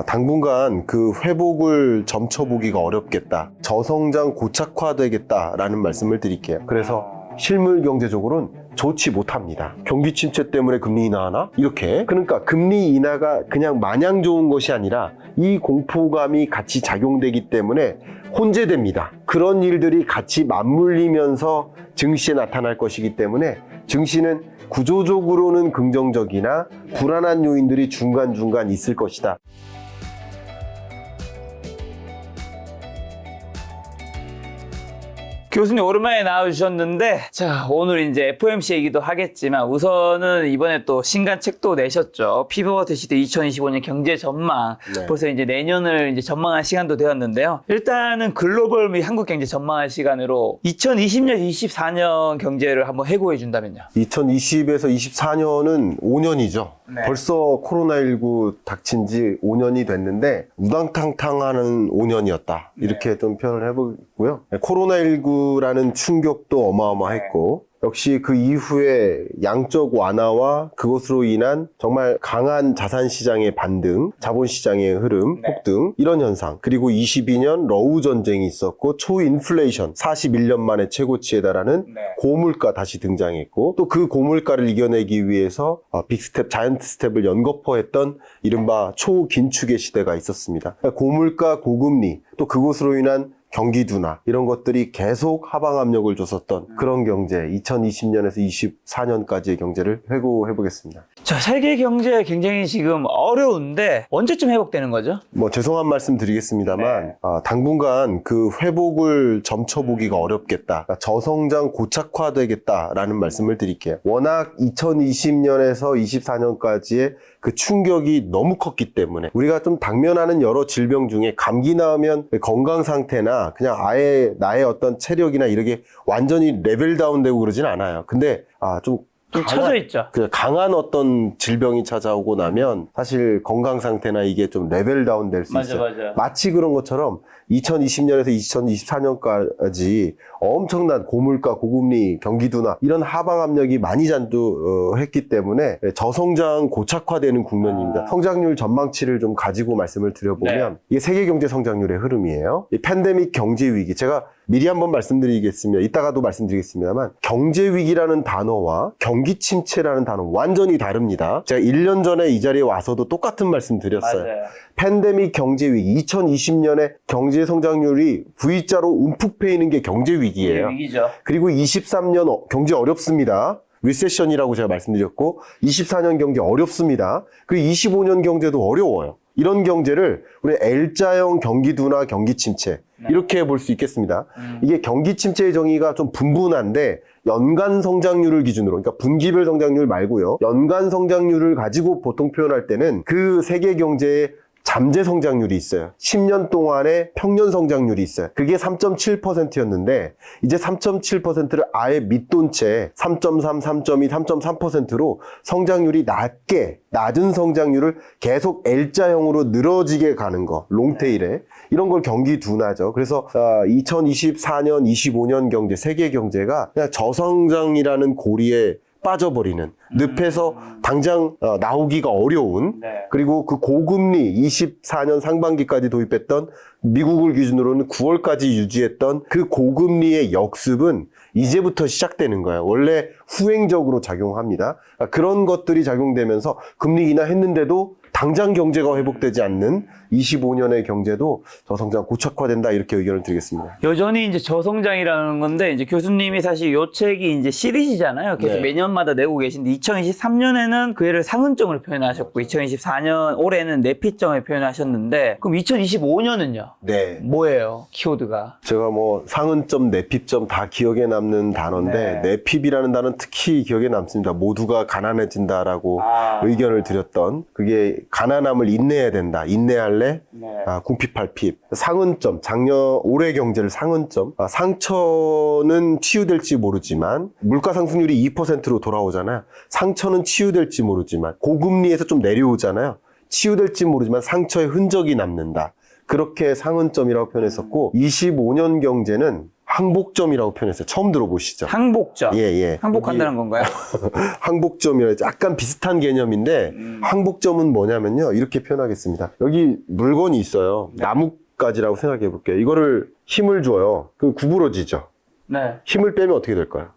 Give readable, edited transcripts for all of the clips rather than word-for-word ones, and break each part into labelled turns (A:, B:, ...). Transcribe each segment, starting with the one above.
A: 당분간 그 회복을 점쳐보기가 어렵겠다. 저성장 고착화되겠다라는 말씀을 드릴게요. 그래서 실물 경제적으로는 좋지 못합니다. 경기 침체 때문에 금리 인하하나? 이렇게. 그러니까 금리 인하가 그냥 마냥 좋은 것이 아니라 이 공포감이 같이 작용되기 때문에 혼재됩니다. 그런 일들이 같이 맞물리면서 증시에 나타날 것이기 때문에 증시는 구조적으로는 긍정적이나 불안한 요인들이 중간중간 있을 것이다.
B: 교수님 오랜만에 나와주셨는데, 자, 오늘 이제 FOMC 얘기도 하겠지만, 우선은 이번에 또 신간 책도 내셨죠. 피벗 시대 2025년 경제 전망.
A: 네.
B: 벌써 이제 내년을 이제 전망할 시간도 되었는데요. 일단은 글로벌 및 한국 경제 전망할 시간으로 2020년, 24년 경제를 한번 해고해 준다면요.
A: 2020에서 24년은 5년이죠.
B: 네.
A: 벌써 코로나19 닥친 지 5년이 됐는데 우당탕탕하는 5년이었다. 이렇게 좀 표현을 해보고요. 코로나19라는 충격도 어마어마했고 역시 그 이후에 양적 완화와 그것으로 인한 정말 강한 자산시장의 반등, 자본시장의 흐름, 폭등 이런 현상, 그리고 22년 러우 전쟁이 있었고 초인플레이션 41년 만에 최고치에 달하는 고물가 다시 등장했고 또 그 고물가를 이겨내기 위해서 빅스텝, 자이언트 스텝을 연거푸했던 이른바 초긴축의 시대가 있었습니다. 고물가, 고금리 또 그것으로 인한 경기 둔화 이런 것들이 계속 하방 압력을 줬었던 그런 경제 2020년에서 24년까지의 경제를 회고해 보겠습니다.
B: 자, 세계 경제 굉장히 지금 어려운데 언제쯤 회복되는 거죠?
A: 뭐 죄송한 말씀 드리겠습니다만 당분간 그 회복을 점쳐보기가 어렵겠다. 그러니까 저성장 고착화되겠다라는 말씀을 드릴게요. 워낙 2020년에서 24년까지의 그 충격이 너무 컸기 때문에 우리가 좀 당면하는 여러 질병 중에 감기 나으면 건강 상태나 그냥 아예 나의 어떤 체력이나 이렇게 완전히 레벨 다운되고 그러진 않아요. 근데 좀
B: 처져 있죠.
A: 강한 어떤 질병이 찾아오고 나면 사실 건강 상태나 이게 좀 레벨 다운 될 수 있어요.
B: 맞아.
A: 마치 그런 것처럼 2020년에서 2024년까지 엄청난 고물가, 고금리, 경기 둔화 이런 하방 압력이 많이 잔두했기 때문에 저성장 고착화되는 국면입니다. 성장률 전망치를 좀 가지고 말씀을 드려보면 이게 세계 경제 성장률의 흐름이에요. 이 팬데믹 경제 위기, 제가 미리 한번 말씀드리겠습니다. 이따가도 말씀드리겠습니다만 경제 위기라는 단어와 경기 침체라는 단어 완전히 다릅니다. 제가 1년 전에 이 자리에 와서도 똑같은 말씀 드렸어요.
B: 맞아요.
A: 팬데믹 경제 위기, 2020년에 경제 성장률이 V자로 움푹 패이는 게 경제 위기예요.
B: 위기죠.
A: 그리고 23년 경제 어렵습니다. 리세션이라고 제가 말씀드렸고 24년 경제 어렵습니다. 그리고 25년 경제도 어려워요. 이런 경제를 우리 L자형 경기 둔화, 경기 침체 이렇게 볼 수 있겠습니다. 이게 경기 침체의 정의가 좀 분분한데 연간 성장률을 기준으로, 그러니까 분기별 성장률 말고요. 연간 성장률을 가지고 보통 표현할 때는 그 세계 경제의 잠재 성장률이 있어요. 10년 동안의 평년 성장률이 있어요. 그게 3.7%였는데 이제 3.7%를 아예 밑돈 채 3.3, 3.2, 3.3%로 성장률이 낮은 성장률을 계속 L자형으로 늘어지게 가는 거, 롱테일에. 이런 걸 경기 둔화죠. 그래서 2024년, 25년 경제, 세계 경제가 그냥 저성장이라는 고리에 빠져버리는, 늪에서 당장 나오기가 어려운, 그리고 그 고금리 24년 상반기까지 도입했던, 미국을 기준으로는 9월까지 유지했던 그 고금리의 역습은 이제부터 시작되는 거예요. 원래 후행적으로 작용합니다. 그런 것들이 작용되면서 금리 인하했는데도 당장 경제가 회복되지 않는 25년의 경제도 저성장 고착화된다, 이렇게 의견을 드리겠습니다.
B: 여전히 이제 저성장이라는 건데, 이제 교수님이 사실 요 책이 이제 시리즈잖아요. 계속 매년마다 내고 계신데, 2023년에는 그 해를 상흔점으로 표현하셨고, 2024년 올해는 내피점을 표현하셨는데, 그럼 2025년은요?
A: 네.
B: 뭐예요? 키워드가?
A: 제가 뭐 상흔점, 내핍점 다 기억에 남는 단어인데 내핍이라는 단어는 특히 기억에 남습니다. 모두가 가난해진다라고 의견을 드렸던, 그게 가난함을 인내해야 된다. 인내할래? 궁핍할핍. 상흔점, 올해 경제를 상흔점. 상처는 치유될지 모르지만 물가 상승률이 2%로 돌아오잖아요. 상처는 치유될지 모르지만 고금리에서 좀 내려오잖아요. 치유될지 모르지만 상처의 흔적이 남는다. 그렇게 상흔점이라고 표현했었고 25년 경제는 항복점이라고 표현했어요. 처음 들어보시죠?
B: 항복점.
A: 예.
B: 항복한다는 건가요?
A: 항복점이라 약간 비슷한 개념인데 항복점은 뭐냐면요. 이렇게 표현하겠습니다. 여기 물건이 있어요. 나뭇가지라고 생각해 볼게요. 이거를 힘을 줘요. 그럼 구부러지죠.
B: 네.
A: 힘을 빼면 어떻게 될까요?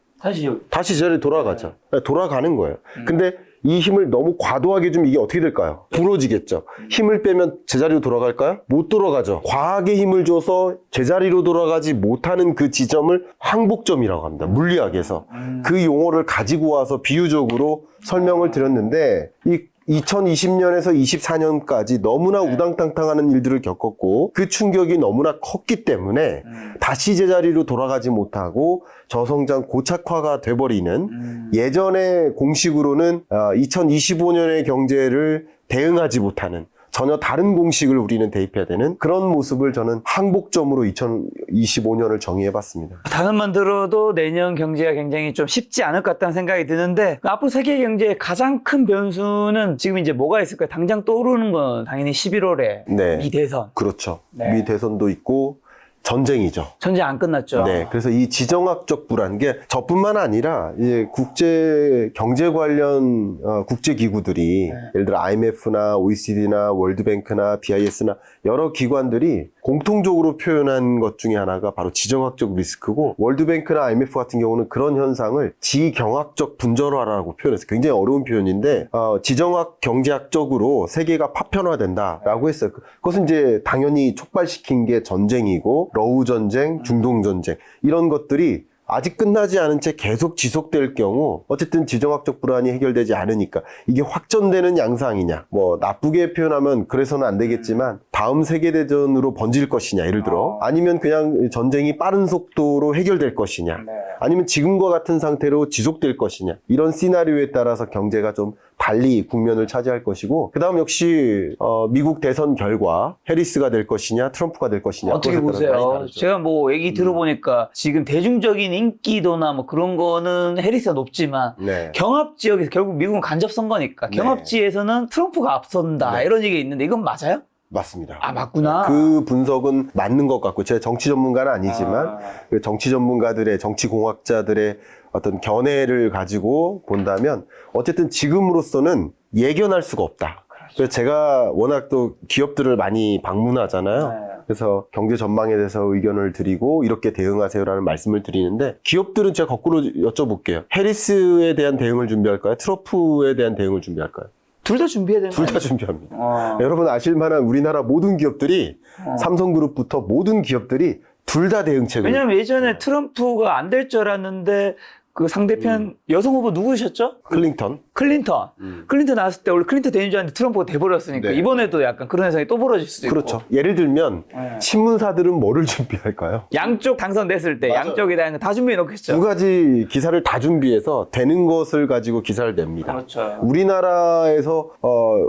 A: 다시 제자리에 돌아가죠. 돌아가는 거예요. 근데 이 힘을 너무 과도하게 주면 이게 어떻게 될까요? 부러지겠죠. 힘을 빼면 제자리로 돌아갈까요? 못 돌아가죠. 과하게 힘을 줘서 제자리로 돌아가지 못하는 그 지점을 항복점이라고 합니다. 물리학에서. 그 용어를 가지고 와서 비유적으로 설명을 드렸는데, 이 2020년에서 24년까지 너무나 우당탕탕하는 일들을 겪었고 그 충격이 너무나 컸기 때문에 다시 제자리로 돌아가지 못하고 저성장 고착화가 돼버리는 예전의 공식으로는 2025년의 경제를 대응하지 못하는 전혀 다른 공식을 우리는 대입해야 되는 그런 모습을 저는 항복점으로 2025년을 정의해봤습니다.
B: 단어만 들어도 내년 경제가 굉장히 좀 쉽지 않을 것 같다는 생각이 드는데 앞으로 세계 경제의 가장 큰 변수는 지금 이제 뭐가 있을까요? 당장 떠오르는 건 당연히 11월에
A: 네.
B: 미 대선.
A: 그렇죠.
B: 네.
A: 미 대선도 있고 전쟁이죠.
B: 전쟁 안 끝났죠.
A: 네, 그래서 이 지정학적 불안, 게 저뿐만 아니라 이제 국제 경제 관련 국제 기구들이 예를 들어 IMF나 OECD나 월드뱅크나 BIS나 여러 기관들이 공통적으로 표현한 것 중에 하나가 바로 지정학적 리스크고, 월드뱅크나 IMF 같은 경우는 그런 현상을 지경학적 분절화라고 표현했어요. 굉장히 어려운 표현인데 지정학 경제학적으로 세계가 파편화된다라고 했어요. 그것은 이제 당연히 촉발시킨 게 전쟁이고, 러우 전쟁, 중동 전쟁 이런 것들이 아직 끝나지 않은 채 계속 지속될 경우 어쨌든 지정학적 불안이 해결되지 않으니까 이게 확전되는 양상이냐, 뭐 나쁘게 표현하면 그래서는 안 되겠지만 다음 세계대전으로 번질 것이냐, 예를 들어, 아니면 그냥 전쟁이 빠른 속도로 해결될 것이냐, 아니면 지금과 같은 상태로 지속될 것이냐, 이런 시나리오에 따라서 경제가 좀 달리 국면을 차지할 것이고, 그 다음 역시 미국 대선 결과 해리스가 될 것이냐 트럼프가 될 것이냐,
B: 어떻게 보세요? 제가 뭐 얘기 들어보니까 지금 대중적인 인기도나 뭐 그런 거는 해리스가 높지만
A: 네.
B: 경합 지역에서 결국 미국은 간접 선거니까 경합지에서는 트럼프가 앞선다,
A: 네.
B: 이런 얘기가 있는데 이건 맞아요?
A: 맞습니다.
B: 아, 맞구나.
A: 그 분석은 맞는 것 같고, 제가 정치 전문가는 아니지만 그 정치 전문가들의, 정치 공학자들의 어떤 견해를 가지고 본다면 어쨌든 지금으로서는 예견할 수가 없다. 그래서 제가 워낙 또 기업들을 많이 방문하잖아요. 그래서 경제 전망에 대해서 의견을 드리고 이렇게 대응하세요라는 말씀을 드리는데, 기업들은 제가 거꾸로 여쭤볼게요. 해리스에 대한 대응을 준비할까요? 트럼프에 대한 대응을 준비할까요?
B: 둘 다 준비해야 되는
A: 둘
B: 거
A: 다 준비합니다. 여러분 아실 만한 우리나라 모든 기업들이, 삼성그룹부터 모든 기업들이 둘 다 대응책을.
B: 왜냐면 예전에 트럼프가 안 될 줄 알았는데 그 상대편 여성 후보 누구셨죠?
A: 클린턴.
B: 클린턴. 클린턴 나왔을 때 원래 클린턴 되는 줄 알았는데 트럼프가 돼버렸으니까
A: 네.
B: 이번에도 약간 그런 현상이 또 벌어질 수도 있고.
A: 그렇죠. 예를 들면 신문사들은 뭐를 준비할까요?
B: 양쪽 당선됐을 때
A: 맞아요.
B: 양쪽에 대한 거 다 준비해 놓겠죠.
A: 두 가지 기사를 다 준비해서 되는 것을 가지고 기사를 냅니다.
B: 그렇죠.
A: 우리나라에서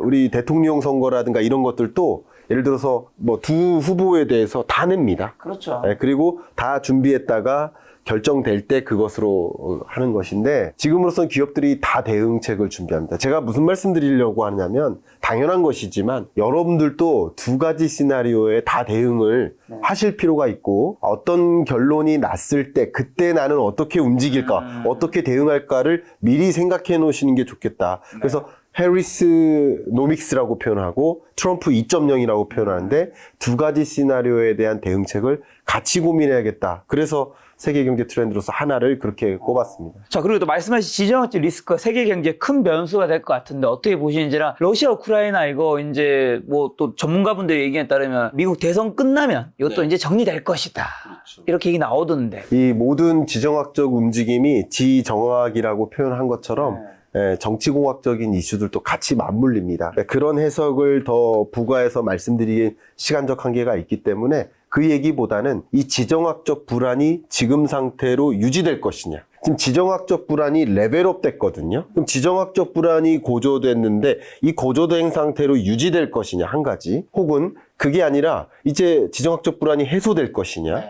A: 우리 대통령 선거라든가 이런 것들도 예를 들어서 뭐 두 후보에 대해서 다 냅니다.
B: 그렇죠.
A: 네, 그리고 다 준비했다가 결정될 때 그것으로 하는 것인데, 지금으로선 기업들이 다 대응책을 준비합니다. 제가 무슨 말씀 드리려고 하냐면, 당연한 것이지만 여러분들도 두 가지 시나리오에 다 대응을 하실 필요가 있고, 어떤 결론이 났을 때 그때 나는 어떻게 움직일까, 어떻게 대응할까를 미리 생각해 놓으시는 게 좋겠다. 그래서 해리스 노믹스라고 표현하고 트럼프 2.0이라고 표현하는데, 두 가지 시나리오에 대한 대응책을 같이 고민해야겠다. 그래서 세계 경제 트렌드로서 하나를 그렇게 꼽았습니다.
B: 자, 그리고 또 말씀하신 지정학적 리스크가 세계 경제에 큰 변수가 될 것 같은데 어떻게 보시는지랑, 러시아 우크라이나 이거 이제 뭐 또 전문가분들 얘기에 따르면 미국 대선 끝나면 이것도 이제 정리될 것이다. 이렇게 얘기 나오던데.
A: 이 모든 지정학적 움직임이 지정학이라고 표현한 것처럼 정치공학적인 이슈들도 같이 맞물립니다. 그런 해석을 더 부가해서 말씀드리긴 시간적 한계가 있기 때문에 그 얘기보다는 이 지정학적 불안이 지금 상태로 유지될 것이냐. 지금 지정학적 불안이 레벨업 됐거든요. 그럼 지정학적 불안이 고조됐는데 이 고조된 상태로 유지될 것이냐, 한 가지. 혹은 그게 아니라 이제 지정학적 불안이 해소될 것이냐.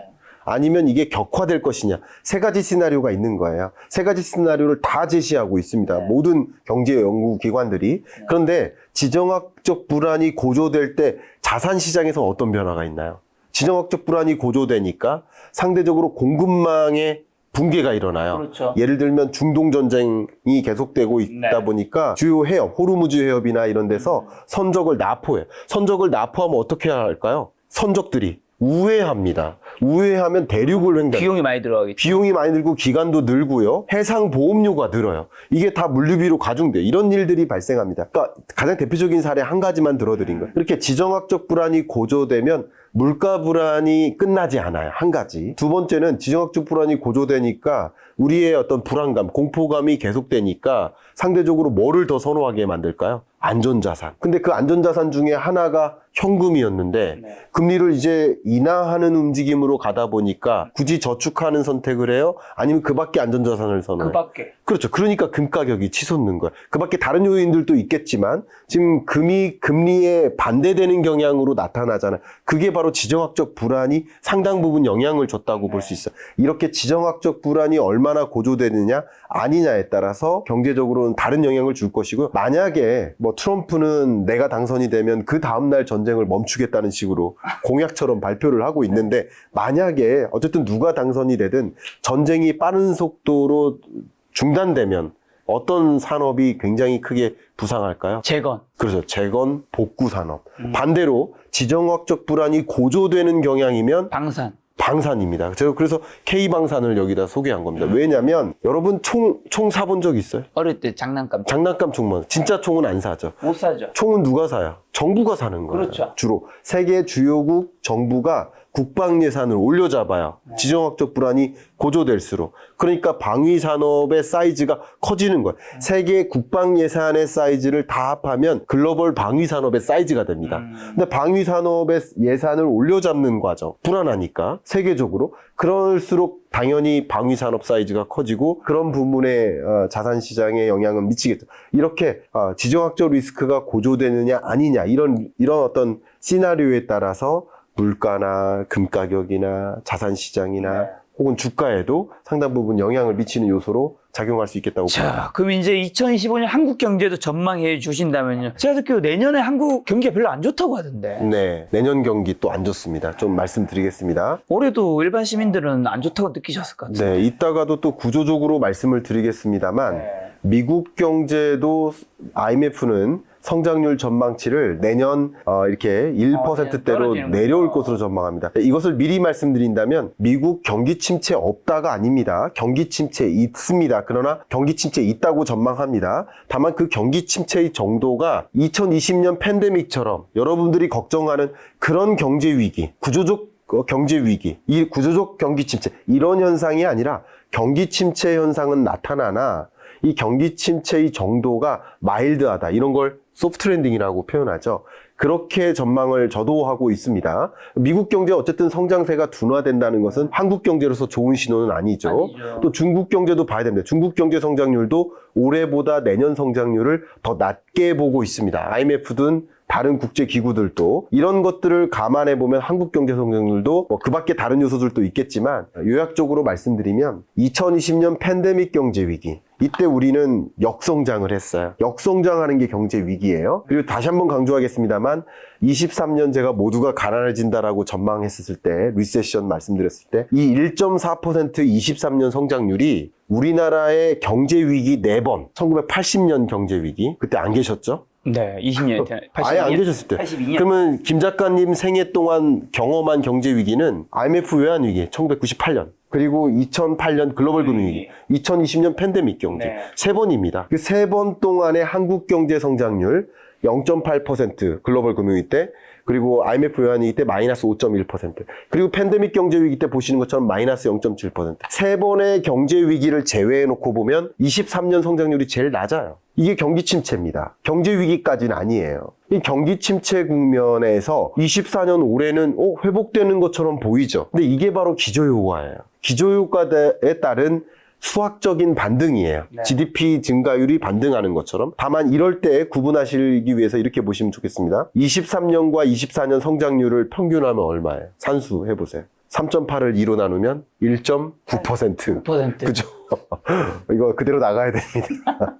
A: 아니면 이게 격화될 것이냐, 세 가지 시나리오가 있는 거예요. 세 가지 시나리오를 다 제시하고 있습니다. 모든 경제 연구기관들이. 그런데 지정학적 불안이 고조될 때 자산 시장에서 어떤 변화가 있나요? 지정학적 불안이 고조되니까 상대적으로 공급망의 붕괴가 일어나요.
B: 그렇죠.
A: 예를 들면 중동 전쟁이 계속되고 있다
B: 네.
A: 보니까 주요 해협, 호르무즈 해협이나 이런 데서 선적을 납포해요. 선적을 납포하면 어떻게 해야 할까요? 선적들이 우회합니다. 우회하면 대륙을 횡단.
B: 비용이 많이 들어가겠죠.
A: 비용이 많이 들고 기간도 늘고요. 해상 보험료가 늘어요. 이게 다 물류비로 가중돼요. 이런 일들이 발생합니다. 그러니까 가장 대표적인 사례 한 가지만 들어드린 거예요. 이렇게 지정학적 불안이 고조되면 물가 불안이 끝나지 않아요. 한 가지. 두 번째는 지정학적 불안이 고조되니까 우리의 어떤 불안감, 공포감이 계속되니까 상대적으로 뭐를 더 선호하게 만들까요? 안전자산. 근데 그 안전자산 중에 하나가 현금이었는데
B: 네.
A: 금리를 이제 인하하는 움직임으로 가다 보니까 굳이 저축하는 선택을 해요? 아니면 그 밖에 안전자산을 선호해요?
B: 그 밖에.
A: 그렇죠. 그러니까 금 가격이 치솟는 거예요. 그 밖에 다른 요인들도 있겠지만 지금 금리에 반대되는 경향으로 나타나잖아요. 그게 바로 지정학적 불안이 상당 부분 영향을 줬다고 볼 수 있어요. 이렇게 지정학적 불안이 얼마나 고조되느냐 아니냐에 따라서 경제적으로는 다른 영향을 줄 것이고 만약에 뭐 트럼프는 내가 당선이 되면 그 다음날 전쟁을 멈추겠다는 식으로 공약처럼 발표를 하고 있는데 만약에 어쨌든 누가 당선이 되든 전쟁이 빠른 속도로 중단되면 어떤 산업이 굉장히 크게 부상할까요?
B: 재건.
A: 그렇죠. 재건, 복구 산업. 반대로 지정학적 불안이 고조되는 경향이면 방산입니다. 제가 그래서 K방산을 여기다 소개한 겁니다. 왜냐면 여러분 총 사본 적 있어요?
B: 어릴 때 장난감.
A: 장난감 총만. 진짜 총은 안 사죠.
B: 못 사죠.
A: 총은 누가 사요? 정부가 사는 거예요.
B: 그렇죠.
A: 주로. 세계 주요국 정부가 국방 예산을 올려잡아요. 지정학적 불안이 고조될수록. 그러니까 방위 산업의 사이즈가 커지는 거예요. 세계 국방 예산의 사이즈를 다 합하면 글로벌 방위 산업의 사이즈가 됩니다. 근데 방위 산업의 예산을 올려잡는 과정, 불안하니까 세계적으로 그럴수록 당연히 방위 산업 사이즈가 커지고 그런 부분에 자산 시장에 영향은 미치겠죠. 이렇게 지정학적 리스크가 고조되느냐 아니냐 이런 어떤 시나리오에 따라서 물가나 금 가격이나 자산 시장이나 혹은 주가에도 상당 부분 영향을 미치는 요소로 작용할 수 있겠다고 봅니다.
B: 자, 그럼 이제 2025년 한국 경제도 전망해 주신다면요. 제가 듣기로 내년에 한국 경기가 별로 안 좋다고 하던데.
A: 네, 내년 경기 또 안 좋습니다. 좀 말씀드리겠습니다.
B: 올해도 일반 시민들은 안 좋다고 느끼셨을 것 같아요.
A: 네, 이따가도 또 구조적으로 말씀을 드리겠습니다만 미국 경제도 IMF는 성장률 전망치를 내년 이렇게 1%대로 내려올 것으로 전망합니다. 이것을 미리 말씀드린다면 미국 경기 침체 없다가 아닙니다. 경기 침체 있습니다. 그러나 경기 침체 있다고 전망합니다. 다만 그 경기 침체의 정도가 2020년 팬데믹처럼 여러분들이 걱정하는 그런 경제 위기, 구조적 경제 위기, 이 구조적 경기 침체 이런 현상이 아니라 경기 침체 현상은 나타나나 이 경기 침체의 정도가 마일드하다. 이런 걸 소프트 랜딩이라고 표현하죠. 그렇게 전망을 저도 하고 있습니다. 미국 경제 어쨌든 성장세가 둔화된다는 것은 한국 경제로서 좋은 신호는 아니죠. 또 중국 경제도 봐야 됩니다. 중국 경제 성장률도 올해보다 내년 성장률을 더 낮게 보고 있습니다. IMF든 다른 국제기구들도 이런 것들을 감안해 보면 한국 경제 성장률도 그 밖에 다른 요소들도 있겠지만 요약적으로 말씀드리면 2020년 팬데믹 경제 위기 이때 우리는 역성장을 했어요. 역성장하는 게 경제 위기예요. 그리고 다시 한번 강조하겠습니다만 23년 제가 모두가 가난해진다라고 전망했을 때 리세션 말씀드렸을 때 이 1.4% 23년 성장률이 우리나라의 경제 위기 4번 1980년 경제 위기 그때 안 계셨죠?
B: 네, 20년 전에.
A: 아예 안 계셨을 때.
B: 82년.
A: 그러면 김 작가님 생애 동안 경험한 경제 위기는 IMF 외환 위기 1998년. 그리고 2008년 글로벌 금융위기, 2020년 팬데믹 경기.
B: 네.
A: 3번입니다. 그 3번 동안의 한국 경제 성장률 0.8% 글로벌 금융위기 때, 그리고 IMF 외환위기 때 마이너스 5.1%. 그리고 팬데믹 경제 위기 때 보시는 것처럼 마이너스 0.7%. 3번의 경제 위기를 제외해 놓고 보면 23년 성장률이 제일 낮아요. 이게 경기 침체입니다. 경제 위기까지는 아니에요. 이 경기 침체 국면에서 24년 올해는 회복되는 것처럼 보이죠. 근데 이게 바로 기저효과예요. 기저효과에 따른 수학적인 반등이에요.
B: 네.
A: GDP 증가율이 반등하는 것처럼. 다만 이럴 때 구분하시기 위해서 이렇게 보시면 좋겠습니다. 23년과 24년 성장률을 평균하면 얼마예요? 산수 해보세요. 3.8을 2로 나누면 1.9%.
B: 9%.
A: 그죠? 이거 그대로 나가야 됩니다.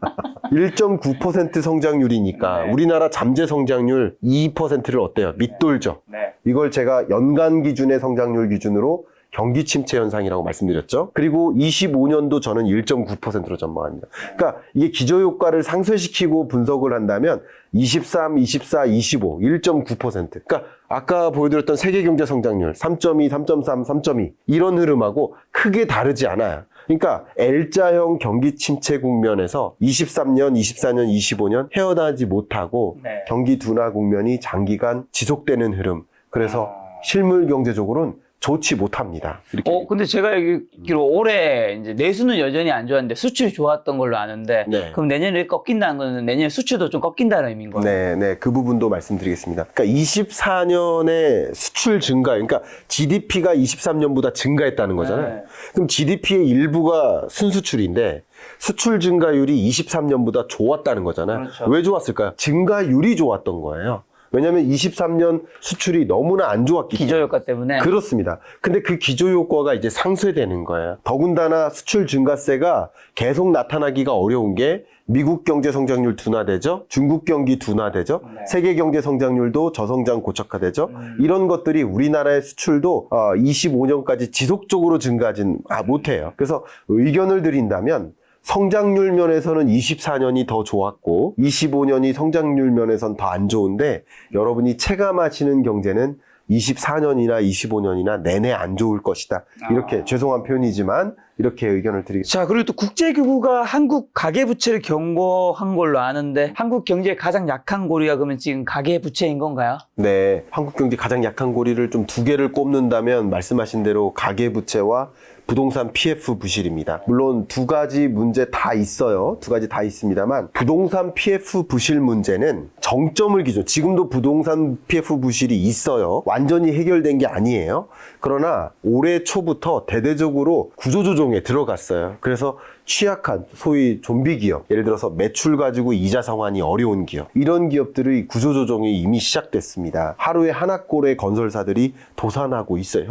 A: 1.9% 성장률이니까
B: 네.
A: 우리나라 잠재 성장률 2%를 어때요? 밑돌죠.
B: 네.
A: 이걸 제가 연간 기준의 성장률 기준으로 경기 침체 현상이라고 말씀드렸죠. 그리고 25년도 저는 1.9%로 전망합니다. 그러니까 이게 기저효과를 상쇄시키고 분석을 한다면 23, 24, 25, 1.9%. 그러니까 아까 보여드렸던 세계 경제 성장률 3.2, 3.3, 3.2 이런 흐름하고 크게 다르지 않아요. 그러니까 L자형 경기 침체 국면에서 23년, 24년, 25년 헤어나지 못하고
B: 네.
A: 경기 둔화 국면이 장기간 지속되는 흐름. 그래서 실물 경제적으로는 좋지 못합니다. 이렇게.
B: 근데 제가 알기로 올해 이제 내수는 여전히 안 좋았는데 수출이 좋았던 걸로 아는데
A: 네.
B: 그럼 내년에 꺾인다는 거는 내년에 수출도 좀 꺾인다는 의미인 거예요?
A: 네, 그 부분도 말씀드리겠습니다. 그러니까 24년에 수출 증가, 그러니까 GDP가 23년보다 증가했다는 거잖아요.
B: 네.
A: 그럼 GDP의 일부가 순수출인데 수출 증가율이 23년보다 좋았다는 거잖아요.
B: 그렇죠.
A: 왜 좋았을까요? 증가율이 좋았던 거예요. 왜냐하면 23년 수출이 너무나 안 좋았기 때문에.
B: 기저효과 때문에.
A: 그렇습니다. 근데 그 기저효과가 이제 상쇄되는 거예요. 더군다나 수출 증가세가 계속 나타나기가 어려운 게 미국 경제 성장률 둔화되죠. 중국 경기 둔화되죠.
B: 네.
A: 세계 경제 성장률도 저성장 고착화되죠. 이런 것들이 우리나라의 수출도 25년까지 지속적으로 증가하진 못해요. 그래서 의견을 드린다면 성장률 면에서는 24년이 더 좋았고 25년이 성장률 면에서는 더 안 좋은데 여러분이 체감하시는 경제는 24년이나 25년이나 내내 안 좋을 것이다. 이렇게 죄송한 표현이지만 이렇게 의견을 드리겠습니다.
B: 자, 그리고 또 국제기구가 한국 가계부채를 경고한 걸로 아는데 한국 경제의 가장 약한 고리가 그러면 지금 가계부채인 건가요?
A: 네, 한국 경제 가장 약한 고리를 좀 두 개를 꼽는다면 말씀하신 대로 가계부채와 부동산 PF 부실입니다. 물론 두 가지 문제 다 있어요. 두 가지 다 있습니다만 부동산 PF 부실 문제는 정점을 기준, 지금도 부동산 PF 부실이 있어요. 완전히 해결된 게 아니에요. 그러나 올해 초부터 대대적으로 구조조정에 들어갔어요. 그래서 취약한 소위 좀비 기업, 예를 들어서 매출 가지고 이자 상환이 어려운 기업, 이런 기업들의 구조조정이 이미 시작됐습니다. 하루에 하나꼴의 건설사들이 도산하고 있어요.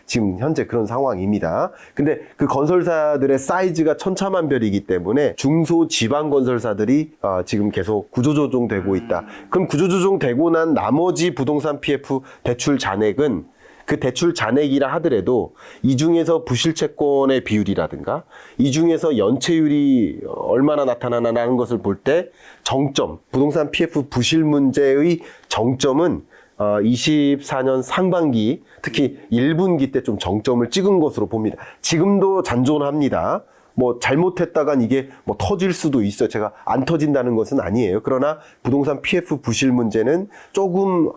A: 지금 현재 그런 상황입니다. 근데 그 건설사들의 사이즈가 천차만별이기 때문에 중소지방 건설사들이 지금 계속 구조조정되고 있다. 그럼 구조조정되고 난 나머지 부동산 PF 대출 잔액은 그 대출 잔액이라 하더라도 이 중에서 부실채권의 비율이라든가 이 중에서 연체율이 얼마나 나타나나라는 것을 볼 때 정점, 부동산 PF 부실 문제의 정점은 24년 상반기, 특히 1분기 때 좀 정점을 찍은 것으로 봅니다. 지금도 잔존합니다. 뭐 잘못했다간 이게 뭐 터질 수도 있어요. 제가 안 터진다는 것은 아니에요. 그러나 부동산 PF 부실 문제는 조금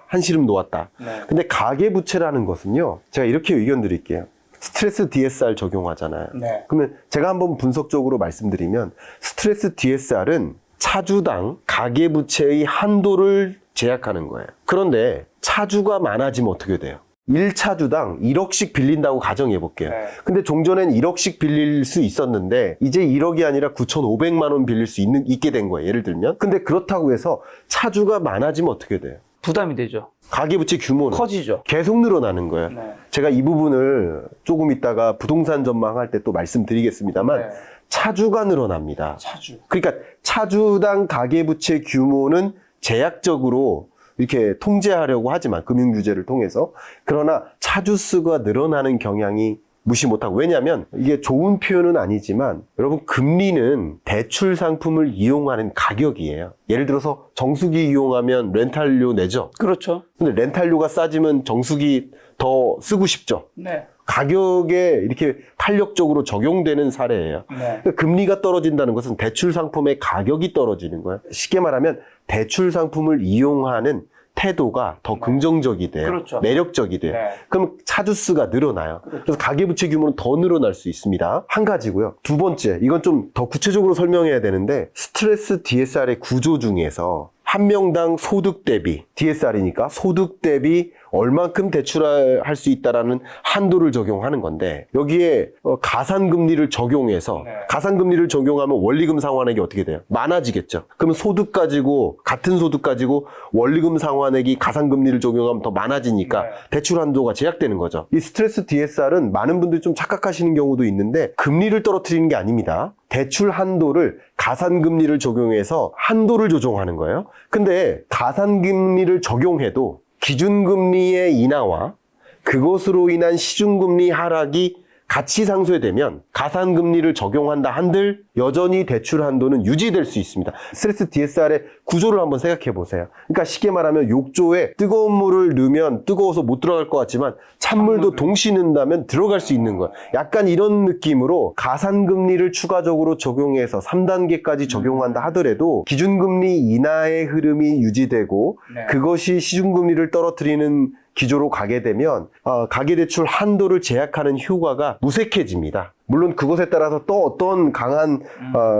A: 한시름 놓았다.
B: 네.
A: 근데 가계부채라는 것은요, 제가 이렇게 의견 드릴게요. 스트레스 DSR 적용하잖아요.
B: 네.
A: 그러면 제가 한번 분석적으로 말씀드리면 스트레스 DSR은 차주당 가계부채의 한도를 제약하는 거예요. 그런데 차주가 많아지면 어떻게 돼요? 1차주당 1억씩 빌린다고 가정해 볼게요.
B: 네.
A: 근데 종전엔 1억씩 빌릴 수 있었는데 이제 1억이 아니라 9,500만 원 빌릴 수 있게 된 거예요. 예를 들면. 근데 그렇다고 해서 차주가 많아지면 어떻게 돼요?
B: 부담이 되죠.
A: 가계부채 규모는
B: 커지죠.
A: 계속 늘어나는 거예요.
B: 네.
A: 제가 이 부분을 조금 이따가 부동산 전망할 때 또 말씀드리겠습니다만
B: 네.
A: 차주가 늘어납니다.
B: 차주.
A: 그러니까 차주당 가계부채 규모는 제약적으로 이렇게 통제하려고 하지만 금융규제를 통해서 그러나 차주 수가 늘어나는 경향이 무시 못하고 왜냐하면 이게 좋은 표현은 아니지만 여러분 금리는 대출 상품을 이용하는 가격이에요. 예를 들어서 정수기 이용하면 렌탈료 내죠.
B: 그렇죠.
A: 근데 렌탈료가 싸지면 정수기 더 쓰고 싶죠.
B: 네.
A: 가격에 이렇게 탄력적으로 적용되는 사례예요.
B: 네.
A: 그러니까 금리가 떨어진다는 것은 대출 상품의 가격이 떨어지는 거예요. 쉽게 말하면 대출 상품을 이용하는 태도가 더 긍정적이 돼요.
B: 그렇죠.
A: 매력적이 돼요.
B: 네.
A: 그럼 차주 수가 늘어나요. 그래서 가계부채 규모는 더 늘어날 수 있습니다. 한 가지고요. 두 번째, 이건 좀 더 구체적으로 설명해야 되는데 스트레스 DSR의 구조 중에서 한 명당 소득 대비, DSR이니까 소득 대비 얼만큼 대출할 수 있다라는 한도를 적용하는 건데 여기에 가산금리를 적용해서 가산금리를 적용하면 원리금 상환액이 어떻게 돼요? 많아지겠죠. 그러면 소득 가지고 같은 소득 가지고 원리금 상환액이 가산금리를 적용하면 더 많아지니까 대출 한도가 제약되는 거죠. 이 스트레스 DSR은 많은 분들이 좀 착각하시는 경우도 있는데 금리를 떨어뜨리는 게 아닙니다. 대출 한도를 가산금리를 적용해서 한도를 조정하는 거예요. 근데 가산금리를 적용해도 기준금리의 인하와 그것으로 인한 시중금리 하락이 같이 상쇄되면 가산금리를 적용한다 한들 여전히 대출 한도는 유지될 수 있습니다. 스트레스 DSR의 구조를 한번 생각해 보세요. 그러니까 쉽게 말하면 욕조에 뜨거운 물을 넣으면 뜨거워서 못 들어갈 것 같지만 찬물도 동시에 넣는다면 들어갈 수 있는 거예요. 약간 이런 느낌으로 가산금리를 추가적으로 적용해서 3단계까지 적용한다 하더라도 기준금리 인하의 흐름이 유지되고 그것이 시중금리를 떨어뜨리는 기조로 가게 되면 가계대출 한도를 제약하는 효과가 무색해집니다. 물론 그것에 따라서 또 어떤 강한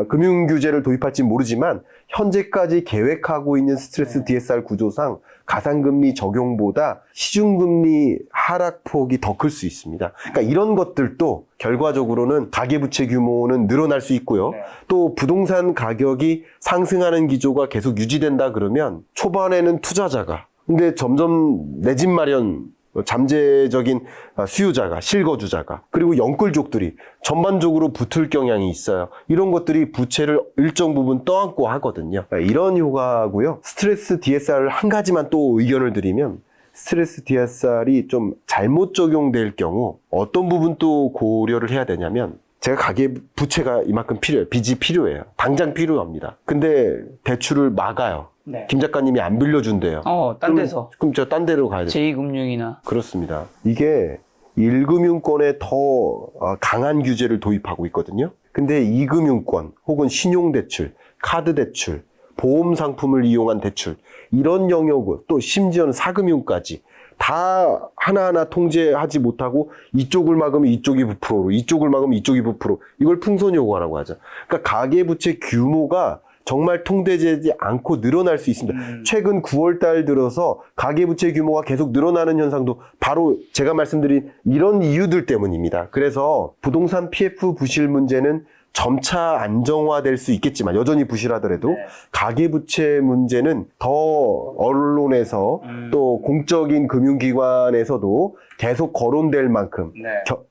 A: 금융규제를 도입할지 모르지만 현재까지 계획하고 있는 스트레스 DSR 구조상 가산금리 적용보다 시중금리 하락폭이 더 클 수 있습니다. 그러니까 이런 것들도 결과적으로는 가계부채 규모는 늘어날 수 있고요. 또 부동산 가격이 상승하는 기조가 계속 유지된다 그러면 초반에는 투자자가 근데 점점 내 집 마련 잠재적인 수요자가 실거주자가 그리고 영끌족들이 전반적으로 붙을 경향이 있어요. 이런 것들이 부채를 일정 부분 떠안고 하거든요. 이런 효과고요. 스트레스 DSR을 한 가지만 또 의견을 드리면 스트레스 DSR이 좀 잘못 적용될 경우 어떤 부분 또 고려를 해야 되냐면 제가 가계 부채가 이만큼 필요해요. 빚이 필요해요. 당장 필요합니다. 근데 대출을 막아요. 김 작가님이 안 빌려준대요.
B: 딴 데서.
A: 그럼 제가 딴 데로 가야 돼요.
B: 제2금융이나.
A: 그렇습니다. 이게 1금융권에 더 강한 규제를 도입하고 있거든요. 근데 2금융권 혹은 신용대출, 카드대출, 보험상품을 이용한 대출 이런 영역을 또 심지어는 4금융까지 다 하나하나 통제하지 못하고 이쪽을 막으면 이쪽이 부풀어로 이쪽을 막으면 이쪽이 부풀어 이걸 풍선요구라고 하죠. 그러니까 가계부채 규모가 정말 통제되지 않고 늘어날 수 있습니다. 최근 9월 달 들어서 가계부채 규모가 계속 늘어나는 현상도 바로 제가 말씀드린 이런 이유들 때문입니다. 그래서 부동산 PF 부실 문제는 점차 안정화될 수 있겠지만 여전히 부실하더라도 가계부채 문제는 더 언론에서 또 공적인 금융기관에서도 계속 거론될 만큼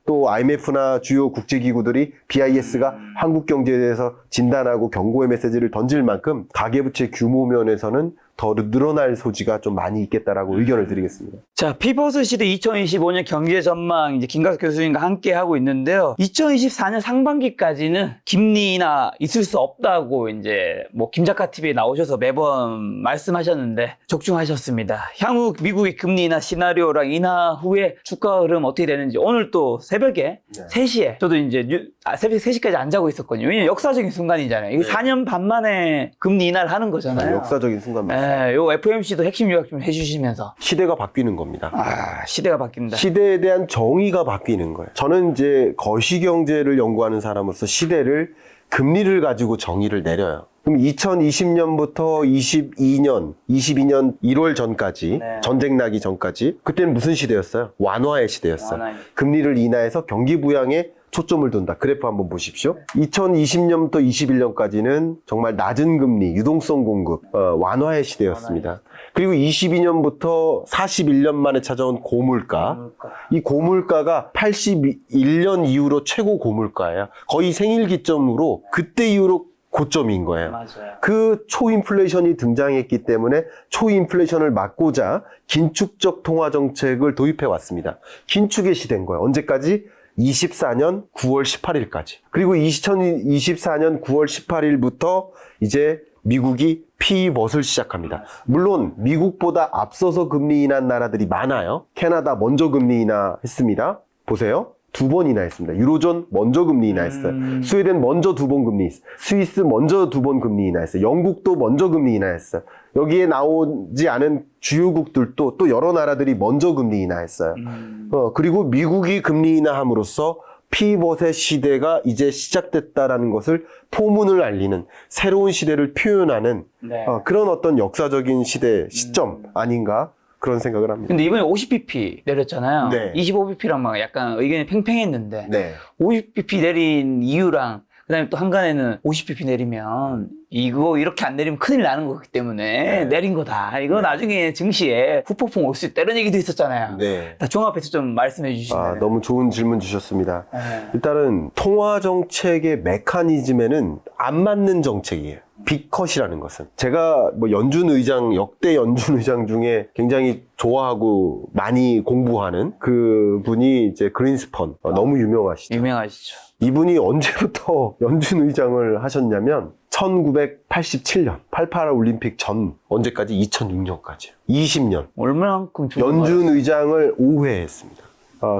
A: 또 IMF나 주요 국제기구들이 BIS가 한국 경제에 대해서 진단하고 경고의 메시지를 던질 만큼 가계부채 규모 면에서는 더 늘어날 소지가 좀 많이 있겠다라고 의견을 드리겠습니다.
B: 자, 피벗 시대 2025년 경제 전망 이제 김가수 교수님과 함께 하고 있는데요. 2024년 상반기까지는 금리 인하 있을 수 없다고 이제 뭐 김 작가 TV에 나오셔서 매번 말씀하셨는데 적중하셨습니다. 향후 미국의 금리 인하 시나리오랑 인하 후에 주가 흐름 어떻게 되는지 오늘 또 새벽에 3시에 저도 이제 새벽 3시까지 안 자고 있었거든요. 왜냐면 역사적인 순간이잖아요. 이게 4년 반 만에 금리 인하를 하는 거잖아요.
A: 역사적인 순간입니다.
B: 요 FOMC도 핵심 요약 좀 해주시면서.
A: 시대가 바뀌는 겁니다.
B: 시대가 바뀐다.
A: 시대에 대한 정의가 바뀌는 거예요. 저는 이제 거시경제를 연구하는 사람으로서 시대를 금리를 가지고 정의를 내려요. 그럼 2020년부터 22년 1월 전까지 전쟁 나기 전까지 그때는 무슨 시대였어요? 완화의 시대였어요. 금리를 인하해서 경기 부양에 초점을 둔다. 그래프 한번 보십시오. 2020년부터 21년까지는 정말 낮은 금리, 유동성 공급, 완화의 시대였습니다. 그리고 22년부터 41년 만에 찾아온 고물가. 이 고물가가 81년 이후로 최고 고물가예요. 거의 생일 기점으로 그때 이후로 고점인 거예요. 그 초인플레이션이 등장했기 때문에 초인플레이션을 막고자 긴축적 통화 정책을 도입해 왔습니다. 긴축의 시대인 거예요. 언제까지? 24년 9월 18일까지. 그리고 2024년 9월 18일부터 이제 미국이 피벗을 시작합니다. 물론 미국보다 앞서서 금리 인하한 나라들이 많아요. 캐나다 먼저 금리 인하했습니다. 보세요. 2번 인하했습니다. 유로존 먼저 금리 인하했어요. 스웨덴 먼저 2번 금리 인하했어요. 스위스 먼저 2번 금리 인하했어요. 영국도 먼저 금리 인하했어요. 여기에 나오지 않은 주요국들도 또 여러 나라들이 먼저 금리 인하했어요. 그리고 미국이 금리 인하함으로써 피벗의 시대가 이제 시작됐다라는 것을 포문을 알리는 새로운 시대를 표현하는 그런 어떤 역사적인 시점 아닌가 그런 생각을 합니다.
B: 근데 이번에 50bp 내렸잖아요.
A: 네.
B: 25bp랑 막 약간 의견이 팽팽했는데
A: 네.
B: 50bp 내린 이유랑 그다음에 또 한간에는 50bp 내리면 이거 이렇게 안 내리면 큰일 나는 거기 때문에 내린 거다. 이거 나중에 증시에 후폭풍 올 수 있다 이런 얘기도 있었잖아요.
A: 네.
B: 다 종합해서 좀 말씀해 주시면.
A: 너무 좋은 질문 주셨습니다.
B: 네.
A: 일단은 통화 정책의 메커니즘에는 안 맞는 정책이에요. 빅컷이라는 것은. 제가 뭐 역대 연준 의장 중에 굉장히 좋아하고 많이 공부하는 그 분이 이제 그린스펀. 너무 유명하시죠.
B: 유명하시죠.
A: 이분이 언제부터 연준 의장을 하셨냐면 1987년 88 올림픽 전 언제까지? 2006년까지 20년
B: 얼마만큼
A: 연준 의장을 5회 했습니다.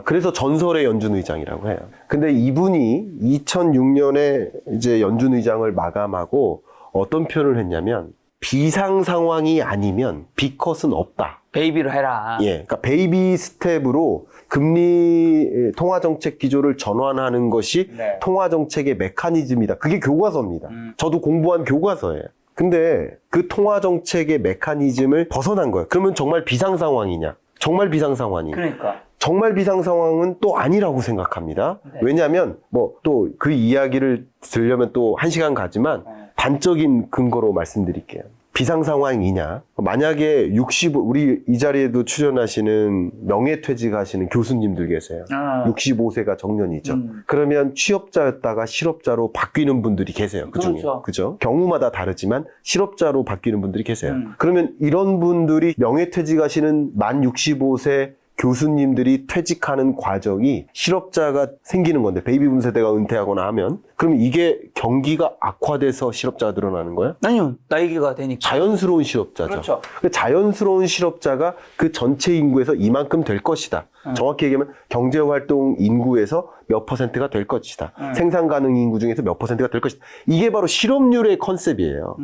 A: 그래서 전설의 연준 의장이라고 해요. 근데 이분이 2006년에 이제 연준 의장을 마감하고 어떤 표현을 했냐면 비상 상황이 아니면 빅컷은 없다.
B: 베이비로 해라.
A: 예, 그러니까 베이비 스텝으로 금리 통화 정책 기조를 전환하는 것이
B: 네.
A: 통화 정책의 메커니즘이다. 그게 교과서입니다. 저도 공부한 교과서예요. 근데 그 통화 정책의 메커니즘을 벗어난 거예요. 그러면 정말 비상 상황이냐? 정말 비상 상황이냐?
B: 그러니까.
A: 정말 비상 상황은 또 아니라고 생각합니다.
B: 네.
A: 왜냐하면 뭐 또 그 이야기를 들려면 또 1시간 가지만 단적인 근거로 말씀드릴게요. 비상 상황이냐? 만약에 우리 이 자리에도 출연하시는 명예퇴직하시는 교수님들 계세요. 65세가 정년이죠. 그러면 취업자였다가 실업자로 바뀌는 분들이 계세요. 그 중에.
B: 그렇죠.
A: 그죠? 경우마다 다르지만 실업자로 바뀌는 분들이 계세요. 그러면 이런 분들이 명예퇴직하시는 만 65세 교수님들이 퇴직하는 과정이 실업자가 생기는 건데 베이비붐 세대가 은퇴하거나 하면 그러면 이게 경기가 악화돼서 실업자가 늘어나는 거예요?
B: 아니요. 나이가 되니까.
A: 자연스러운 실업자죠.
B: 그렇죠.
A: 그 자연스러운 실업자가 그 전체 인구에서 이만큼 될 것이다. 정확히 얘기하면 경제활동 인구에서 몇 퍼센트가 될 것이다. 생산 가능 인구 중에서 몇 퍼센트가 될 것이다. 이게 바로 실업률의 컨셉이에요.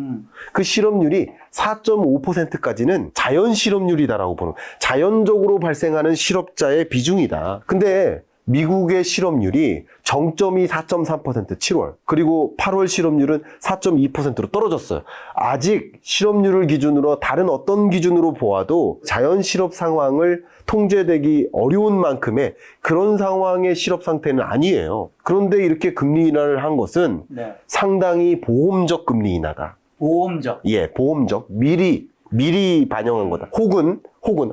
A: 그 실업률이 4.5%까지는 자연 실업률이다라고 보는 거예요. 자연적으로 발생하는 실업자의 비중이다. 근데 미국의 실업률이 정점이 4.3% 7월 그리고 8월 실업률은 4.2%로 떨어졌어요. 아직 실업률을 기준으로 다른 어떤 기준으로 보아도 자연 실업 상황을 통제되기 어려운 만큼의 그런 상황의 실업 상태는 아니에요. 그런데 이렇게 금리 인하를 한 것은
B: 네.
A: 상당히 보험적 금리 인하다.
B: 보험적.
A: 예, 보험적. 미리 반영한 거다. 혹은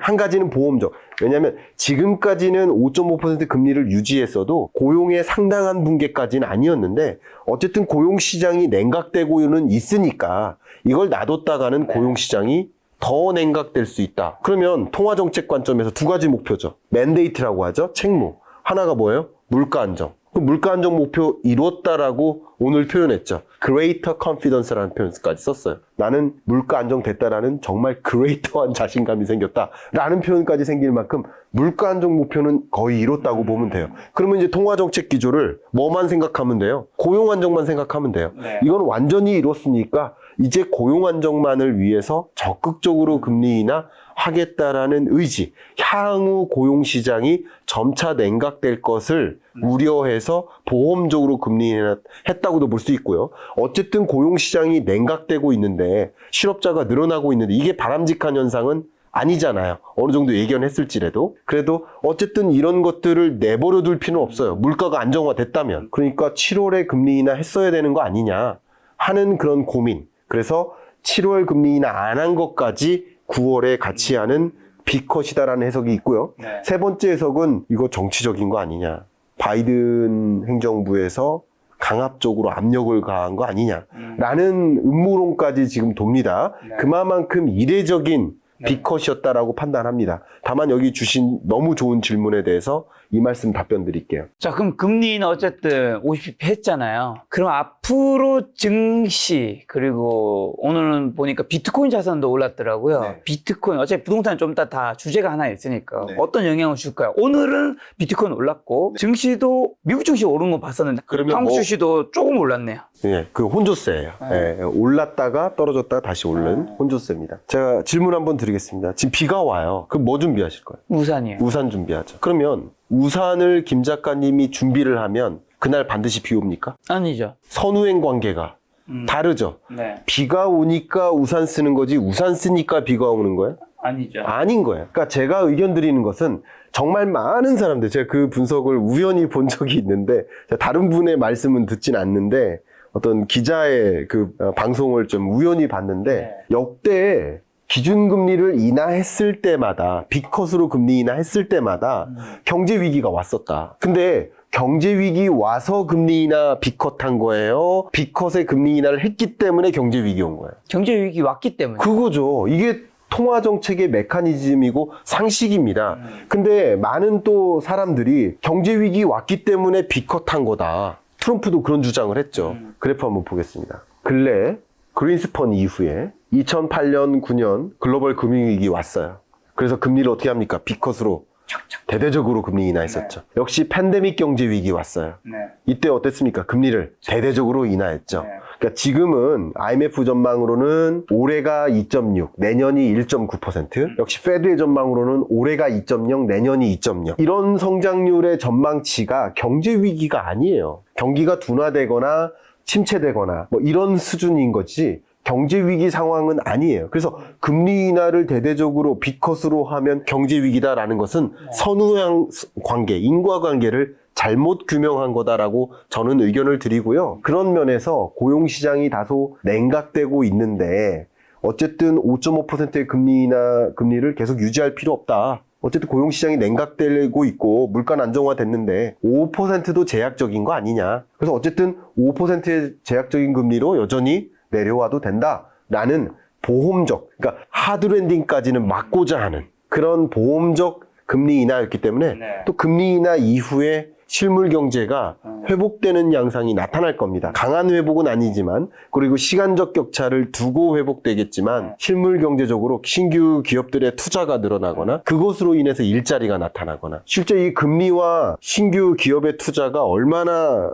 A: 한 가지는 보험적. 왜냐하면 지금까지는 5.5% 금리를 유지했어도 고용의 상당한 붕괴까지는 아니었는데 어쨌든 고용시장이 냉각되고는 있으니까 이걸 놔뒀다가는 고용시장이 더 냉각될 수 있다. 그러면 통화정책 관점에서 두 가지 목표죠. 맨데이트라고 하죠. 책무. 하나가 뭐예요? 물가 안정. 그 물가 안정 목표 이뤘다라고 오늘 표현했죠. Greater Confidence라는 표현까지 썼어요. 나는 물가 안정됐다라는 정말 그레이터한 자신감이 생겼다라는 표현까지 생길 만큼 물가 안정 목표는 거의 이뤘다고 보면 돼요. 그러면 이제 통화정책 기조를 뭐만 생각하면 돼요? 고용 안정만 생각하면 돼요.
B: 네.
A: 이건 완전히 이뤘으니까 이제 고용 안정만을 위해서 적극적으로 금리 인하 하겠다라는 의지, 향후 고용시장이 점차 냉각될 것을 우려해서 보험적으로 금리 인하했다고도 볼 수 있고요. 어쨌든 고용시장이 냉각되고 있는데 실업자가 늘어나고 있는데 이게 바람직한 현상은 아니잖아요. 어느 정도 예견했을지라도. 그래도 어쨌든 이런 것들을 내버려 둘 필요는 없어요. 물가가 안정화됐다면. 그러니까 7월에 금리 인하 했어야 되는 거 아니냐 하는 그런 고민. 그래서 7월 금리 인하 안 한 것까지 9월에 같이 하는 빅컷이다라는 해석이 있고요.
B: 네.
A: 세 번째 해석은 이거 정치적인 거 아니냐. 바이든 행정부에서 강압적으로 압력을 가한 거 아니냐라는 음모론까지 지금 돕니다.
B: 네.
A: 그만큼 이례적인 빅컷이었다라고 판단합니다. 다만 여기 주신 너무 좋은 질문에 대해서 이 말씀 답변 드릴게요.
B: 자, 그럼 금리는 어쨌든 50bp 했잖아요. 그럼 앞으로 증시, 그리고 오늘은 보니까 비트코인 자산도 올랐더라고요.
A: 네.
B: 비트코인, 어차피 부동산 좀 이따 다 주제가 하나 있으니까
A: 네.
B: 어떤 영향을 줄까요? 오늘은 비트코인 올랐고, 증시도 미국 증시 오른 거 봤었는데,
A: 그러면
B: 한국
A: 뭐-
B: 증시도 조금 올랐네요.
A: 예, 그 혼조세예요. 예, 올랐다가 떨어졌다가 다시 오른 혼조세입니다. 제가 질문 한번 드리겠습니다. 지금 비가 와요. 그럼 뭐 준비하실 거예요?
B: 우산이에요.
A: 우산 준비하죠. 그러면 우산을 김 작가님이 준비를 하면 그날 반드시 비 옵니까?
B: 아니죠.
A: 선후행 관계가 다르죠.
B: 네.
A: 비가 오니까 우산 쓰는 거지 우산 쓰니까 비가 오는 거예요?
B: 아니죠.
A: 아닌 거예요. 그러니까 제가 의견 드리는 것은 정말 많은 사람들, 제가 그 분석을 우연히 본 적이 있는데, 다른 분의 말씀은 듣진 않는데, 어떤 기자의 그 방송을 좀 우연히 봤는데, 역대 기준금리를 인하했을 때마다, B컷으로 금리 인하했을 때마다 경제 위기가 왔었다. 근데 경제 위기 와서 금리 인하 B컷 한 거예요? B컷의 금리 인하를 했기 때문에 경제 위기 온 거예요.
B: 경제 위기 왔기 때문에.
A: 그거죠. 이게 통화정책의 메커니즘이고 상식입니다. 근데 많은 또 사람들이 경제위기 왔기 때문에 B컷 한 거다. 트럼프도 그런 주장을 했죠. 그래프 한번 보겠습니다. 근래 그린스펀 이후에 2008년, 9년 글로벌 금융위기 왔어요. 그래서 금리를 어떻게 합니까? B컷으로 대대적으로 금리 인하했었죠. 역시 팬데믹 경제위기 왔어요. 이때 어땠습니까? 금리를 대대적으로 인하했죠. 그러니까 지금은 IMF 전망으로는 올해가 2.6, 내년이 1.9%, 역시 페드의 전망으로는 올해가 2.0, 내년이 2.0. 이런 성장률의 전망치가 경제 위기가 아니에요. 경기가 둔화되거나 침체되거나 뭐 이런 수준인 거지 경제 위기 상황은 아니에요. 그래서 금리 인하를 대대적으로 B컷으로 하면 경제 위기다라는 것은 선후양 관계, 인과관계를 잘못 규명한 거다라고 저는 의견을 드리고요. 그런 면에서 고용시장이 다소 냉각되고 있는데 어쨌든 5.5%의 금리를 계속 유지할 필요 없다. 어쨌든 고용시장이 냉각되고 있고 물가는 안정화됐는데 5%도 제약적인 거 아니냐. 그래서 어쨌든 5%의 제약적인 금리로 여전히 내려와도 된다라는 보험적, 그러니까 하드랜딩까지는 막고자 하는 그런 보험적 금리 인하였기 때문에 또 금리 인하 이후에 실물 경제가 회복되는 양상이 나타날 겁니다. 강한 회복은 아니지만 그리고 시간적 격차를 두고 회복되겠지만 실물 경제적으로 신규 기업들의 투자가 늘어나거나 그것으로 인해서 일자리가 나타나거나 실제 이 금리와 신규 기업의 투자가 얼마나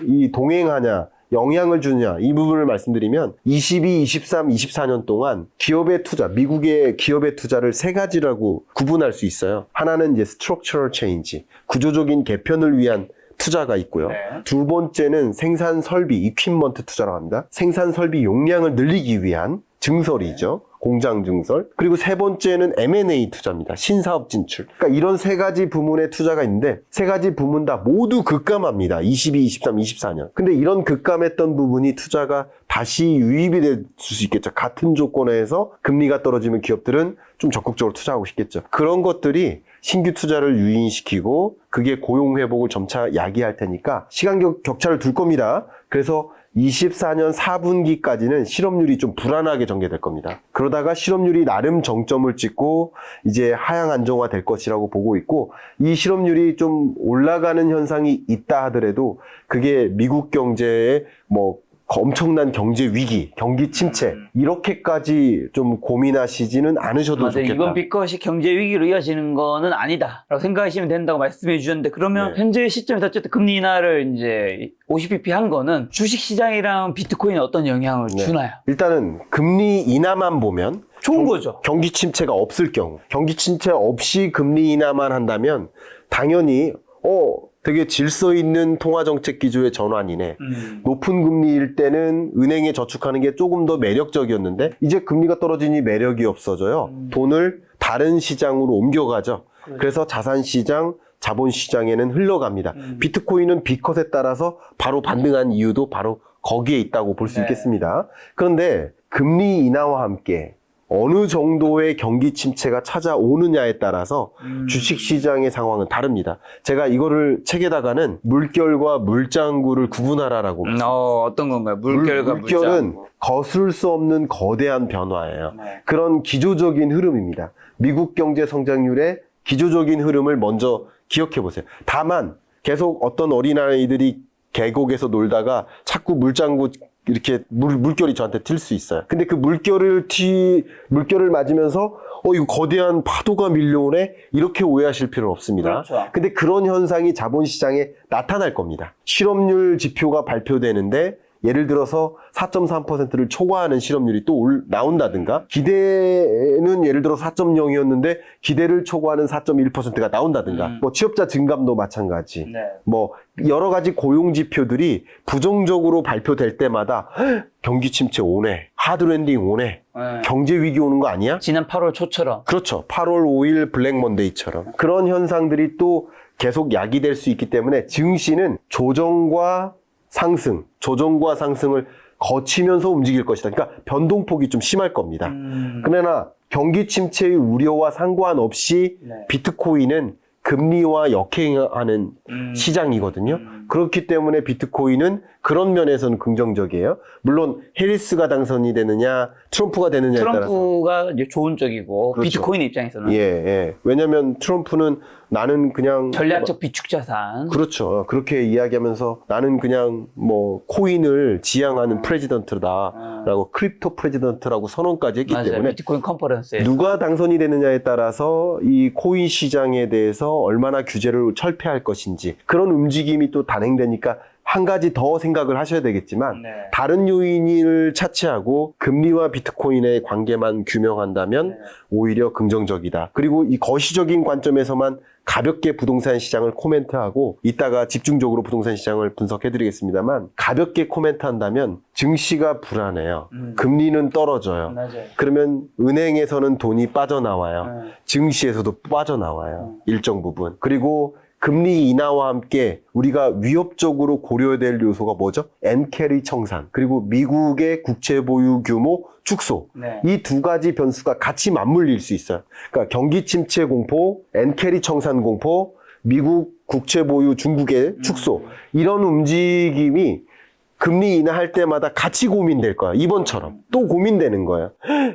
A: 이 동행하냐 영향을 주느냐 이 부분을 말씀드리면 22, 23, 24년 동안 기업의 투자, 미국의 기업의 투자를 세 가지라고 구분할 수 있어요. 하나는 이제 structural change, 구조적인 개편을 위한 투자가 있고요. 두 번째는 생산 설비, equipment 투자라고 합니다. 생산 설비 용량을 늘리기 위한 증설이죠. 공장 증설. 그리고 세 번째는 M&A 투자입니다. 신사업 진출. 그러니까 이런 세 가지 부문의 투자가 있는데 세 가지 부문 다 모두 급감합니다. 22, 23, 24년. 근데 이런 급감했던 부분이 투자가 다시 유입이 될 수 있겠죠. 같은 조건에서 금리가 떨어지면 기업들은 좀 적극적으로 투자하고 싶겠죠. 그런 것들이 신규 투자를 유인시키고 그게 고용 회복을 점차 야기할 테니까 시간 격차를 둘 겁니다. 그래서 24년 4분기까지는 실업률이 좀 불안하게 전개될 겁니다. 그러다가 실업률이 나름 정점을 찍고 이제 하향 안정화 될 것이라고 보고 있고 이 실업률이 좀 올라가는 현상이 있다 하더라도 그게 미국 경제에 뭐 엄청난 경제 위기, 경기 침체 이렇게까지 좀 고민하시지는 않으셔도
B: 맞아요.
A: 좋겠다.
B: 이번 B컷이 경제 위기로 이어지는 거는 아니다라고 생각하시면 된다고 말씀해 주셨는데 그러면 현재 시점에서 어쨌든 금리 인하를 이제 50bp 한 거는 주식 시장이랑 비트코인에 어떤 영향을 주나요?
A: 일단은 금리 인하만 보면
B: 좋은 거죠.
A: 경기 침체가 없을 경우, 경기 침체 없이 금리 인하만 한다면 당연히 되게 질서 있는 통화정책 기조의 전환이네. 높은 금리일 때는 은행에 저축하는 게 조금 더 매력적이었는데 이제 금리가 떨어지니 매력이 없어져요. 돈을 다른 시장으로 옮겨가죠. 그래서 자산시장, 자본시장에는 흘러갑니다. 비트코인은 B컷에 따라서 바로 반등한 이유도 바로 거기에 있다고 볼 수 있겠습니다. 그런데 금리 인하와 함께 어느 정도의 경기 침체가 찾아오느냐에 따라서 주식시장의 상황은 다릅니다. 제가 이거를 책에다가는 물결과 물장구를 구분하라라고.
B: 어떤 건가요? 물결과
A: 물결은
B: 물장구.
A: 거슬 수 없는 거대한 변화예요. 그런 기조적인 흐름입니다. 미국 경제 성장률의 기조적인 흐름을 먼저 기억해 보세요. 다만 계속 어떤 어린아이들이 계곡에서 놀다가 자꾸 물장구 이렇게 물결이 저한테 튈 수 있어요. 근데 그 물결을 맞으면서 이거 거대한 파도가 밀려오네? 이렇게 오해하실 필요는 없습니다.
B: 그렇죠.
A: 근데 그런 현상이 자본시장에 나타날 겁니다. 실업률 지표가 발표되는데 예를 들어서 4.3%를 초과하는 실업률이 또 나온다든가, 기대는 예를 들어 4.0이었는데 기대를 초과하는 4.1%가 나온다든가, 뭐 취업자 증감도 마찬가지.
B: 네.
A: 뭐 여러 가지 고용 지표들이 부정적으로 발표될 때마다 경기 침체 오네, 하드 랜딩 오네,
B: 네.
A: 경제 위기 오는 거 아니야?
B: 지난 8월 초처럼.
A: 그렇죠. 8월 5일 블랙 먼데이처럼 그런 현상들이 또 계속 야기될 수 있기 때문에 증시는 조정과 상승을 거치면서 움직일 것이다. 그러니까 변동폭이 좀 심할 겁니다. 그러나 경기 침체의 우려와 상관없이
B: 네.
A: 비트코인은 금리와 역행하는 시장이거든요. 그렇기 때문에 비트코인은 그런 면에서는 긍정적이에요. 물론 해리스가 당선이 되느냐 트럼프가 되느냐에 따라서
B: 트럼프가 이제 좋은 쪽이고
A: 그렇죠.
B: 비트코인 입장에서는
A: 예. 왜냐면 트럼프는 나는 그냥
B: 전략적 비축 자산.
A: 그렇죠. 그렇게 이야기하면서 나는 그냥 뭐 코인을 지향하는 프레지던트다라고 크립토 프레지던트라고 선언까지 했기
B: 맞아요.
A: 때문에
B: 비트코인 컨퍼런스에
A: 누가 당선이 되느냐에 따라서 이 코인 시장에 대해서 얼마나 규제를 철폐할 것인지 그런 움직임이 또 단행되니까 한 가지 더 생각을 하셔야 되겠지만
B: 네.
A: 다른 요인을 차치하고 금리와 비트코인의 관계만 규명한다면
B: 네.
A: 오히려 긍정적이다. 그리고 이 거시적인 관점에서만 가볍게 부동산 시장을 코멘트하고 이따가 집중적으로 부동산 시장을 분석해드리겠습니다만 가볍게 코멘트한다면 증시가 불안해요. 금리는 떨어져요.
B: 맞아요.
A: 그러면 은행에서는 돈이 빠져나와요.
B: 네.
A: 증시에서도 빠져나와요. 일정 부분. 그리고 금리 인하와 함께 우리가 위협적으로 고려해야 될 요소가 뭐죠? 엔캐리 청산, 그리고 미국의 국채 보유 규모 축소.
B: 네.
A: 이 두 가지 변수가 같이 맞물릴 수 있어요. 그러니까 경기 침체 공포, 엔캐리 청산 공포, 미국 국채 보유 중국의 축소. 이런 움직임이 금리 인하할 때마다 같이 고민될 거야. 이번처럼. 또 고민되는 거야.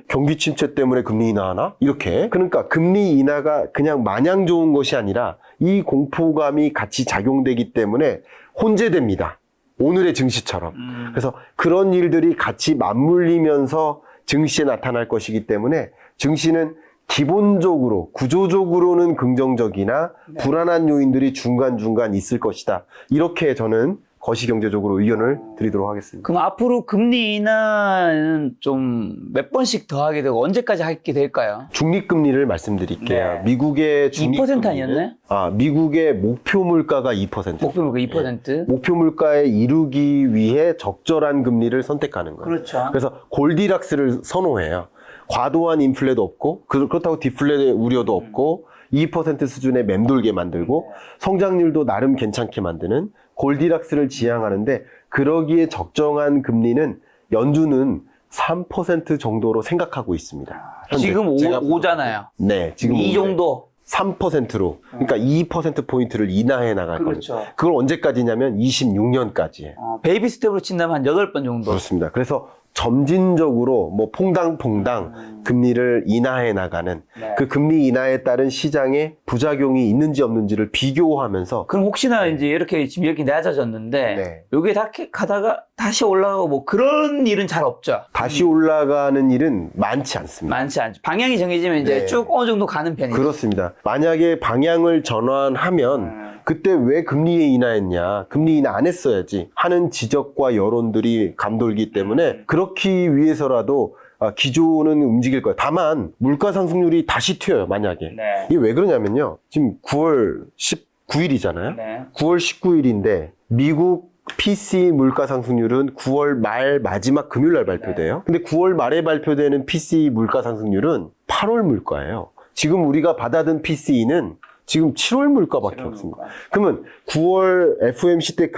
A: 경기 침체 때문에 금리 인하하나? 이렇게. 그러니까 금리 인하가 그냥 마냥 좋은 것이 아니라 이 공포감이 같이 작용되기 때문에 혼재됩니다. 오늘의 증시처럼. 그래서 그런 일들이 같이 맞물리면서 증시에 나타날 것이기 때문에 증시는 기본적으로 구조적으로는 긍정적이나 불안한 요인들이 중간중간 있을 것이다. 이렇게 저는 거시경제적으로 의견을 드리도록 하겠습니다.
B: 그럼 앞으로 금리 인하는 좀 몇 번씩 더 하게 되고 언제까지 하게 될까요?
A: 중립금리를 말씀드릴게요.
B: 네.
A: 미국의
B: 2% 아니었나요?
A: 미국의 목표 물가가 2%.
B: 목표물가 2%?
A: 목표 물가에 이루기 위해 적절한 금리를 선택하는 거예요.
B: 그렇죠.
A: 그래서 골디락스를 선호해요. 과도한 인플레도 없고 그렇다고 디플레 우려도 없고 2% 수준의 맴돌게 만들고 성장률도 나름 괜찮게 만드는 골디락스를 지향하는데 그러기에 적정한 금리는 연준은 3% 정도로 생각하고 있습니다. 현재.
B: 지금
A: 제가
B: 5잖아요.
A: 네, 지금
B: 이 정도.
A: 3%로 그러니까 2%포인트를 인하해 나갈
B: 그렇죠.
A: 겁니다. 그걸 언제까지냐면 26년까지예요.
B: 베이비 스텝으로 친다면 한 8번 정도.
A: 그렇습니다. 그래서 점진적으로 뭐 퐁당퐁당 금리를 인하해 나가는
B: 네.
A: 그 금리 인하에 따른 시장에 부작용이 있는지 없는지를 비교하면서
B: 그럼 혹시나 이제 이렇게 지금 이렇게 낮아졌는데
A: 네.
B: 여기에 다 가다가 다시 올라가고 뭐 그런 일은 잘 없죠.
A: 다시 올라가는 일은 많지 않습니다.
B: 많지 않죠. 방향이 정해지면 이제
A: 네.
B: 쭉 어느 정도 가는 편이죠.
A: 그렇습니다. 만약에 방향을 전환하면 그때 왜 금리 인하했냐, 금리 인하 안 했어야지 하는 지적과 여론들이 감돌기 때문에 그렇기 위해서라도 기조는 움직일 거예요. 다만 물가 상승률이 다시 튀어요. 만약에.
B: 네.
A: 이게 왜 그러냐면요. 지금 9월 19일이잖아요.
B: 네.
A: 9월 19일인데 미국 PCE 물가 상승률은 9월 말 마지막 금요일 날 발표돼요. 근데 9월 말에 발표되는 PCE 물가 상승률은 8월 물가예요. 지금 우리가 받아든 PCE는 지금 7월 물가밖에 없습니다. 그러면 9월 FOMC 때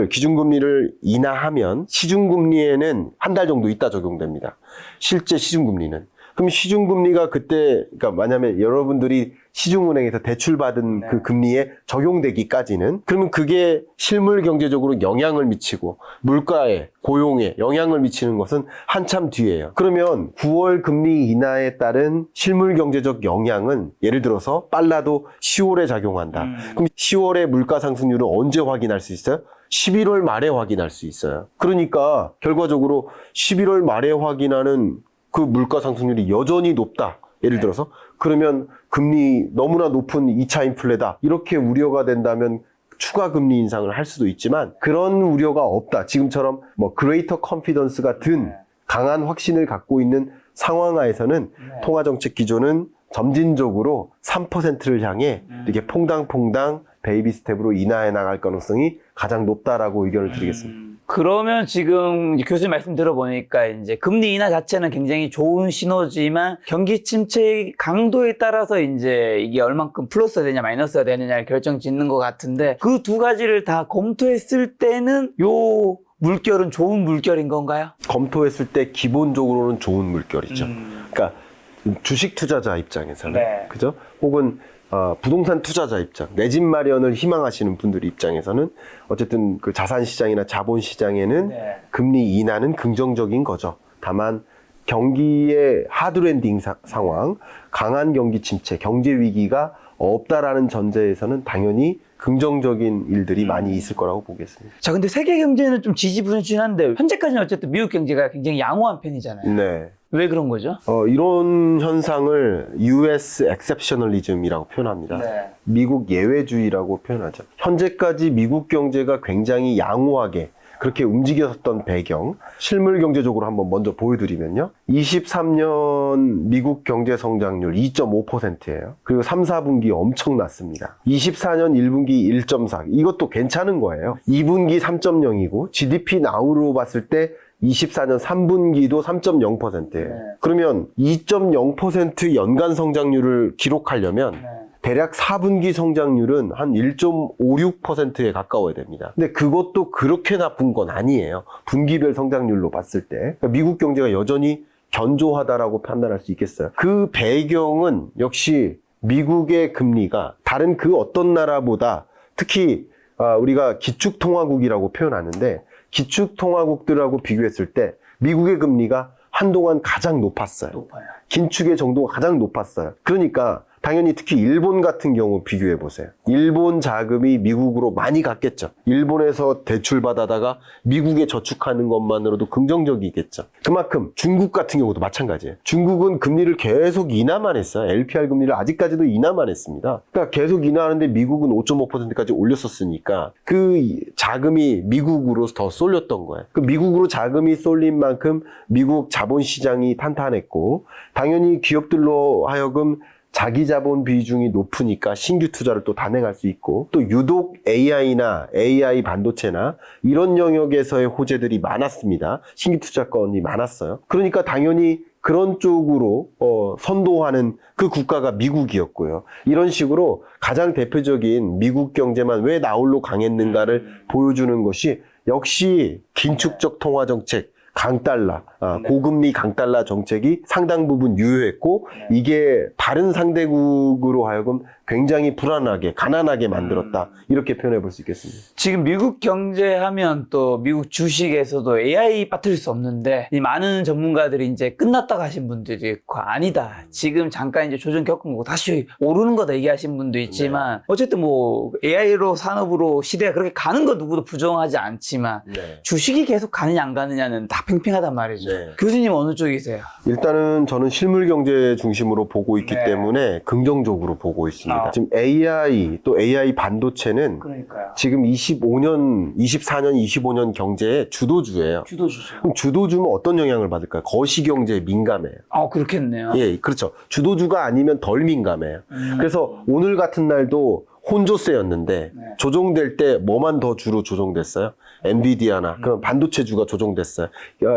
A: 기준금리를 인하하면 시중금리에는 한 달 정도 있다 적용됩니다. 실제 시중금리는. 그럼 시중금리가 그때, 그러니까 만약에 여러분들이 시중은행에서 대출받은 그 금리에 적용되기까지는 그러면 그게 실물 경제적으로 영향을 미치고 물가에, 고용에 영향을 미치는 것은 한참 뒤에요. 그러면 9월 금리 인하에 따른 실물 경제적 영향은 예를 들어서 빨라도 10월에 작용한다. 그럼 10월의 물가 상승률은 언제 확인할 수 있어요? 11월 말에 확인할 수 있어요. 그러니까 결과적으로 11월 말에 확인하는 그 물가 상승률이 여전히 높다. 예를 들어서 그러면 금리 너무나 높은 2차 인플레다. 이렇게 우려가 된다면 추가 금리 인상을 할 수도 있지만 그런 우려가 없다. 지금처럼 뭐 그레이터 컨피던스 같은 강한 확신을 갖고 있는 상황하에서는 통화정책 기조는 점진적으로 3%를 향해 이렇게 퐁당퐁당 베이비 스텝으로 인하해 나갈 가능성이 가장 높다라고 의견을 드리겠습니다.
B: 그러면 지금 이제 교수님 말씀 들어보니까 이제 금리 인하 자체는 굉장히 좋은 신호지만 경기 침체 강도에 따라서 이제 이게 얼만큼 플러스가 되냐 마이너스가 되느냐를 결정 짓는 것 같은데 그 두 가지를 다 검토했을 때는 요 물결은 좋은 물결인 건가요?
A: 검토했을 때 기본적으로는 좋은 물결이죠. 그러니까 주식 투자자 입장에서는
B: 네.
A: 그죠? 혹은 부동산 투자자 입장, 내 집 마련을 희망하시는 분들 입장에서는 어쨌든 그 자산 시장이나 자본 시장에는
B: 네.
A: 금리 인하는 긍정적인 거죠. 다만 경기의 하드랜딩 상황, 강한 경기 침체, 경제 위기가 없다라는 전제에서는 당연히 긍정적인 일들이 많이 있을 거라고 보겠습니다.
B: 자, 근데 세계 경제는 좀 지지부진한데 현재까지는 어쨌든 미국 경제가 굉장히 양호한 편이잖아요.
A: 네.
B: 왜 그런 거죠?
A: 이런 현상을 US exceptionalism이라고 표현합니다.
B: 네.
A: 미국 예외주의라고 표현하죠. 현재까지 미국 경제가 굉장히 양호하게 그렇게 움직였던 배경, 실물 경제적으로 한번 먼저 보여드리면요. 23년 미국 경제 성장률 2.5%예요. 그리고 3, 4분기 엄청났습니다. 24년 1분기 1.4, 이것도 괜찮은 거예요. 2분기 3.0이고 GDP 나우로 봤을 때 24년 3분기도 3.0%예요.
B: 네.
A: 그러면 2.0% 연간 성장률을 기록하려면 대략 4분기 성장률은 한 1.56%에 가까워야 됩니다. 근데 그것도 그렇게 나쁜 건 아니에요. 분기별 성장률로 봤을 때. 그러니까 미국 경제가 여전히 견조하다라고 판단할 수 있겠어요. 그 배경은 역시 미국의 금리가 다른 그 어떤 나라보다 특히 우리가 기축통화국이라고 표현하는데 기축통화국들하고 비교했을 때 미국의 금리가 한동안 가장 높았어요.
B: 높아요.
A: 긴축의 정도가 가장 높았어요. 그러니까 당연히 특히 일본 같은 경우 비교해 보세요. 일본 자금이 미국으로 많이 갔겠죠. 일본에서 대출 받아다가 미국에 저축하는 것만으로도 긍정적이겠죠. 그만큼 중국 같은 경우도 마찬가지예요. 중국은 금리를 계속 인하만 했어요. LPR 금리를 아직까지도 인하만 했습니다. 그러니까 계속 인하하는데 미국은 5.5%까지 올렸었으니까 그 자금이 미국으로 더 쏠렸던 거예요. 그 미국으로 자금이 쏠린 만큼 미국 자본시장이 탄탄했고 당연히 기업들로 하여금 자기 자본 비중이 높으니까 신규 투자를 또 단행할 수 있고 또 유독 AI나 AI 반도체나 이런 영역에서의 호재들이 많았습니다. 신규 투자건이 많았어요. 그러니까 당연히 그런 쪽으로 선도하는 그 국가가 미국이었고요. 이런 식으로 가장 대표적인 미국 경제만 왜 나홀로 강했는가를 보여주는 것이 역시 긴축적 통화 정책, 강달러, 고금리 강달러 정책이 상당 부분 유효했고 이게 다른 상대국으로 하여금 굉장히 불안하게, 가난하게 만들었다. 이렇게 표현해 볼 수 있겠습니다.
B: 지금 미국 경제 하면 또 미국 주식에서도 AI 빠뜨릴 수 없는데 이 많은 전문가들이 이제 끝났다고 하신 분들이 있고 아니다. 지금 잠깐 이제 조정 겪은 거고 다시 오르는 거다 얘기하신 분도 있지만 어쨌든 뭐 AI로 산업으로 시대가 그렇게 가는 거 누구도 부정하지 않지만 주식이 계속 가느냐 안 가느냐는 다 팽팽하단 말이죠. 교수님 어느 쪽이세요?
A: 일단은 저는 실물 경제 중심으로 보고 있기 때문에 긍정적으로 보고 있습니다. 지금 AI 또 AI 반도체는
B: 그러니까요.
A: 지금 24년, 25년 경제의 주도주예요.
B: 주도주죠.
A: 그럼 주도주면 어떤 영향을 받을까요? 거시경제에 민감해요.
B: 그렇겠네요.
A: 예, 그렇죠. 주도주가 아니면 덜 민감해요. 그래서 오늘 같은 날도 혼조세였는데 조정될 때 뭐만 더 주로 조정됐어요? 엔비디아나 그럼 반도체주가 조정됐어요.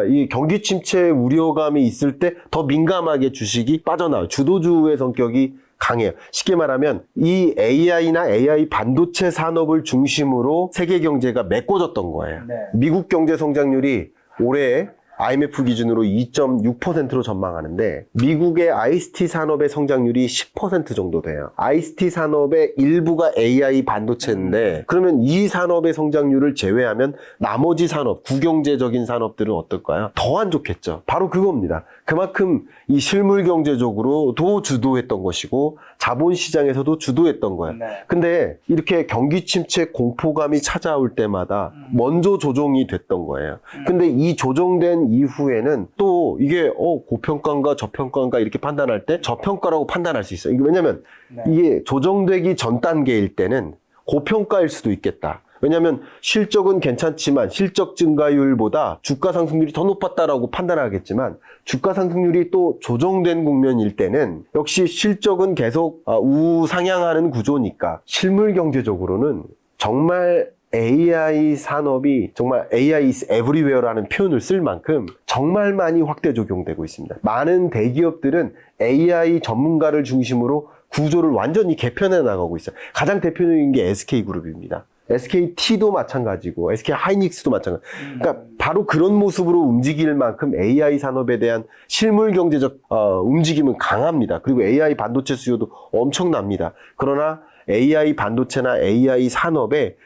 A: 이 경기 침체 우려감이 있을 때 더 민감하게 주식이 빠져나와요. 주도주의 성격이 강해요. 쉽게 말하면 이 AI나 AI 반도체 산업을 중심으로 세계 경제가 메꿔졌던 거예요. 미국 경제 성장률이 올해 IMF 기준으로 2.6%로 전망하는데 미국의 ICT 산업의 성장률이 10% 정도 돼요. ICT 산업의 일부가 AI 반도체인데 그러면 이 산업의 성장률을 제외하면 나머지 산업, 구경제적인 산업들은 어떨까요? 더 안 좋겠죠. 바로 그겁니다. 그만큼 이 실물 경제적으로도 주도했던 것이고 자본시장에서도 주도했던 거예요. 근데 이렇게 경기 침체 공포감이 찾아올 때마다 먼저 조정이 됐던 거예요. 근데 이 조정된 이후에는 또 이게 고평가인가 저평가인가 이렇게 판단할 때 저평가라고 판단할 수 있어요. 왜냐면 이게 조정되기 전 단계일 때는 고평가일 수도 있겠다. 왜냐하면 실적은 괜찮지만 실적 증가율보다 주가 상승률이 더 높았다라고 판단하겠지만 주가 상승률이 또 조정된 국면일 때는 역시 실적은 계속 우상향하는 구조니까 실물 경제적으로는 정말 AI 산업이 정말 AI is everywhere라는 표현을 쓸 만큼 정말 많이 확대 적용되고 있습니다. 많은 대기업들은 AI 전문가를 중심으로 구조를 완전히 개편해 나가고 있어요. 가장 대표적인 게 SK그룹입니다. SKT도 마찬가지고 SK하이닉스도 마찬가지. 그러니까 바로 그런 모습으로 움직일 만큼 AI 산업에 대한 실물 경제적 움직임은 강합니다. 그리고 AI 반도체 수요도 엄청납니다. 그러나 AI 반도체나 AI 산업에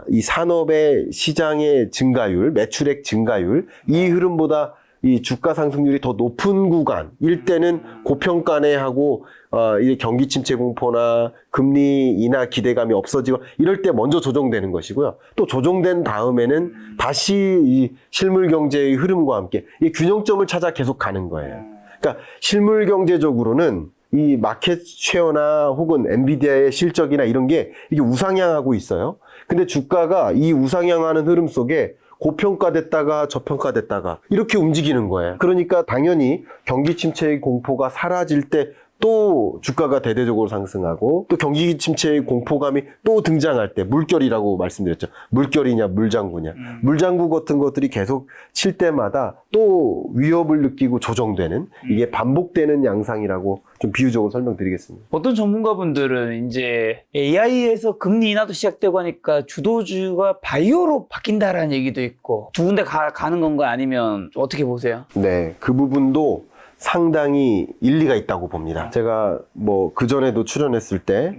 A: 이 산업의 시장의 증가율, 매출액 증가율, 이 흐름보다 이 주가 상승률이 더 높은 구간일 때는 고평가네하고 이 경기 침체 공포나 금리 인하 기대감이 없어지고 이럴 때 먼저 조정되는 것이고요. 또 조정된 다음에는 다시 이 실물 경제의 흐름과 함께 이 균형점을 찾아 계속 가는 거예요. 그러니까 실물 경제적으로는 이 마켓 쉐어나 혹은 엔비디아의 실적이나 이런 게 이게 우상향하고 있어요. 근데 주가가 이 우상향하는 흐름 속에 고평가됐다가 저평가됐다가 이렇게 움직이는 거예요. 그러니까 당연히 경기 침체의 공포가 사라질 때 또 주가가 대대적으로 상승하고 또 경기 침체의 공포감이 또 등장할 때 물결이라고 말씀드렸죠. 물결이냐 물장구냐. 물장구 같은 것들이 계속 칠 때마다 또 위협을 느끼고 조정되는 이게 반복되는 양상이라고 좀 비유적으로 설명드리겠습니다.
B: 어떤 전문가분들은 이제 AI에서 금리 인하도 시작되고 하니까 주도주가 바이오로 바뀐다라는 얘기도 있고 두 군데 가는 건가 아니면 어떻게 보세요?
A: 네, 그 부분도 상당히 일리가 있다고 봅니다. 제가 뭐 그전에도 출연했을 때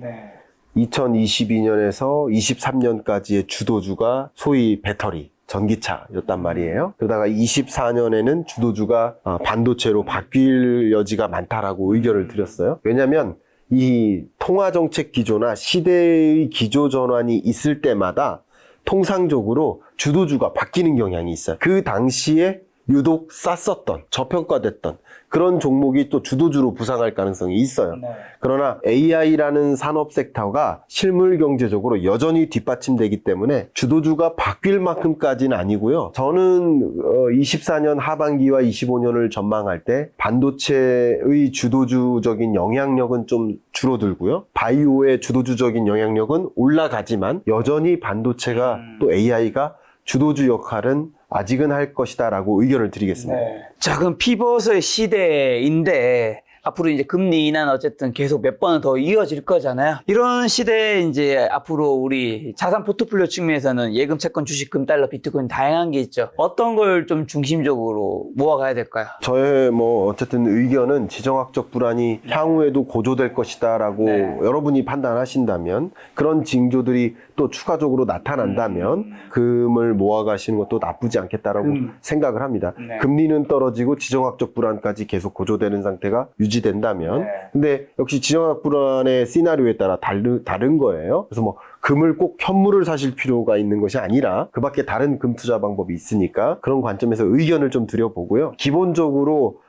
A: 2022년에서 23년까지의 주도주가 소위 배터리, 전기차였단 말이에요. 그러다가 24년에는 주도주가 반도체로 바뀔 여지가 많다라고 의견을 드렸어요. 왜냐하면 이 통화정책 기조나 시대의 기조 전환이 있을 때마다 통상적으로 주도주가 바뀌는 경향이 있어요. 그 당시에 유독 쌌었던, 저평가됐던 그런 종목이 또 주도주로 부상할 가능성이 있어요. 그러나 AI라는 산업 섹터가 실물 경제적으로 여전히 뒷받침되기 때문에 주도주가 바뀔 만큼까지는 아니고요. 저는 24년 하반기와 25년을 전망할 때 반도체의 주도주적인 영향력은 좀 줄어들고요. 바이오의 주도주적인 영향력은 올라가지만 여전히 반도체가 또 AI가 주도주 역할은 아직은 할 것이다 라고 의견을 드리겠습니다.
B: 자, 그럼 피벗의 시대인데 앞으로 이제 금리 인하는 어쨌든 계속 몇 번은 더 이어질 거잖아요. 이런 시대에 이제 앞으로 우리 자산 포트폴리오 측면에서는 예금, 채권, 주식금, 달러, 비트코인 다양한 게 있죠. 어떤 걸 좀 중심적으로 모아가야 될까요?
A: 저의 어쨌든 의견은 지정학적 불안이 향후에도 고조될 것이다라고 여러분이 판단하신다면 그런 징조들이 또 추가적으로 나타난다면 금을 모아가시는 것도 나쁘지 않겠다라고 생각을 합니다. 금리는 떨어지고 지정학적 불안까지 계속 고조되는 상태가 유지된다면 근데 역시 지정학 불안의 시나리오에 따라 다른 거예요. 그래서 금을 꼭 현물을 사실 필요가 있는 것이 아니라 그 밖에 다른 금 투자 방법이 있으니까 그런 관점에서 의견을 좀 드려보고요. 기본적으로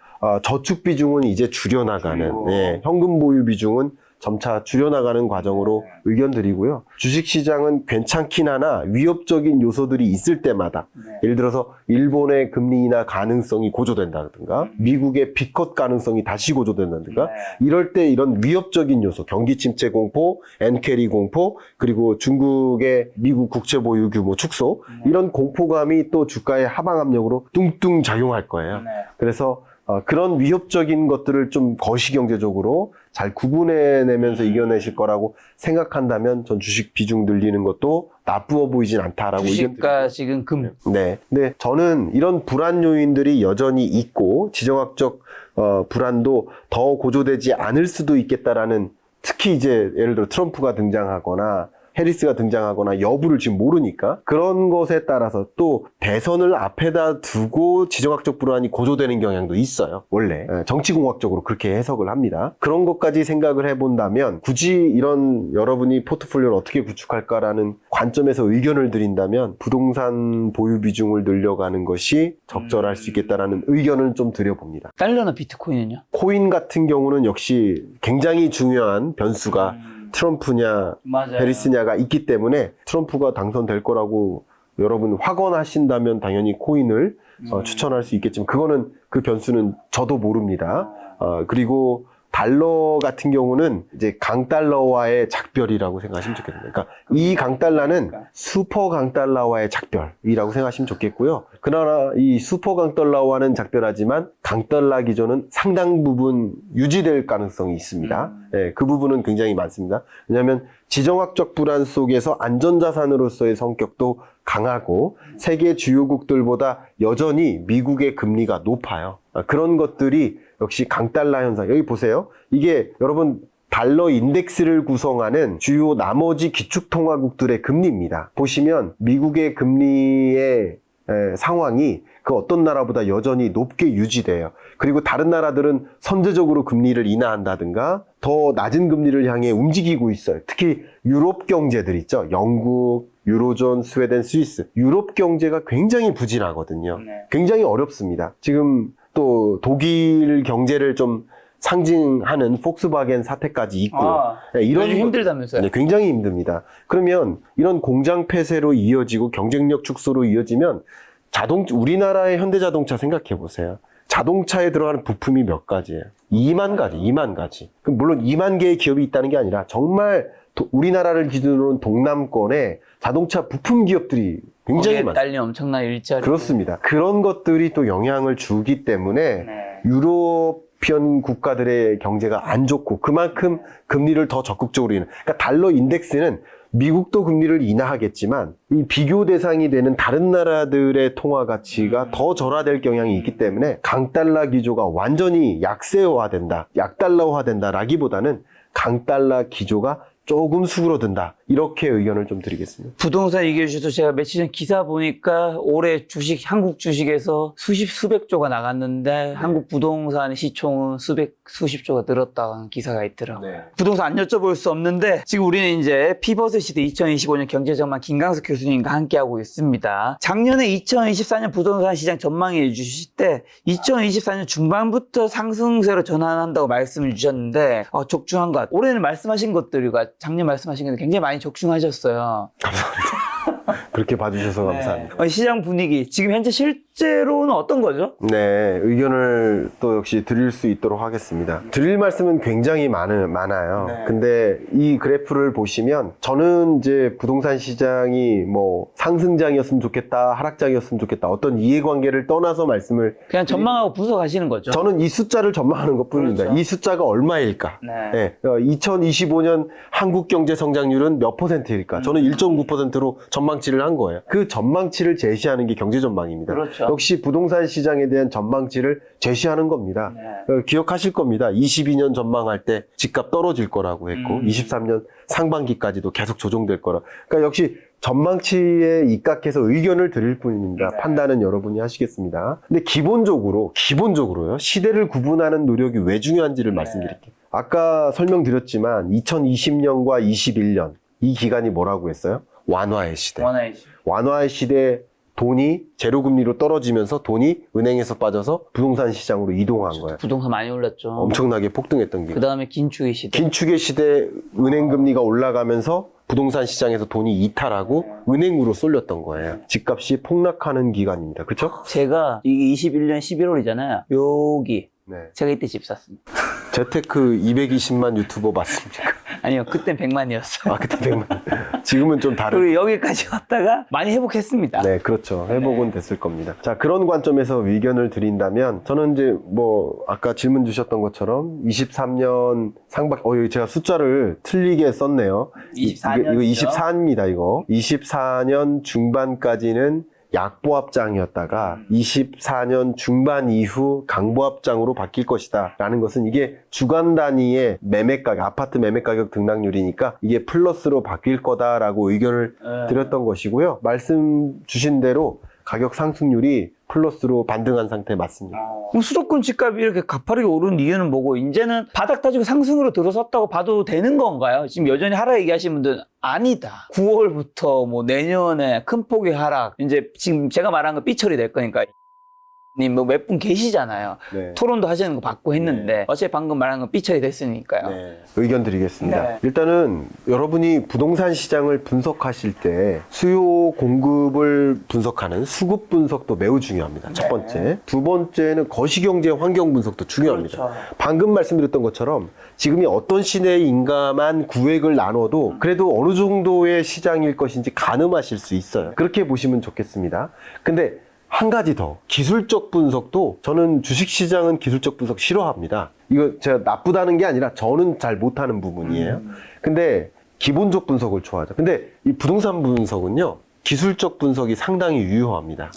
A: 저축 비중은 이제 줄여나가는 현금 보유 비중은 점차 줄여나가는 과정으로 의견 드리고요. 주식시장은 괜찮긴 하나 위협적인 요소들이 있을 때마다 예를 들어서 일본의 금리 인하 가능성이 고조된다든가 미국의 빚컷 가능성이 다시 고조된다든가 이럴 때 이런 위협적인 요소 경기 침체 공포, 엔캐리 공포 그리고 중국의 미국 국채 보유 규모 축소 이런 공포감이 또 주가의 하방 압력으로 뚱뚱 작용할 거예요. 그래서 그런 위협적인 것들을 좀 거시경제적으로 잘 구분해내면서 이겨내실 거라고 생각한다면 전 주식 비중 늘리는 것도 나쁘어 보이진 않다라고
B: 주식과 지금 금.
A: 네. 근데 저는 이런 불안 요인들이 여전히 있고 지정학적 불안도 더 고조되지 않을 수도 있겠다라는 특히 이제 예를 들어 트럼프가 등장하거나 해리스가 등장하거나 여부를 지금 모르니까 그런 것에 따라서 또 대선을 앞에다 두고 지정학적 불안이 고조되는 경향도 있어요. 원래 정치공학적으로 그렇게 해석을 합니다. 그런 것까지 생각을 해본다면 굳이 이런 여러분이 포트폴리오를 어떻게 구축할까라는 관점에서 의견을 드린다면 부동산 보유 비중을 늘려가는 것이 적절할 수 있겠다라는 의견을 좀 드려봅니다.
B: 달러나 비트코인은요?
A: 코인 같은 경우는 역시 굉장히 중요한 변수가 트럼프냐
B: 맞아요.
A: 해리스냐가 있기 때문에 트럼프가 당선될 거라고 여러분 확언하신다면 당연히 코인을 추천할 수 있겠지만 그거는 그 변수는 저도 모릅니다. 그리고 달러 같은 경우는 이제 강달러와의 작별이라고 생각하시면 좋겠습니다. 그러니까 이 강달러는 슈퍼 강달러와의 작별이라고 생각하시면 좋겠고요. 그러나 이 슈퍼 강달러와는 작별하지만 강달러 기조는 상당 부분 유지될 가능성이 있습니다. 예, 그 부분은 굉장히 많습니다. 왜냐하면 지정학적 불안 속에서 안전자산으로서의 성격도 강하고 세계 주요국들보다 여전히 미국의 금리가 높아요. 그런 것들이 역시 강달러 현상. 여기 보세요. 이게 여러분 달러 인덱스를 구성하는 주요 나머지 기축통화국들의 금리입니다. 보시면 미국의 금리의 상황이 그 어떤 나라보다 여전히 높게 유지돼요. 그리고 다른 나라들은 선제적으로 금리를 인하한다든가 더 낮은 금리를 향해 움직이고 있어요. 특히 유럽 경제들 있죠. 영국, 유로존, 스웨덴, 스위스. 유럽 경제가 굉장히 부진하거든요. 굉장히 어렵습니다. 지금 또 독일 경제를 좀 상징하는 폭스바겐 사태까지 있고 이런
B: 요즘 힘들다면서요?
A: 네, 굉장히 힘듭니다. 그러면 이런 공장 폐쇄로 이어지고 경쟁력 축소로 이어지면 우리나라의 현대자동차 생각해 보세요. 자동차에 들어가는 부품이 몇 가지예요? 2만 가지, 2만 가지. 물론 2만 개의 기업이 있다는 게 아니라 정말 우리나라를 기준으로는 동남권에 자동차 부품 기업들이 굉장히 많습니다.
B: 달리 엄청난 일자리.
A: 그렇습니다. 그런 것들이 또 영향을 주기 때문에 유로피언 국가들의 경제가 안 좋고 그만큼 금리를 더 적극적으로 그러니까 달러 인덱스는 미국도 금리를 인하하겠지만 이 비교 대상이 되는 다른 나라들의 통화 가치가 더 절하될 경향이 있기 때문에 강달러 기조가 완전히 약세화된다, 약달러화된다라기보다는 강달러 기조가 조금 수그러든다. 이렇게 의견을 좀 드리겠습니다.
B: 부동산 얘기해 주셔서 제가 며칠 전 기사 보니까 올해 한국 주식에서 수백조가 나갔는데 한국 부동산 시총은 수십조가 늘었다는 기사가 있더라고요. 부동산 안 여쭤볼 수 없는데 지금 우리는 이제 피벗의 시대 2025년 경제전망 김강석 교수님과 함께하고 있습니다. 작년에 2024년 부동산 시장 전망해 주실 때 2024년 중반부터 상승세로 전환한다고 말씀을 주셨는데 적중한 것 같아요. 올해는 말씀하신 것들과 작년 말씀하신 것들 굉장히 많이 적중하셨어요.
A: 감사합니다. 그렇게 봐주셔서 감사합니다.
B: 시장 분위기 지금 현재 실제로는 어떤 거죠?
A: 네, 의견을 또 역시 드릴 수 있도록 하겠습니다. 드릴 말씀은 굉장히 많아요. 근데 이 그래프를 보시면 저는 이제 부동산 시장이 뭐 상승장이었으면 좋겠다, 하락장이었으면 좋겠다, 어떤 이해관계를 떠나서 말씀을
B: 그냥 전망하고 분석하시는 거죠?
A: 저는 이 숫자를 전망하는 것 뿐입니다.
B: 그렇죠.
A: 이 숫자가 얼마일까? 2025년 한국 경제 성장률은 몇 %일까? 저는 1.9%로 전망치를 한 거예요. 그 전망치를 제시하는 게 경제 전망입니다.
B: 그렇죠.
A: 역시 부동산 시장에 대한 전망치를 제시하는 겁니다. 기억하실 겁니다. 22년 전망할 때 집값 떨어질 거라고 했고 23년 상반기까지도 계속 조정될 거라. 그러니까 역시 전망치에 입각해서 의견을 드릴 뿐입니다. 판단은 여러분이 하시겠습니다. 근데 기본적으로요. 시대를 구분하는 노력이 왜 중요한지를 말씀드릴게요. 아까 설명드렸지만 2020년과 21년 이 기간이 뭐라고 했어요? 완화의 시대. 완화의 시대에 돈이 제로금리로 떨어지면서 돈이 은행에서 빠져서 부동산 시장으로 이동한 거예요.
B: 부동산 많이 올랐죠.
A: 엄청나게 폭등했던 게.
B: 그 다음에 긴축의 시대.
A: 긴축의 시대 은행금리가 올라가면서 부동산 시장에서 돈이 이탈하고 은행으로 쏠렸던 거예요. 집값이 폭락하는 기간입니다. 그렇죠?
B: 제가 이게 21년 11월이잖아요. 여기 제가 이때 집 샀습니다.
A: 재테크 220만 유튜버 맞습니까?
B: 아니요, 그땐 100만이었어요.
A: 그때 100만. 지금은 좀 다른.
B: 그리고 여기까지 왔다가 많이 회복했습니다.
A: 네, 그렇죠. 회복은 됐을 겁니다. 자, 그런 관점에서 의견을 드린다면, 저는 이제 아까 질문 주셨던 것처럼 23년 여기 제가 숫자를 틀리게 썼네요.
B: 24년.
A: 이거 24입니다, 이거. 24년 중반까지는 약보합장이었다가 24년 중반 이후 강보합장으로 바뀔 것이다 라는 것은 이게 주간 단위의 아파트 매매 가격 등락률이니까 이게 플러스로 바뀔 거다라고 의견을 드렸던 것이고요. 말씀 주신 대로 가격 상승률이 플러스로 반등한 상태 맞습니다.
B: 그럼 수도권 집값이 이렇게 가파르게 오른 이유는 뭐고, 이제는 바닥 따지고 상승으로 들어섰다고 봐도 되는 건가요? 지금 여전히 하락 얘기하시는 분들은 아니다. 9월부터 내년에 큰 폭의 하락, 이제 지금 제가 말한 거 삐처리 될 거니까 님 뭐 몇 분 계시잖아요.
A: 네.
B: 토론도 하시는 거 봤고 했는데 어차피 방금 말한 건 삐처리 됐으니까요.
A: 네. 의견 드리겠습니다.
B: 네.
A: 일단은 여러분이 부동산 시장을 분석하실 때 수요 공급을 분석하는 수급 분석도 매우 중요합니다. 첫 번째. 두 번째는 거시경제 환경 분석도 중요합니다.
B: 그렇죠.
A: 방금 말씀드렸던 것처럼 지금이 어떤 시대인가만 구획을 나눠도 그래도 어느 정도의 시장일 것인지 가늠하실 수 있어요. 그렇게 보시면 좋겠습니다. 근데 한 가지 더, 기술적 분석도 저는 주식시장은 기술적 분석 싫어합니다. 이거 제가 나쁘다는 게 아니라 저는 잘 못하는 부분이에요. 근데 기본적 분석을 좋아하죠. 근데 이 부동산 분석은요, 기술적 분석이 상당히 유효합니다.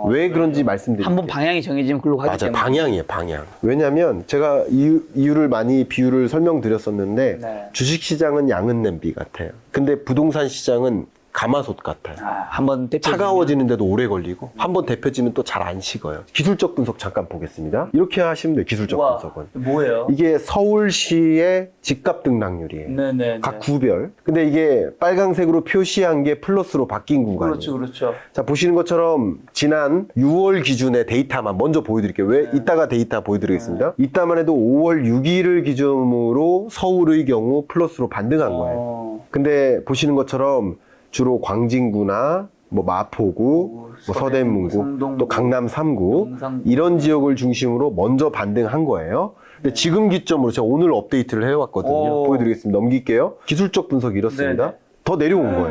A: 왜 그런지 말씀드릴게요.
B: 한번 방향이 정해지면 글로 가기
A: 맞아요.
B: 때문에.
A: 방향이에요, 방향. 왜냐면 제가 이유를 많이 비유를 설명드렸었는데
B: 네.
A: 주식시장은 양은 냄비 같아요. 근데 부동산 시장은 가마솥 같아요.
B: 한번 대표
A: 차가워지는데도 오래 걸리고 한번 데펴지면 또 잘 안 식어요. 기술적 분석 잠깐 보겠습니다. 이렇게 하시면 돼요. 기술적 분석은.
B: 뭐예요?
A: 이게 서울시의 집값 등락률이에요.
B: 네네.
A: 각 구별. 근데 이게 빨강색으로 표시한 게 플러스로 바뀐 구간이에요.
B: 그렇죠, 그렇죠.
A: 자, 보시는 것처럼 지난 6월 기준의 데이터만 먼저 보여드릴게요. 왜? 이따가 데이터 보여드리겠습니다. 이따만 해도 5월 6일을 기준으로 서울의 경우 플러스로 반등한 거예요. 근데 보시는 것처럼 주로 광진구나 뭐 마포구, 뭐 서대문구,
B: 성동구,
A: 또 강남 3구
B: 용산구.
A: 이런 지역을 중심으로 먼저 반등한 거예요. 근데 지금 기점으로 제가 오늘 업데이트를 해왔거든요.
B: 오.
A: 보여드리겠습니다. 넘길게요. 기술적 분석이 이렇습니다.
B: 네네.
A: 더 내려온 거예요.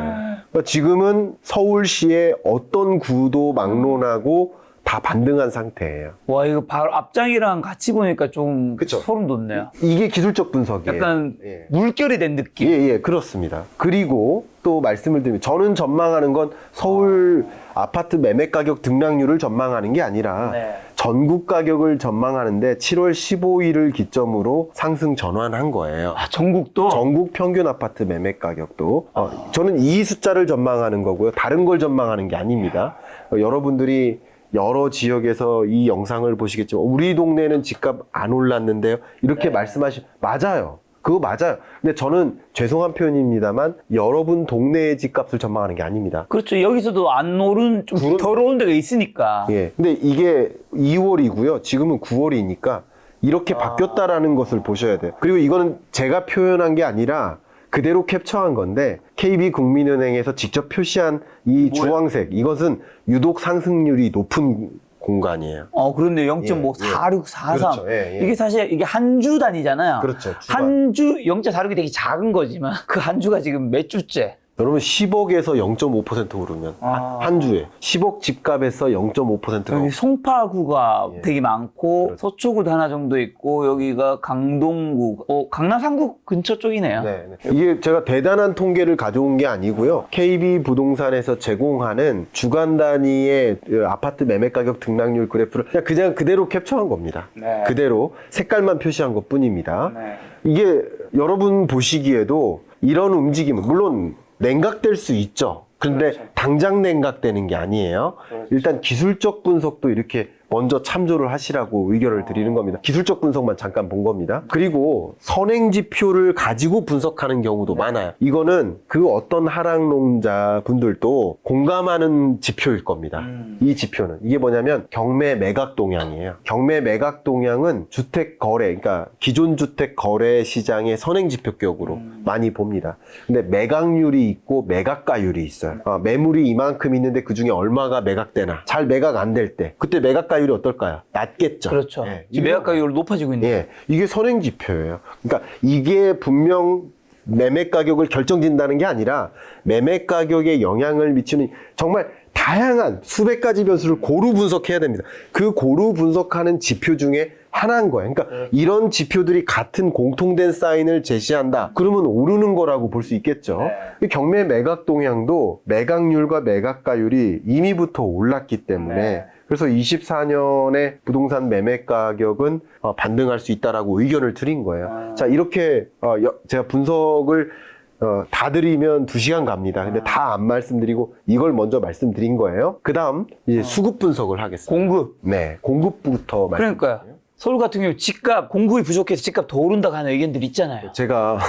A: 그러니까 지금은 서울시의 어떤 구도 막론하고 다 반등한 상태예요.
B: 와, 이거 바로 앞장이랑 같이 보니까 좀
A: 그쵸.
B: 소름 돋네요.
A: 이게 기술적 분석이에요.
B: 약간
A: 예.
B: 물결이 된 느낌.
A: 예, 그렇습니다. 그리고 또 말씀을 드리면 저는 전망하는 건 서울 아파트 매매 가격 등락률을 전망하는 게 아니라
B: 네.
A: 전국 가격을 전망하는데 7월 15일을 기점으로 상승 전환한 거예요.
B: 아, 전국도?
A: 전국 평균 아파트 매매 가격도 저는 이 숫자를 전망하는 거고요. 다른 걸 전망하는 게 아닙니다. 여러분들이 여러 지역에서 이 영상을 보시겠지만 우리 동네는 집값 안 올랐는데요. 이렇게 말씀하시 맞아요. 그거 맞아요. 근데 저는 죄송한 표현입니다만 여러분 동네의 집값을 전망하는 게 아닙니다.
B: 그렇죠. 여기서도 안 오른 좀 더러운 데가 있으니까.
A: 예. 근데 이게 2월이고요. 지금은 9월이니까 이렇게 바뀌었다라는 것을 보셔야 돼요. 그리고 이거는 제가 표현한 게 아니라 그대로 cap처한 건데 KB국민은행에서 직접 표시한 이 주황색 이것은 유독 상승률이 높은 공간이에요.
B: 그런데 0.4643.
A: 그렇죠. 예.
B: 이게 사실 이게 한 주 단위잖아요.
A: 그렇죠. 주간.
B: 한 주 0.46이 되게 작은 거지만 그 한 주가 지금 몇 주째.
A: 여러분 10억에서 0.5% 오르면 한 주에 10억 집값에서 0.5%가
B: 여기 송파구가
A: 예.
B: 되게 많고
A: 그렇죠.
B: 서초구도 하나 정도 있고 여기가 강동구, 강남 3구 근처 쪽이네요.
A: 네. 이게 제가 대단한 통계를 가져온 게 아니고요. KB 부동산에서 제공하는 주간 단위의 아파트 매매 가격 등락률 그래프를 그냥 그대로 캡처한 겁니다.
B: 네.
A: 그대로 색깔만 표시한 것 뿐입니다.
B: 네.
A: 이게 여러분 보시기에도 이런 움직임은 물론 냉각될 수 있죠. 그런데
B: 그렇죠.
A: 당장 냉각되는 게 아니에요. 일단 기술적 분석도 이렇게 먼저 참조를 하시라고 의견을 드리는 겁니다. 기술적 분석만 잠깐 본 겁니다. 그리고 선행지표를 가지고 분석하는 경우도 많아요. 이거는 그 어떤 하락농자 분들도 공감하는 지표일 겁니다. 이 지표는. 이게 뭐냐면 경매 매각 동향이에요. 경매 매각 동향은 주택 거래, 그러니까 기존 주택 거래 시장의 선행지표격으로 많이 봅니다. 근데 매각률이 있고 매각가율이 있어요. 매물이 이만큼 있는데 그 중에 얼마가 매각되나. 잘 매각 안 될 때. 그때 매각가율이 어떨까요? 낮겠죠.
B: 그렇죠.
A: 예.
B: 지금 매각가율이 높아지고 있네요.
A: 예, 이게 선행지표예요. 그러니까 이게 분명 매매 가격을 결정짓는다는 게 아니라 매매 가격에 영향을 미치는 정말 다양한 수백 가지 변수를 고루 분석해야 됩니다. 그 고루 분석하는 지표 중에 하나인 거예요. 그러니까 이런 지표들이 같은 공통된 사인을 제시한다. 그러면 오르는 거라고 볼 수 있겠죠.
B: 네.
A: 경매 매각 동향도 매각률과 매각가율이 이미부터 올랐기 때문에
B: 네.
A: 그래서 24년에 부동산 매매 가격은 반등할 수 있다라고 의견을 드린 거예요. 자, 이렇게 제가 분석을 다 드리면 2시간 갑니다. 근데 다 안 말씀드리고 이걸 먼저 말씀드린 거예요. 그 다음 이제 수급 분석을 하겠습니다.
B: 공급.
A: 네, 공급부터
B: 그러니까요.
A: 말씀드릴게요.
B: 서울 같은 경우 집값 공급이 부족해서 집값 더 오른다고 하는 의견들 있잖아요.
A: 제가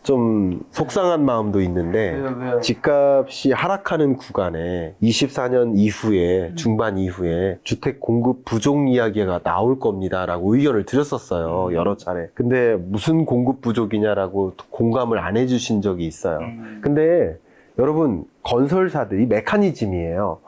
A: 좀 속상한 마음도 있는데
B: 왜요?
A: 집값이 하락하는 구간에 24년 이후에 중반 이후에 주택 공급 부족 이야기가 나올 겁니다라고 의견을 드렸었어요. 여러 차례. 근데 무슨 공급 부족이냐라고 공감을 안 해주신 적이 있어요. 근데 여러분, 건설사들이 메커니즘이에요.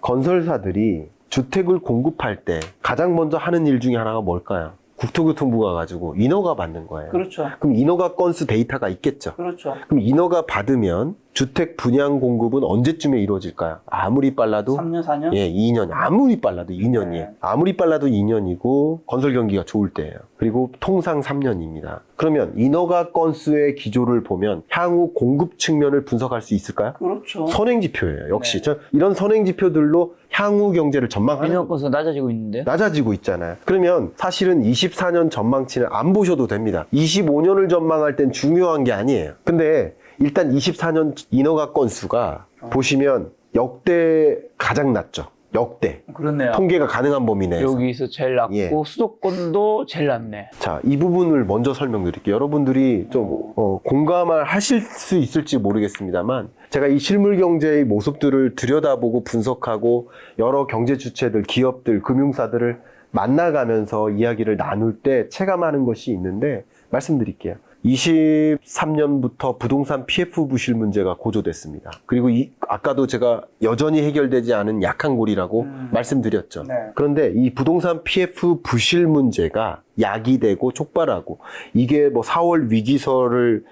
A: 건설사들이 주택을 공급할 때 가장 먼저 하는 일 중에 하나가 뭘까요? 국토교통부가 가지고 인허가 받는 거예요.
B: 그렇죠.
A: 그럼 인허가 건수 데이터가 있겠죠.
B: 그렇죠.
A: 그럼 인허가 받으면 주택 분양 공급은 언제쯤에 이루어질까요? 아무리 빨라도
B: 3년, 4년?
A: 예, 2년. 아무리 빨라도 2년이에요.
B: 네.
A: 아무리 빨라도 2년이고 건설 경기가 좋을 때예요. 그리고 통상 3년입니다. 그러면 인허가 건수의 기조를 보면 향후 공급 측면을 분석할 수 있을까요?
B: 그렇죠.
A: 선행 지표예요. 역시
B: 네.
A: 저 이런 선행 지표들로 향후 경제를 전망하는
B: 민영 건수가 낮아지고 있는데.
A: 낮아지고 있잖아요. 그러면 사실은 24년 전망치는 안 보셔도 됩니다. 25년을 전망할 땐 중요한 게 아니에요. 근데 일단 24년 인허가 건수가 보시면 역대 가장 낮죠. 역대.
B: 그렇네요.
A: 통계가 가능한 범위 내에서.
B: 여기서 제일 낮고
A: 예.
B: 수도권도 제일 낮네.
A: 자, 이 부분을 먼저 설명드릴게요. 여러분들이 좀 공감을 하실 수 있을지 모르겠습니다만 제가 이 실물 경제의 모습들을 들여다보고 분석하고 여러 경제 주체들, 기업들, 금융사들을 만나가면서 이야기를 나눌 때 체감하는 것이 있는데 말씀드릴게요. 23년부터 부동산 PF 부실 문제가 고조됐습니다. 그리고 아까도 제가 여전히 해결되지 않은 약한 고리라고 말씀드렸죠.
B: 네.
A: 그런데 이 부동산 PF 부실 문제가 야기되고 촉발하고 이게 뭐 4월 위기설을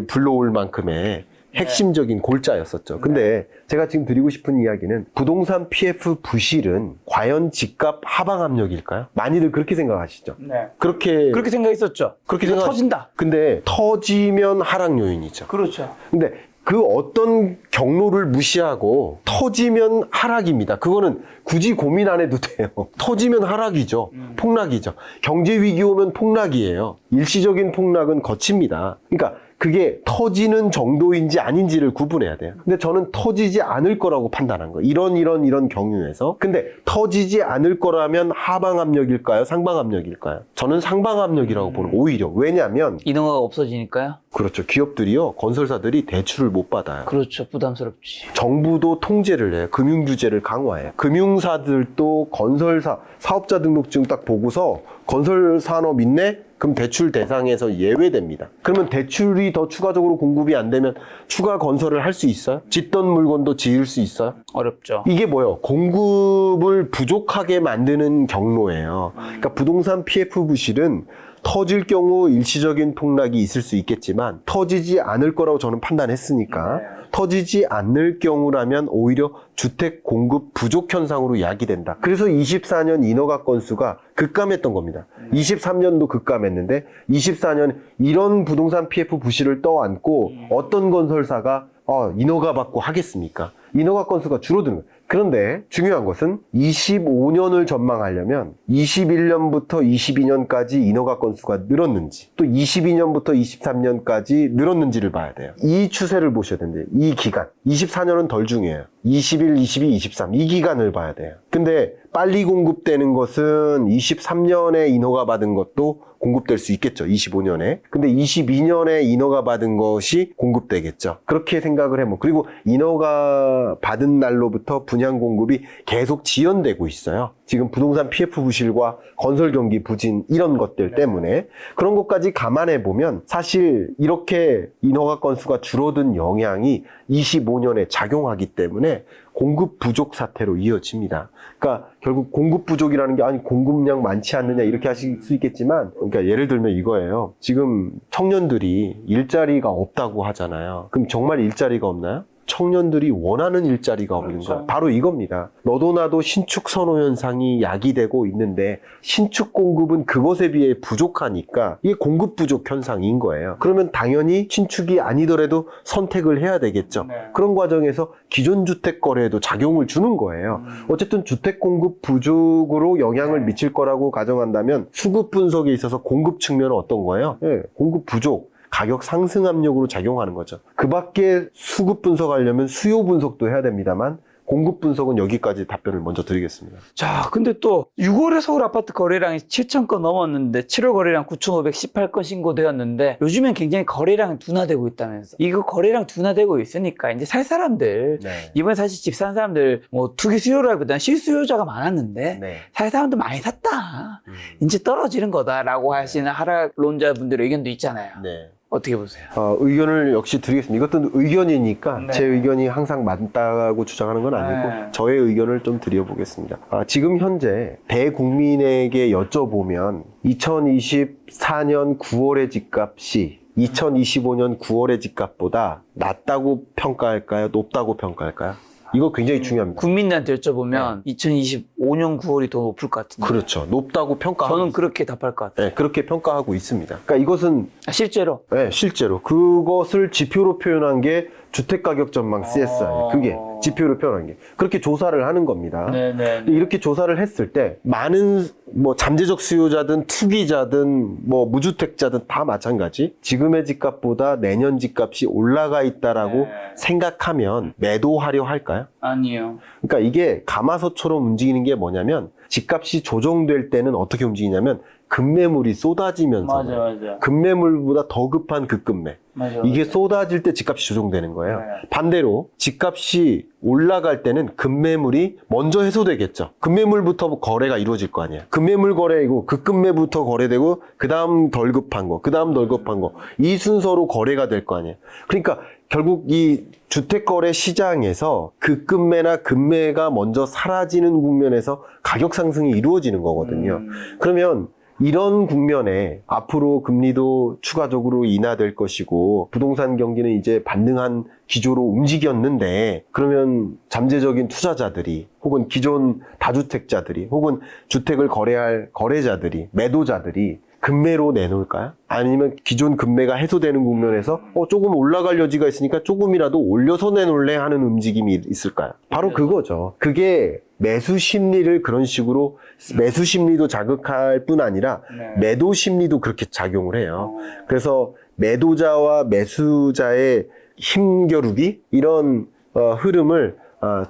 A: 불러올 만큼의 핵심적인 골자였었죠. 근데 제가 지금 드리고 싶은 이야기는 부동산 PF 부실은 과연 집값 하방 압력일까요? 많이들 그렇게 생각하시죠.
B: 네.
A: 그렇게
B: 생각했었죠.
A: 그렇게
B: 이거
A: 생각-
B: 터진다.
A: 근데 터지면 하락 요인이죠.
B: 그렇죠.
A: 근데 그 어떤 경로를 무시하고 터지면 하락입니다. 그거는 굳이 고민 안 해도 돼요. 터지면 하락이죠. 폭락이죠. 경제 위기 오면 폭락이에요. 일시적인 폭락은 거칩니다. 그러니까 그게 터지는 정도인지 아닌지를 구분해야 돼요. 근데 저는 터지지 않을 거라고 판단한 거예요. 이런 경우에서. 근데 터지지 않을 거라면 하방 압력일까요? 상방 압력일까요? 저는 상방 압력이라고 보는 거예요. 오히려. 왜냐면
B: 인허가가 없어지니까요.
A: 그렇죠. 기업들이요. 건설사들이 대출을 못 받아요.
B: 그렇죠. 부담스럽지.
A: 정부도 통제를 해요. 금융 규제를 강화해요. 금융사들도 건설사 사업자 등록증 딱 보고서 건설 산업 있네? 그럼 대출 대상에서 예외됩니다. 그러면 대출이 더 추가적으로 공급이 안 되면 추가 건설을 할 수 있어요? 짓던 물건도 지을 수 있어요?
B: 어렵죠.
A: 이게 뭐예요? 공급을 부족하게 만드는 경로예요. 그러니까 부동산 PF 부실은 터질 경우 일시적인 폭락이 있을 수 있겠지만 터지지 않을 거라고 저는 판단했으니까 터지지 않을 경우라면 오히려 주택 공급 부족 현상으로 야기된다. 그래서 24년 인허가 건수가 급감했던 겁니다. 23년도 급감했는데 24년 이런 부동산 PF 부실을 떠안고 어떤 건설사가 인허가 받고 하겠습니까? 인허가 건수가 줄어드는 거예요. 그런데 중요한 것은 25년을 전망하려면 21년부터 22년까지 인허가 건수가 늘었는지 또 22년부터 23년까지 늘었는지를 봐야 돼요. 이 추세를 보셔야 되는데 이 기간 24년은 덜 중요해요. 21, 22, 23 이 기간을 봐야 돼요. 근데 빨리 공급되는 것은 23년에 인허가 받은 것도 공급될 수 있겠죠. 25년에. 근데 22년에 인허가 받은 것이 공급되겠죠. 그렇게 생각을 해보면 그리고 인허가 받은 날로부터 분양 공급이 계속 지연되고 있어요. 지금 부동산 PF 부실과 건설 경기 부진 이런 것들 때문에 그런 것까지 감안해 보면 사실 이렇게 인허가 건수가 줄어든 영향이 25년에 작용하기 때문에 공급 부족 사태로 이어집니다. 그러니까 결국 공급 부족이라는 게 아니 공급량 많지 않느냐 이렇게 하실 수 있겠지만 그러니까 예를 들면 이거예요. 지금 청년들이 일자리가 없다고 하잖아요. 그럼 정말 일자리가 없나요? 청년들이 원하는 일자리가 없는
B: 그렇죠.
A: 거야. 바로 이겁니다. 너도 나도 신축 선호 현상이 야기되고 있는데 신축 공급은 그것에 비해 부족하니까 이게 공급 부족 현상인 거예요. 그러면 당연히 신축이 아니더라도 선택을 해야 되겠죠.
B: 네.
A: 그런 과정에서 기존 주택 거래에도 작용을 주는 거예요. 어쨌든 주택 공급 부족으로 영향을 미칠 거라고 가정한다면 수급 분석에 있어서 공급 측면은 어떤 거예요? 예, 공급 부족. 가격 상승 압력으로 작용하는 거죠. 그 밖에 수급 분석하려면 수요 분석도 해야 됩니다만 공급 분석은 여기까지 답변을 먼저 드리겠습니다.
B: 자, 근데 또 6월에 서울 아파트 거래량이 7,000건 넘었는데 7월 거래량 9,518건 신고되었는데 요즘엔 굉장히 거래량이 둔화되고 있다면서. 이거 거래량 둔화되고 있으니까 이제 살 사람들
A: 네.
B: 이번에 사실 집 사는 사람들 뭐 투기 수요라기보다는 실수요자가 많았는데
A: 네.
B: 살 사람들 많이 샀다. 이제 떨어지는 거다라고 하시는 하락론자분들의 의견도 있잖아요.
A: 네.
B: 어떻게 보세요?
A: 의견을 역시 드리겠습니다. 이것도 의견이니까
B: 네.
A: 제 의견이 항상 맞다고 주장하는 건 아니고
B: 네.
A: 저의 의견을 좀 드려보겠습니다. 지금 현재 대국민에게 여쭤보면 2024년 9월의 집값이 2025년 9월의 집값보다 낮다고 평가할까요? 높다고 평가할까요? 이거 굉장히 중요합니다.
B: 국민들한테 여쭤보면 2025년 9월이 더 높을 것 같은데.
A: 그렇죠. 높다고 평가하고
B: 저는
A: 있습니다.
B: 그렇게 답할 것 같아요.
A: 네, 그렇게 평가하고 있습니다. 그러니까 이것은
B: 실제로.
A: 네, 실제로 그것을 지표로 표현한 게 주택가격 전망 CSI. 그게 지표로 표현한 게 그렇게 조사를 하는 겁니다.
B: 네네.
A: 근데 이렇게 조사를 했을 때 많은 뭐 잠재적 수요자든 투기자든 뭐 무주택자든 다 마찬가지 지금의 집값보다 내년 집값이 올라가 있다라고
B: 네.
A: 생각하면 매도하려 할까요?
B: 아니요.
A: 그러니까 이게 가마솥처럼 움직이는 게 뭐냐면 집값이 조정될 때는 어떻게 움직이냐면 급매물이 쏟아지면서
B: 맞아.
A: 급매물보다 더 급한 급급매
B: 맞아.
A: 이게 쏟아질 때 집값이 조정되는 거예요.
B: 네.
A: 반대로 집값이 올라갈 때는 급매물이 먼저 해소되겠죠. 급매물부터 거래가 이루어질 거 아니에요. 급매물 거래이고 급급매부터 거래되고 그 다음 덜 급한 거, 그 다음 덜 급한 거 이 순서로 거래가 될 거 아니에요. 그러니까 결국 이 주택거래 시장에서 급급매나 급매가 먼저 사라지는 국면에서 가격 상승이 이루어지는 거거든요. 그러면 이런 국면에 앞으로 금리도 추가적으로 인하될 것이고 부동산 경기는 이제 반등한 기조로 움직였는데 그러면 잠재적인 투자자들이 혹은 기존 다주택자들이 혹은 주택을 거래할 거래자들이 매도자들이 급매로 내놓을까요? 아니면 기존 급매가 해소되는 국면에서 조금 올라갈 여지가 있으니까 조금이라도 올려서 내놓을래 하는 움직임이 있을까요? 바로 그거죠. 그게 매수 심리를 그런 식으로 매수 심리도 자극할 뿐 아니라 매도 심리도 그렇게 작용을 해요. 그래서 매도자와 매수자의 힘겨루기 이런 흐름을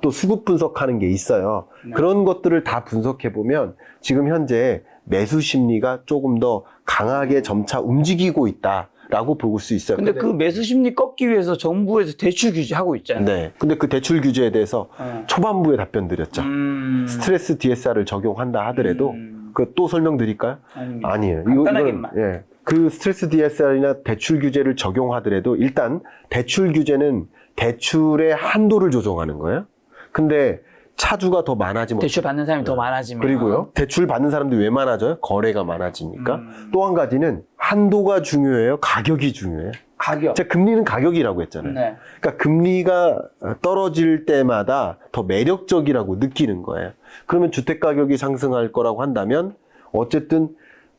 A: 또 수급 분석하는 게 있어요. 그런 것들을 다 분석해 보면 지금 현재 매수 심리가 조금 더 강하게 점차 움직이고 있다라고 볼 수 있어요.
B: 근데 그 매수 심리 꺾기 위해서 정부에서 대출 규제하고 있잖아요.
A: 네. 근데 그 대출 규제에 대해서 초반부에 답변 드렸죠. 스트레스 DSR을 적용한다 하더라도 그 또 설명드릴까요?
B: 아닙니다.
A: 아니에요.
B: 간단하게만.
A: 예. 그 스트레스 DSR이나 대출 규제를 적용하더라도 일단 대출 규제는 대출의 한도를 조정하는 거예요. 근데 차주가 더 많아지면
B: 대출 받는 사람이 더 많아지면.
A: 그리고요. 대출 받는 사람들이 왜 많아져요? 거래가 많아지니까. 또 한 가지는 한도가 중요해요? 가격이 중요해요?
B: 가격.
A: 제가 금리는 가격이라고 했잖아요.
B: 네.
A: 그러니까 금리가 떨어질 때마다 더 매력적이라고 느끼는 거예요. 그러면 주택 가격이 상승할 거라고 한다면 어쨌든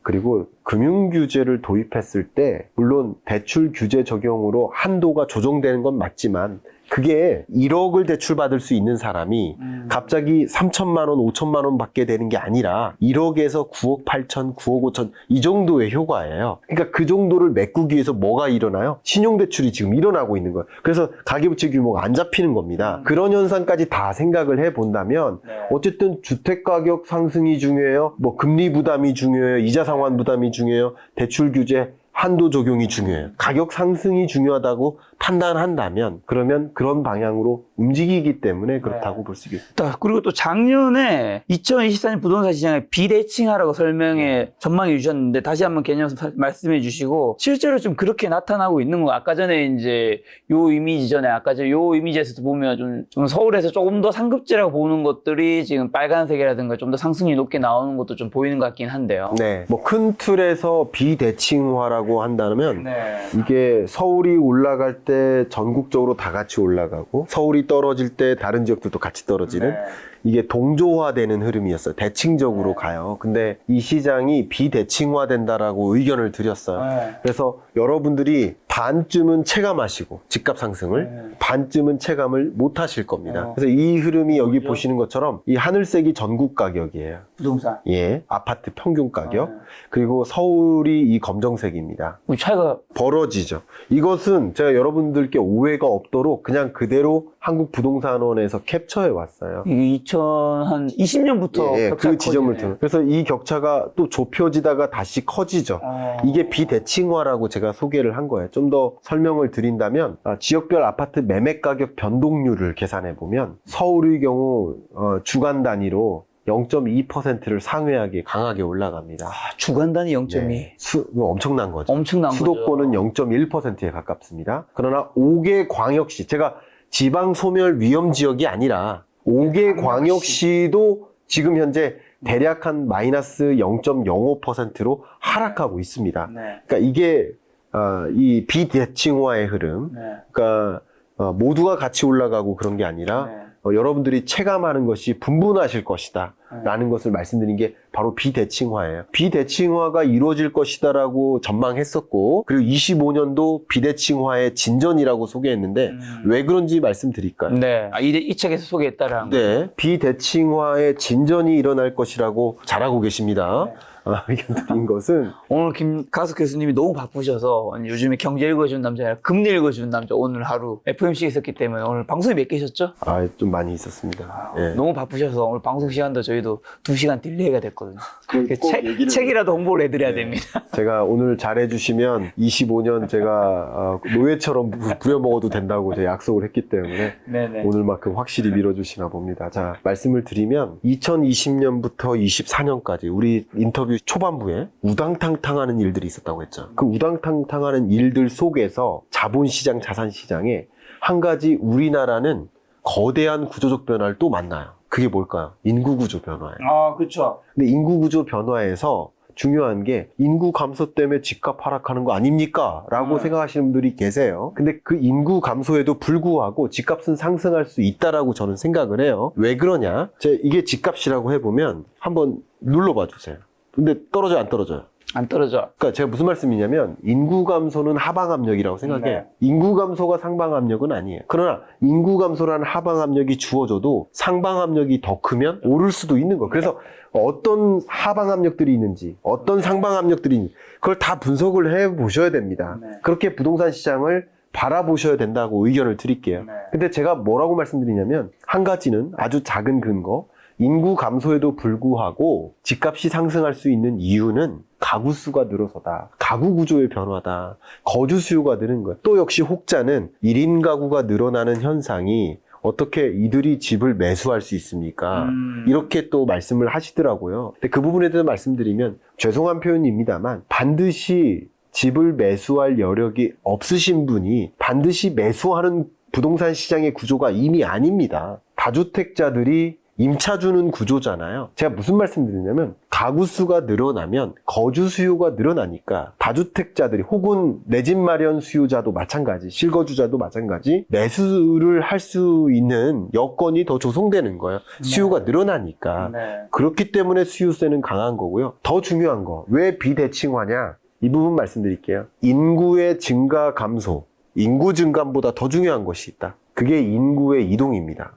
A: 그리고 금융규제를 도입했을 때 물론 대출 규제 적용으로 한도가 조정되는 건 맞지만 그게 1억을 대출받을 수 있는 사람이 갑자기 3천만 원, 5천만 원 받게 되는 게 아니라 1억에서 9억 8천, 9억 5천 이 정도의 효과예요. 그러니까 그 정도를 메꾸기 위해서 뭐가 일어나요? 신용대출이 지금 일어나고 있는 거예요. 그래서 가계부채 규모가 안 잡히는 겁니다. 그런 현상까지 다 생각을 해본다면 어쨌든 주택가격 상승이 중요해요. 뭐 금리 부담이 중요해요. 이자 상환 부담이 중요해요. 대출 규제 한도 적용이 중요해요. 가격 상승이 중요하다고 판단한다면 그러면 그런 방향으로 움직이기 때문에 그렇다고 볼 수 있겠습니다.
B: 그리고 또 작년에 2024년 부동산 시장에 비대칭하라고 전망해 주셨는데 다시 한번 개념 말씀해 주시고 실제로 좀 그렇게 나타나고 있는 거 아까 전에 이제 요 이미지에서도 보면 좀 서울에서 조금 더 상급지라고 보는 것들이 지금 빨간색이라든가 좀 더 상승률이 높게 나오는 것도 좀 보이는 것 같긴 한데요.
A: 네. 뭐 큰 틀에서 비대칭화라고 한다면 이게 서울이 올라갈 때 전국적으로 다 같이 올라가고 서울이 떨어질 때 다른 지역들도 같이 떨어지는 이게 동조화되는 흐름이었어요. 대칭적으로 가요. 근데 이 시장이 비대칭화된다라고 의견을 드렸어요. 그래서 여러분들이 반쯤은 체감하시고 집값 상승을 반쯤은 체감을 못 하실 겁니다. 그래서 이 흐름이 여기 보시는 것처럼 이 하늘색이 전국 가격이에요.
B: 부동산.
A: 예, 아파트 평균 가격. 그리고 서울이 이 검정색입니다.
B: 차이가
A: 벌어지죠. 이것은 제가 여러분들께 오해가 없도록 그냥 그대로 한국부동산원에서 캡처해 왔어요.
B: 이게 2020년부터
A: 예, 그 지점을 두는. 그래서 이 격차가 또 좁혀지다가 다시 커지죠. 이게 비대칭화라고 제가 소개를 한 거예요. 좀 더 설명을 드린다면 지역별 아파트 매매 가격 변동률을 계산해 보면 서울의 경우 주간 단위로 0.2%를 상회하게 강하게 올라갑니다.
B: 주간 단위 0.2.
A: 네, 엄청난 거죠.
B: 엄청난
A: 수도권은
B: 거죠.
A: 0.1%에 가깝습니다. 그러나 5개 광역시, 제가 지방 소멸 위험 지역이 아니라 5개 광역시도 지금 현재 대략 한 마이너스 0.05%로 하락하고 있습니다.
B: 네.
A: 그러니까 이게 이 비대칭화의 흐름,
B: 네.
A: 그러니까 모두가 같이 올라가고 그런 게 아니라
B: 네.
A: 여러분들이 체감하는 것이 분분하실 것이다 라는 것을 말씀드린 게 바로 비대칭화예요. 비대칭화가 이루어질 것이다라고 전망했었고, 그리고 25년도 비대칭화의 진전이라고 소개했는데 왜 그런지 말씀드릴까요?
B: 네. 이 책에서 소개했다라는
A: 네, 비대칭화의 진전이 일어날 것이라고 잘하고 계십니다.
B: 네.
A: 의견 드린 것은
B: 오늘 김가수 교수님이 너무 바쁘셔서 요즘에 경제 읽어주는 남자 아니라 금리 읽어주는 남자 오늘 하루 FMC 있었기 때문에 오늘 방송이 몇 개셨죠?
A: 좀 많이 있었습니다. 예.
B: 너무 바쁘셔서 오늘 방송 시간도 저희도 2시간 딜레이가 됐거든요.
A: 꼭
B: 책이라도 홍보를 해드려야 됩니다.
A: 제가 오늘 잘해주시면 25년 제가 노예처럼 부려먹어도 된다고 제가 약속을 했기 때문에
B: 네네.
A: 오늘만큼 확실히 밀어주시나 봅니다. 자, 말씀을 드리면 2020년부터 24년까지 우리 인터뷰 초반부에 우당탕탕하는 일들이 있었다고 했죠. 그 우당탕탕하는 일들 속에서 자본시장, 자산시장에 한 가지 우리나라는 거대한 구조적 변화를 또 만나요. 그게 뭘까요? 인구구조 변화예요.
B: 아, 그렇죠.
A: 근데 인구구조 변화에서 중요한 게 인구 감소 때문에 집값 하락하는 거 아닙니까? 라고 생각하시는 분들이 계세요. 근데 그 인구 감소에도 불구하고 집값은 상승할 수 있다라고 저는 생각을 해요. 왜 그러냐? 이게 집값이라고 해보면 한번 눌러봐 주세요. 근데 떨어져요, 안 떨어져요?
B: 안 떨어져.
A: 그러니까 제가 무슨 말씀이냐면 인구 감소는 하방 압력이라고 생각해요.
B: 네.
A: 인구 감소가 상방 압력은 아니에요. 그러나 인구 감소라는 하방 압력이 주어져도 상방 압력이 더 크면 오를 수도 있는 거예요. 그래서 어떤 하방 압력들이 있는지, 어떤 상방 압력들이 있는지 그걸 다 분석을 해 보셔야 됩니다.
B: 네.
A: 그렇게 부동산 시장을 바라보셔야 된다고 의견을 드릴게요.
B: 네.
A: 근데 제가 뭐라고 말씀드리냐면 한 가지는 아주 작은 근거, 인구 감소에도 불구하고 집값이 상승할 수 있는 이유는 가구 수가 늘어서다. 가구 구조의 변화다. 거주 수요가 느는 거야. 또 역시 혹자는 1인 가구가 늘어나는 현상이 어떻게 이들이 집을 매수할 수 있습니까? 이렇게 또 말씀을 하시더라고요. 근데 그 부분에 대해서 말씀드리면 죄송한 표현입니다만 반드시 집을 매수할 여력이 없으신 분이 반드시 매수하는 부동산 시장의 구조가 이미 아닙니다. 다주택자들이 임차 주는 구조잖아요. 제가 무슨 말씀 드리냐면 가구 수가 늘어나면 거주 수요가 늘어나니까 다주택자들이 혹은 내 집 마련 수요자도 마찬가지, 실거주자도 마찬가지 매수를 할 수 있는 여건이 더 조성되는 거예요. 수요가 늘어나니까.
B: 네.
A: 그렇기 때문에 수요세는 강한 거고요. 더 중요한 거, 왜 비대칭화냐? 이 부분 말씀드릴게요. 인구의 증가 감소, 인구 증감보다 더 중요한 것이 있다. 그게 인구의 이동입니다.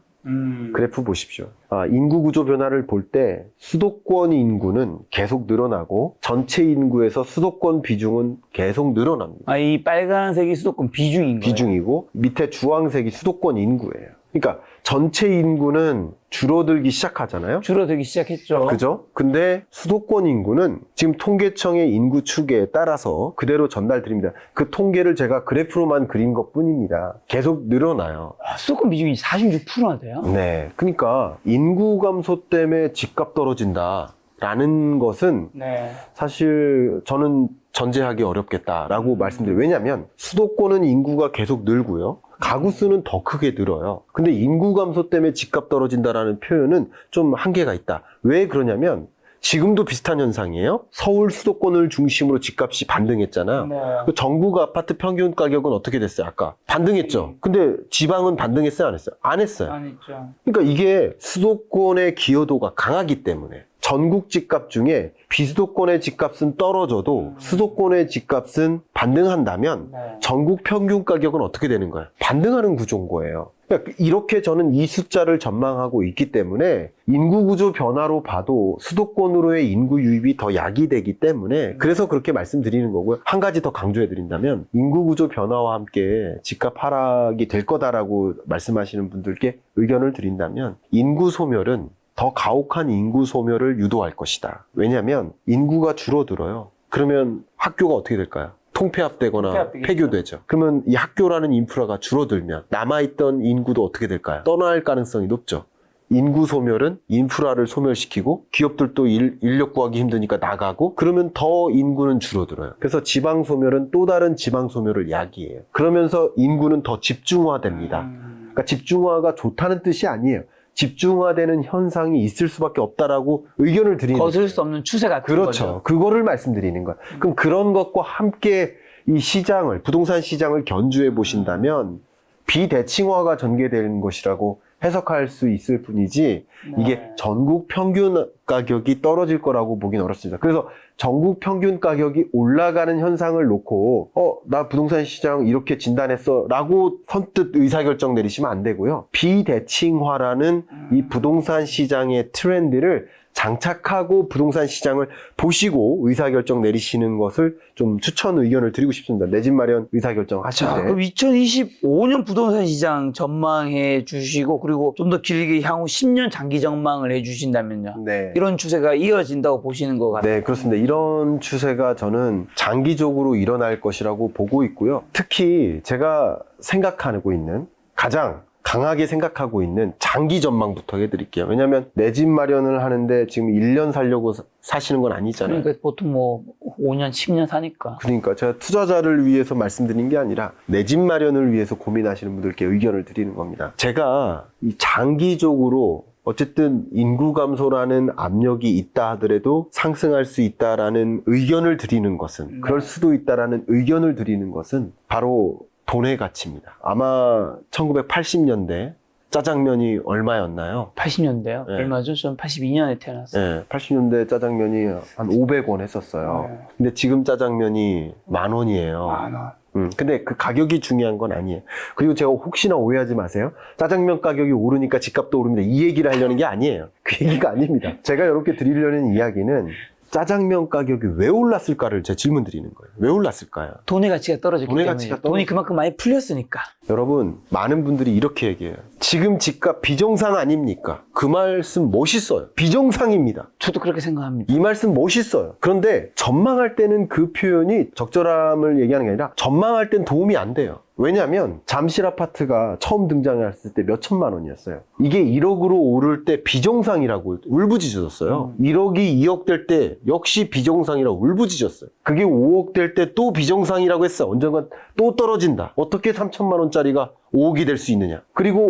A: 그래프 보십시오. 인구 구조 변화를 볼 때 수도권 인구는 계속 늘어나고 전체 인구에서 수도권 비중은 계속 늘어납니다.
B: 이 빨간색이 수도권 비중인 거예요.
A: 비중이고 밑에 주황색이 수도권 인구예요. 그러니까 전체 인구는 줄어들기 시작하잖아요.
B: 줄어들기 시작했죠.
A: 그죠? 근데 수도권 인구는 지금 통계청의 인구 추계에 따라서 그대로 전달드립니다. 그 통계를 제가 그래프로만 그린 것 뿐입니다. 계속 늘어나요.
B: 수도권 비중이 46%나 돼요?
A: 네. 그러니까 인구 감소 때문에 집값 떨어진다. 라는 것은
B: 네.
A: 사실 저는 전제하기 어렵겠다라고 말씀드려요. 왜냐하면 수도권은 인구가 계속 늘고요. 가구 수는 더 크게 늘어요. 근데 인구 감소 때문에 집값 떨어진다라는 표현은 좀 한계가 있다. 왜 그러냐면 지금도 비슷한 현상이에요. 서울 수도권을 중심으로 집값이 반등했잖아요.
B: 네.
A: 그 전국 아파트 평균 가격은 어떻게 됐어요? 아까 반등했죠. 근데 지방은 반등했어요? 안 했어요? 안 했어요.
B: 아니죠.
A: 그러니까 이게 수도권의 기여도가 강하기 때문에 전국 집값 중에 비수도권의 집값은 떨어져도 수도권의 집값은 반등한다면
B: 네.
A: 전국 평균 가격은 어떻게 되는 거예요? 반등하는 구조인 거예요. 그러니까 이렇게 저는 이 숫자를 전망하고 있기 때문에 인구 구조 변화로 봐도 수도권으로의 인구 유입이 더 야기되기 때문에 그래서 그렇게 말씀드리는 거고요. 한 가지 더 강조해 드린다면 인구 구조 변화와 함께 집값 하락이 될 거다라고 말씀하시는 분들께 의견을 드린다면 인구 소멸은 더 가혹한 인구 소멸을 유도할 것이다. 왜냐하면 인구가 줄어들어요. 그러면 학교가 어떻게 될까요? 통폐합되거나
B: 통폐합되겠죠.
A: 폐교되죠. 그러면 이 학교라는 인프라가 줄어들면 남아있던 인구도 어떻게 될까요? 떠날 가능성이 높죠. 인구 소멸은 인프라를 소멸시키고 기업들도 인력 구하기 힘드니까 나가고 그러면 더 인구는 줄어들어요. 그래서 지방 소멸은 또 다른 지방 소멸을 야기해요. 그러면서 인구는 더 집중화됩니다. 그러니까 집중화가 좋다는 뜻이 아니에요. 집중화되는 현상이 있을 수밖에 없다라고 의견을 드리는
B: 거슬
A: 거예요.
B: 수 없는 추세 같은
A: 그렇죠.
B: 거죠.
A: 그거를 말씀드리는 거예요. 그럼 그런 것과 함께 이 시장을, 부동산 시장을 견주해 보신다면 비대칭화가 전개되는 것이라고 해석할 수 있을 뿐이지 이게 전국 평균 가격이 떨어질 거라고 보긴 어렵습니다. 그래서 전국 평균 가격이 올라가는 현상을 놓고 나 부동산 시장 이렇게 진단했어 라고 선뜻 의사결정 내리시면 안 되고요. 비대칭화라는 이 부동산 시장의 트렌드를 장착하고 부동산 시장을 보시고 의사결정 내리시는 것을 좀 추천 의견을 드리고 싶습니다. 내 집 마련 의사결정 하실
B: 자,
A: 때.
B: 그럼 2025년 부동산 시장 전망해 주시고 그리고 좀 더 길게 향후 10년 장기 전망을 해 주신다면요.
A: 네.
B: 이런 추세가 이어진다고 보시는 것 같아요.
A: 네, 그렇습니다. 이런 추세가 저는 장기적으로 일어날 것이라고 보고 있고요. 특히 제가 생각하고 있는 가장 강하게 생각하고 있는 장기 전망부터 해드릴게요. 왜냐하면 내 집 마련을 하는데 지금 1년 살려고 사시는 건 아니잖아요.
B: 그러니까 보통 뭐 5년, 10년 사니까.
A: 그러니까 제가 투자자를 위해서 말씀드린 게 아니라 내 집 마련을 위해서 고민하시는 분들께 의견을 드리는 겁니다. 제가 이 장기적으로 어쨌든 인구 감소라는 압력이 있다 하더라도 상승할 수 있다라는 의견을 드리는 것은 그럴 수도 있다라는 의견을 드리는 것은 바로 돈의 가치입니다. 아마 1980년대 짜장면이 얼마였나요?
B: 80년대요?
A: 네.
B: 얼마죠? 저는 82년에 태어났어요.
A: 네, 80년대 짜장면이 한 500원 했었어요.
B: 네.
A: 근데 지금 짜장면이 10,000원이에요.
B: 만 원.
A: 근데 그 가격이 중요한 건 아니에요. 그리고 제가 혹시나 오해하지 마세요. 짜장면 가격이 오르니까 집값도 오릅니다. 이 얘기를 하려는 게 아니에요. 그 얘기가 아닙니다. 제가 이렇게 드리려는 이야기는 짜장면 가격이 왜 올랐을까를 제 질문 드리는 거예요. 왜 올랐을까요?
B: 돈의 가치가 떨어졌기
A: 돈의
B: 때문에.
A: 가치가
B: 돈이 그만큼 많이 풀렸으니까.
A: 여러분, 많은 분들이 이렇게 얘기해요. 지금 집값 비정상 아닙니까? 그 말씀 멋있어요. 비정상입니다.
B: 저도 그렇게 생각합니다.
A: 이 말씀 멋있어요. 그런데 전망할 때는 그 표현이 적절함을 얘기하는 게 아니라 전망할 땐 도움이 안 돼요. 왜냐하면 잠실 아파트가 처음 등장했을 때 몇 천만 원이었어요. 이게 1억으로 오를 때 비정상이라고 울부짖었어요. 1억이 2억 될 때 역시 비정상이라고 울부짖었어요. 그게 5억 될 때 또 비정상이라고 했어. 언젠간 또 떨어진다. 어떻게 3천만 원짜리가 5억이 될 수 있느냐. 그리고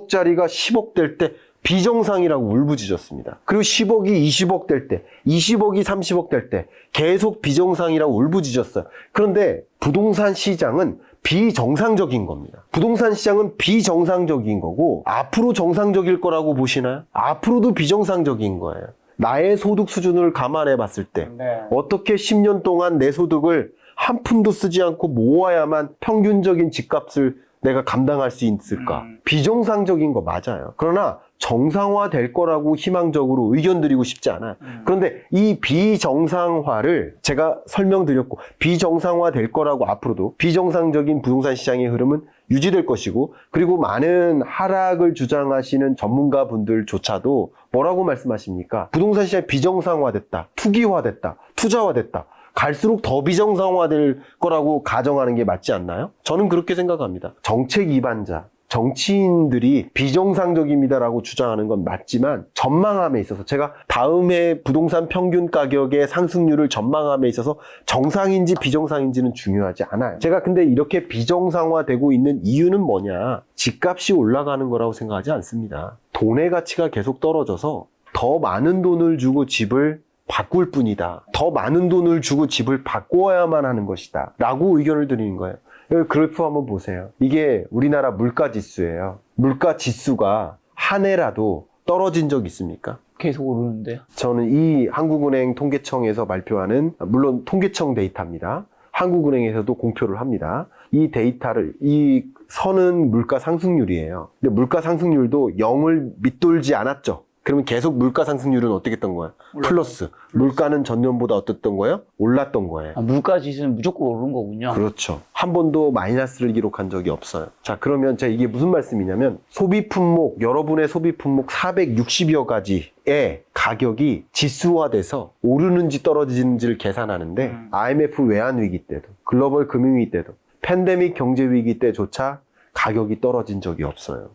A: 5억짜리가 10억 될 때 비정상이라고 울부짖었습니다. 그리고 10억이 20억 될 때, 20억이 30억 될 때 계속 비정상이라고 울부짖었어요. 그런데 부동산 시장은 비정상적인 겁니다. 부동산 시장은 비정상적인 거고 앞으로 정상적일 거라고 보시나요? 앞으로도 비정상적인 거예요. 나의 소득 수준을 감안해 봤을 때 어떻게 10년 동안 내 소득을 한 푼도 쓰지 않고 모아야만 평균적인 집값을 내가 감당할 수 있을까? 비정상적인 거 맞아요. 그러나 정상화 될 거라고 희망적으로 의견 드리고 싶지 않아요. 그런데 이 비정상화를 제가 설명드렸고 비정상화 될 거라고 앞으로도 비정상적인 부동산 시장의 흐름은 유지될 것이고 그리고 많은 하락을 주장하시는 전문가 분들조차도 뭐라고 말씀하십니까? 부동산 시장이 비정상화됐다. 투기화됐다. 투자화됐다. 갈수록 더 비정상화될 거라고 가정하는 게 맞지 않나요? 저는 그렇게 생각합니다. 정책 이반자, 정치인들이 비정상적입니다라고 주장하는 건 맞지만 전망함에 있어서 제가 다음해 부동산 평균 가격의 상승률을 전망함에 있어서 정상인지 비정상인지는 중요하지 않아요. 제가 근데 이렇게 비정상화되고 있는 이유는 뭐냐? 집값이 올라가는 거라고 생각하지 않습니다. 돈의 가치가 계속 떨어져서 더 많은 돈을 주고 집을 바꿀 뿐이다. 더 많은 돈을 주고 집을 바꿔야만 하는 것이다. 라고 의견을 드리는 거예요. 여기 그래프 한번 보세요. 이게 우리나라 물가지수예요. 물가지수가 한 해라도 떨어진 적 있습니까?
B: 계속 오르는데요.
A: 저는 이 한국은행 통계청에서 발표하는 물론 통계청 데이터입니다. 한국은행에서도 공표를 합니다. 이 데이터를, 이 선은 물가 상승률이에요. 근데 물가 상승률도 0을 밑돌지 않았죠. 그러면 계속 물가 상승률은 어떻게 했던 거예요? 플러스. 물가는 전년보다 어땠던 거예요? 올랐던 거예요.
B: 물가 지수는 무조건 오른 거군요.
A: 그렇죠. 한 번도 마이너스를 기록한 적이 없어요. 자, 그러면 제가 이게 무슨 말씀이냐면 소비 품목, 여러분의 소비 품목 460여 가지의 가격이 지수화돼서 오르는지 떨어지는지를 계산하는데 IMF 외환 위기 때도, 글로벌 금융 위기 때도, 팬데믹 경제 위기 때조차 가격이 떨어진 적이 없어요.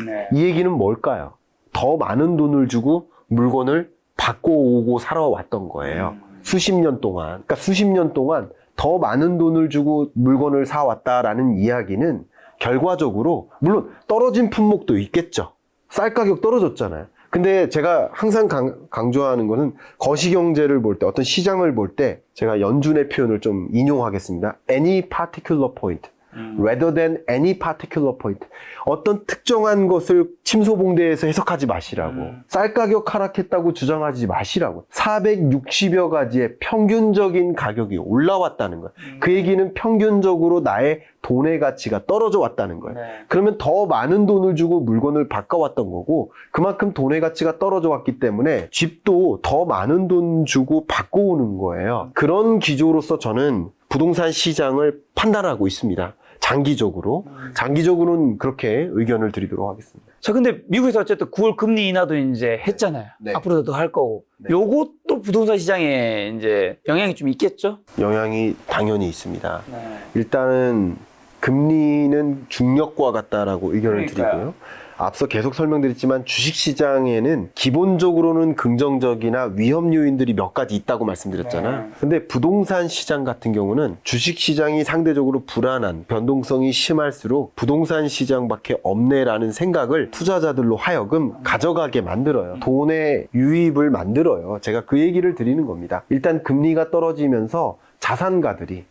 B: 네.
A: 이 얘기는 뭘까요? 더 많은 돈을 주고 물건을 받고 오고 살아왔던 거예요. 수십 년 동안. 그러니까 수십 년 동안 더 많은 돈을 주고 물건을 사왔다라는 이야기는 결과적으로, 물론 떨어진 품목도 있겠죠. 쌀 가격 떨어졌잖아요. 근데 제가 항상 강조하는 거는 거시경제를 볼 때, 어떤 시장을 볼 때 제가 연준의 표현을 좀 인용하겠습니다. Any particular point. rather than any particular point. 어떤 특정한 것을 침소봉대에서 해석하지 마시라고. 쌀 가격 하락했다고 주장하지 마시라고. 460여 가지의 평균적인 가격이 올라왔다는 거예요. 그 얘기는 평균적으로 나의 돈의 가치가 떨어져 왔다는 거예요.
B: 네.
A: 그러면 더 많은 돈을 주고 물건을 바꿔왔던 거고, 그만큼 돈의 가치가 떨어져 왔기 때문에 집도 더 많은 돈 주고 바꿔오는 거예요. 그런 기조로서 저는 부동산 시장을 판단하고 있습니다. 장기적으로는 그렇게 의견을 드리도록 하겠습니다.
B: 자, 근데 미국에서 어쨌든 9월 금리 인하도 이제 했잖아요.
A: 네.
B: 앞으로도 더 할 거고.
A: 네.
B: 요것도 부동산 시장에 이제 영향이 좀 있겠죠?
A: 영향이 당연히 있습니다.
B: 네.
A: 일단은 금리는 중력과 같다라고 의견을
B: 그러니까요.
A: 드리고요. 앞서 계속 설명드렸지만 주식시장에는 기본적으로는 긍정적이나 위험 요인들이 몇 가지 있다고 말씀드렸잖아요.
B: 네.
A: 근데 부동산 시장 같은 경우는 주식시장이 상대적으로 불안한 변동성이 심할수록 부동산 시장밖에 없네라는 생각을 투자자들로 하여금 가져가게 만들어요. 돈의 유입을 만들어요. 제가 그 얘기를 드리는 겁니다. 일단 금리가 떨어지면서 자산가들이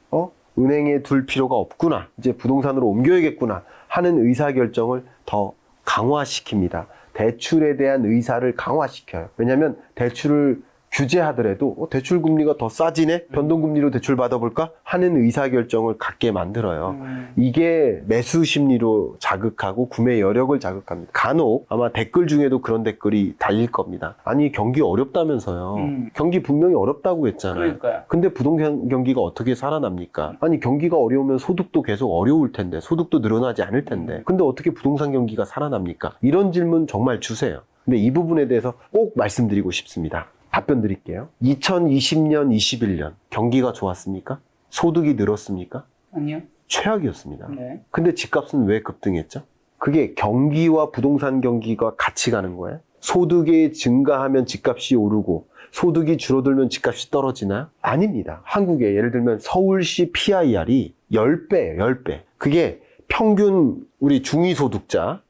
A: 은행에 둘 필요가 없구나, 이제 부동산으로 옮겨야겠구나 하는 의사결정을 더 강화시킵니다. 대출에 대한 의사를 강화시켜요. 왜냐하면 대출을 규제하더라도 대출 금리가 더 싸지네? 변동금리로 대출 받아볼까? 하는 의사결정을 갖게 만들어요. 이게 매수 심리로 자극하고 구매 여력을 자극합니다. 간혹 아마 댓글 중에도 그런 댓글이 달릴 겁니다. 아니, 경기 어렵다면서요. 경기 분명히 어렵다고 했잖아요.
B: 그러니까요.
A: 근데 부동산 경기가 어떻게 살아납니까? 아니, 경기가 어려우면 소득도 계속 어려울 텐데, 소득도 늘어나지 않을 텐데, 근데 어떻게 부동산 경기가 살아납니까? 이런 질문 정말 주세요. 근데 이 부분에 대해서 꼭 말씀드리고 싶습니다. 답변 드릴게요. 2020년, 21년 경기가 좋았습니까? 소득이 늘었습니까?
B: 아니요.
A: 최악이었습니다.
B: 네.
A: 근데 집값은 왜 급등했죠? 그게 경기와 부동산 경기가 같이 가는 거예요? 소득이 증가하면 집값이 오르고 소득이 줄어들면 집값이 떨어지나요? 아닙니다. 한국에 예를 들면 서울시 PIR이 10배예요, 10배. 그게 평균 우리 중위소득자의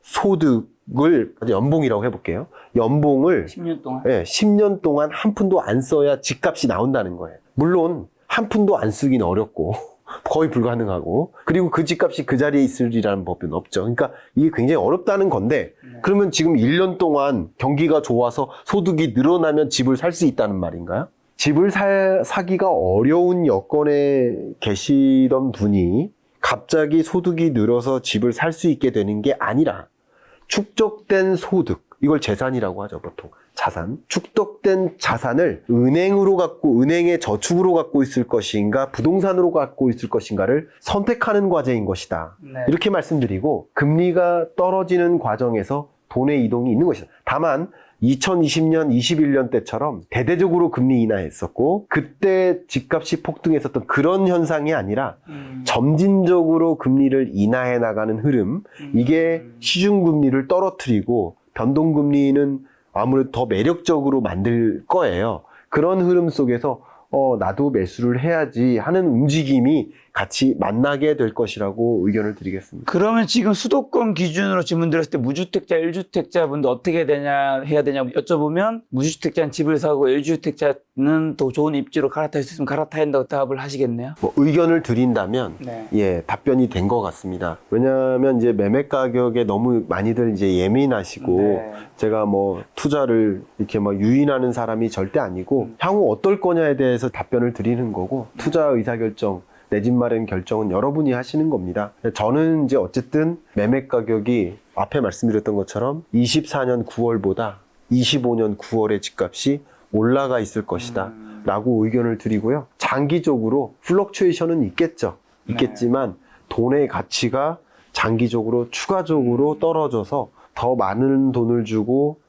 A: 소득을 연봉이라고 해볼게요. 연봉을
B: 10년 동안.
A: 10년 동안 한 푼도 안 써야 집값이 나온다는 거예요. 물론 한 푼도 안 쓰긴 어렵고 거의 불가능하고, 그리고 그 집값이 그 자리에 있으리라는 법은 없죠. 그러니까 이게 굉장히 어렵다는 건데, 그러면 지금 1년 동안 경기가 좋아서 소득이 늘어나면 집을 살 수 있다는 말인가요? 집을 사기가 어려운 여건에 계시던 분이 갑자기 소득이 늘어서 집을 살 수 있게 되는 게 아니라, 축적된 소득, 이걸 재산이라고 하죠, 보통. 자산. 축적된 자산을 은행으로 갖고, 은행의 저축으로 갖고 있을 것인가, 부동산으로 갖고 있을 것인가를 선택하는 과제인 것이다.
B: 네.
A: 이렇게 말씀드리고, 금리가 떨어지는 과정에서 돈의 이동이 있는 것이다. 다만 2020년, 21년 때처럼 대대적으로 금리 인하했었고, 그때 집값이 폭등했었던 그런 현상이 아니라 점진적으로 금리를 인하해 나가는 흐름, 이게 시중금리를 떨어뜨리고 변동금리는 아무래도 더 매력적으로 만들 거예요. 그런 흐름 속에서 나도 매수를 해야지 하는 움직임이 같이 만나게 될 것이라고 의견을 드리겠습니다.
B: 그러면 지금 수도권 기준으로 질문 드렸을 때 무주택자, 1주택자분들 어떻게 해야 되냐 여쭤보면, 무주택자는 집을 사고 1주택자는 더 좋은 입지로 갈아탈 수 있으면 갈아타야 한다고 답을 하시겠네요?
A: 의견을 드린다면
B: 네.
A: 답변이 된 것 같습니다. 왜냐하면 이제 매매 가격에 너무 많이들 이제 예민하시고,
B: 네.
A: 제가 투자를 이렇게 유인하는 사람이 절대 아니고 향후 어떨 거냐에 대해서 답변을 드리는 거고, 투자 의사결정 내 집 마련 결정은 여러분이 하시는 겁니다. 저는 이제 어쨌든 매매 가격이 앞에 말씀드렸던 것처럼 24년 9월보다 25년 9월의 집값이 올라가 있을 것이다 라고 의견을 드리고요. 장기적으로 플럭추에이션은 있겠지만 돈의 가치가 장기적으로 추가적으로 떨어져서 더 많은 돈을 주고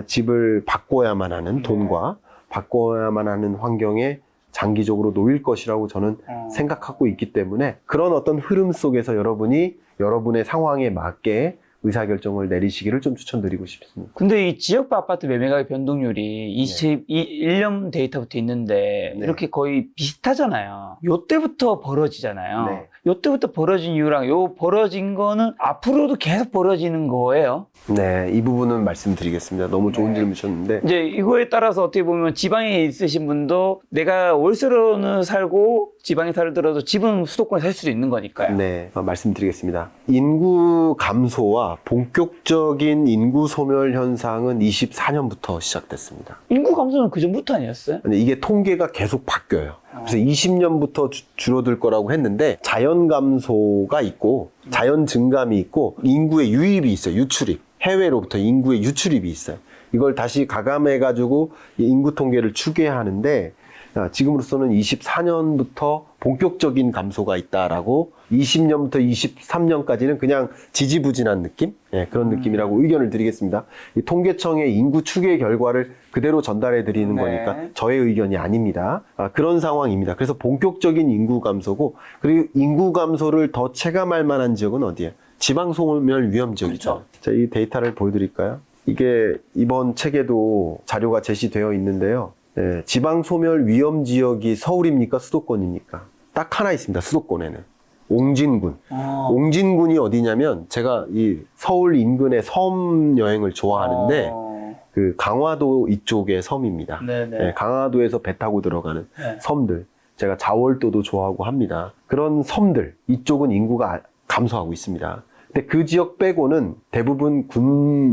A: 집을 바꿔야만 하는 돈과 바꿔야만 하는 환경에 장기적으로 놓일 것이라고 저는 생각하고 있기 때문에 그런 어떤 흐름 속에서 여러분이 여러분의 상황에 맞게 의사결정을 내리시기를 좀 추천드리고 싶습니다.
B: 근데 이 지역구 아파트 매매가격 변동률이 21년 데이터부터 있는데
A: 네.
B: 이렇게 거의 비슷하잖아요. 요때부터 벌어지잖아요.
A: 네.
B: 요때부터 벌어진 이유랑 요 벌어진 거는 앞으로도 계속 벌어지는 거예요.
A: 네, 이 부분은 말씀드리겠습니다. 너무 좋은 질문 주셨는데
B: 이제 이거에 따라서 어떻게 보면 지방에 있으신 분도 내가 월세로는 살고 지방에 살더라도 집은 수도권에 살 수도 있는 거니까요.
A: 네, 말씀드리겠습니다. 인구 감소와 본격적인 인구 소멸 현상은 24년부터 시작됐습니다.
B: 인구 감소는 그 전부터 아니었어요?
A: 근데 이게 통계가 계속 바뀌어요. 그래서 20년부터 줄어들 거라고 했는데 자연 감소가 있고 자연 증감이 있고 인구의 유입이 있어요. 유출입. 해외로부터 인구의 유출입이 있어요. 이걸 다시 가감해가지고 인구 통계를 추계하는데 지금으로서는 24년부터 본격적인 감소가 있다라고 20년부터 23년까지는 그냥 지지부진한 느낌? 네, 그런 느낌이라고 의견을 드리겠습니다. 이 통계청의 인구 추계 결과를 그대로 전달해 드리는 거니까 저의 의견이 아닙니다. 그런 상황입니다. 그래서 본격적인 인구 감소고 그리고 인구 감소를 더 체감할 만한 지역은 어디예요? 지방소멸 위험 지역이죠.
B: 그렇죠.
A: 자, 이 데이터를 보여드릴까요? 이게 이번 책에도 자료가 제시되어 있는데요. 네, 지방소멸 위험 지역이 서울입니까? 수도권입니까? 딱 하나 있습니다. 수도권에는. 옹진군. 옹진군이 어디냐면 제가 이 서울 인근의 섬 여행을 좋아하는데 그 강화도 이쪽의 섬입니다. 네, 강화도에서 배 타고 들어가는 섬들. 제가 자월도도 좋아하고 합니다. 그런 섬들. 이쪽은 인구가 감소하고 있습니다. 근데 그 지역 빼고는 대부분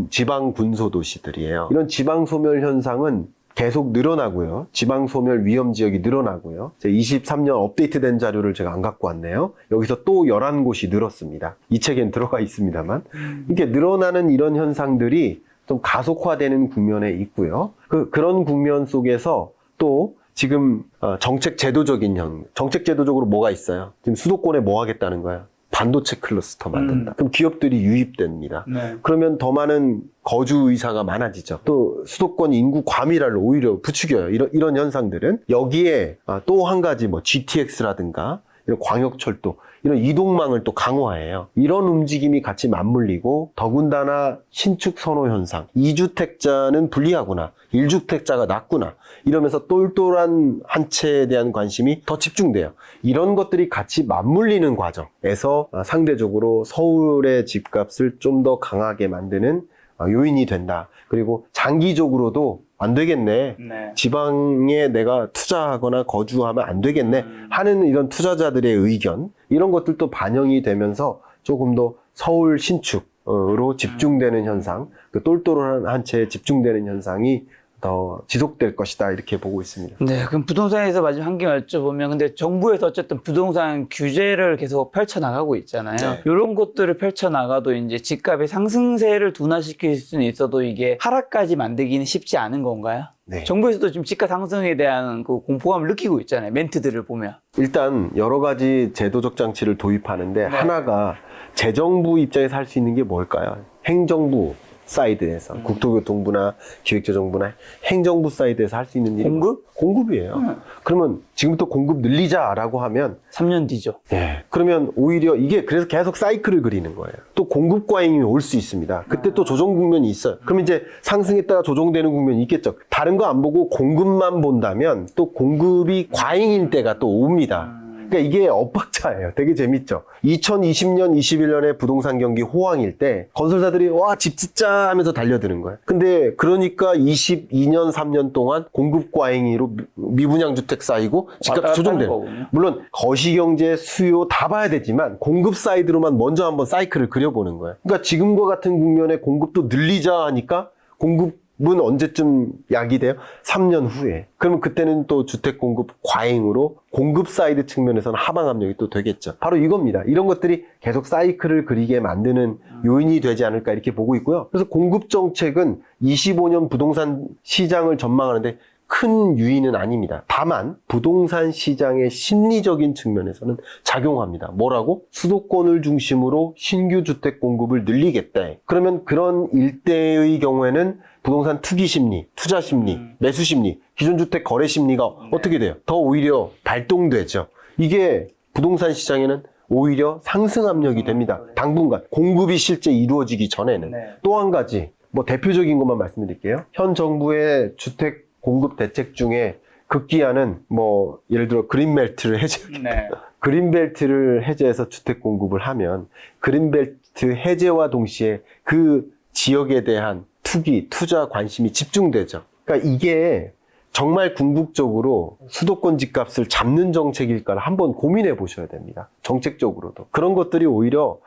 A: 지방 군소 도시들이에요. 이런 지방 소멸 현상은 계속 늘어나고요. 지방 소멸 위험 지역이 늘어나고요. 23년 업데이트된 자료를 제가 안 갖고 왔네요. 여기서 또 11곳이 늘었습니다. 이 책엔 들어가 있습니다만. 이게 늘어나는 이런 현상들이 좀 가속화되는 국면에 있고요. 그런 국면 속에서 또 지금 정책 제도적으로 뭐가 있어요? 지금 수도권에 뭐 하겠다는 거야? 반도체 클러스터 만든다. 그럼 기업들이 유입됩니다. 그러면 더 많은 거주 의사가 많아지죠. 또 수도권 인구 과밀화를 오히려 부추겨요. 이런 현상들은 여기에 또 한 가지 뭐 GTX라든가 이런 광역철도 이런 이동망을 또 강화해요. 이런 움직임이 같이 맞물리고 더군다나 신축 선호 현상, 2주택자는 불리하구나, 1주택자가 낫구나 이러면서 똘똘한 한 채에 대한 관심이 더 집중돼요. 이런 것들이 같이 맞물리는 과정에서 상대적으로 서울의 집값을 좀 더 강하게 만드는 요인이 된다. 그리고 장기적으로도 안 되겠네. 지방에 내가 투자하거나 거주하면 안 되겠네. 하는 이런 투자자들의 의견, 이런 것들도 반영이 되면서 조금 더 서울 신축으로 집중되는 현상, 그 똘똘한 한 채에 집중되는 현상이 더 지속될 것이다 이렇게 보고 있습니다.
B: 네, 그럼 부동산에서 마지막 한 개 여쭤보면 근데 정부에서 어쨌든 부동산 규제를 계속 펼쳐나가고 있잖아요.
A: 네.
B: 이런 것들을 펼쳐나가도 이제 집값의 상승세를 둔화시킬 수는 있어도 이게 하락까지 만들기는 쉽지 않은 건가요?
A: 네.
B: 정부에서도 지금 집값 상승에 대한 그 공포감을 느끼고 있잖아요. 멘트들을 보면.
A: 일단 여러 가지 제도적 장치를 도입하는데 하나가 재정부 입장에서 할 수 있는 게 뭘까요? 행정부 사이드에서 국토교통부나 기획재정부나 행정부 사이드에서 할 수 있는 일이 공급이에요. 그러면 지금부터 공급 늘리자라고 하면
B: 3년 뒤죠.
A: 예. 그러면 오히려 이게 그래서 계속 사이클을 그리는 거예요. 또 공급 과잉이 올 수 있습니다. 그때 또 조정 국면이 있어요. 그럼 이제 상승했다가 조정되는 국면이 있겠죠. 다른 거 안 보고 공급만 본다면 또 공급이 과잉일 때가 또 옵니다. 그러니까 이게 엇박자예요. 되게 재밌죠. 2020년, 21년에 부동산 경기 호황일 때 건설사들이 와, 집 짓자 하면서 달려드는 거예요. 근데 그러니까 22년, 3년 동안 공급 과잉으로 미분양 주택 쌓이고 집값 조정되는. 물론 거시경제, 수요 다 봐야 되지만 공급 사이드로만 먼저 한번 사이클을 그려보는 거예요. 그러니까 지금과 같은 국면에 공급도 늘리자 하니까 공급 공급은 언제쯤 야기돼요? 3년 후에. 그러면 그때는 또 주택 공급 과잉으로 공급 사이드 측면에서는 하방 압력이 또 되겠죠. 바로 이겁니다. 이런 것들이 계속 사이클을 그리게 만드는 요인이 되지 않을까 이렇게 보고 있고요. 그래서 공급 정책은 25년 부동산 시장을 전망하는데 큰 유인은 아닙니다. 다만 부동산 시장의 심리적인 측면에서는 작용합니다. 뭐라고? 수도권을 중심으로 신규 주택 공급을 늘리겠다. 그러면 그런 일대의 경우에는 부동산 투기 심리, 투자 심리, 매수 심리, 기존 주택 거래 심리가 어떻게 돼요? 더 오히려 발동되죠. 이게 부동산 시장에는 오히려 상승 압력이 됩니다. 당분간 공급이 실제 이루어지기 전에는. 또 한 가지 뭐 대표적인 것만 말씀드릴게요. 현 정부의 주택 공급 대책 중에 급기야는 뭐 예를 들어 그린벨트를 그린벨트를 해제해서 주택 공급을 하면 그린벨트 해제와 동시에 그 지역에 대한 투기, 투자 관심이 집중되죠. 그러니까 이게 정말 궁극적으로 수도권 집값을 잡는 정책일까를 한번 고민해 보셔야 됩니다. 정책적으로도. 그런 것들이 오히려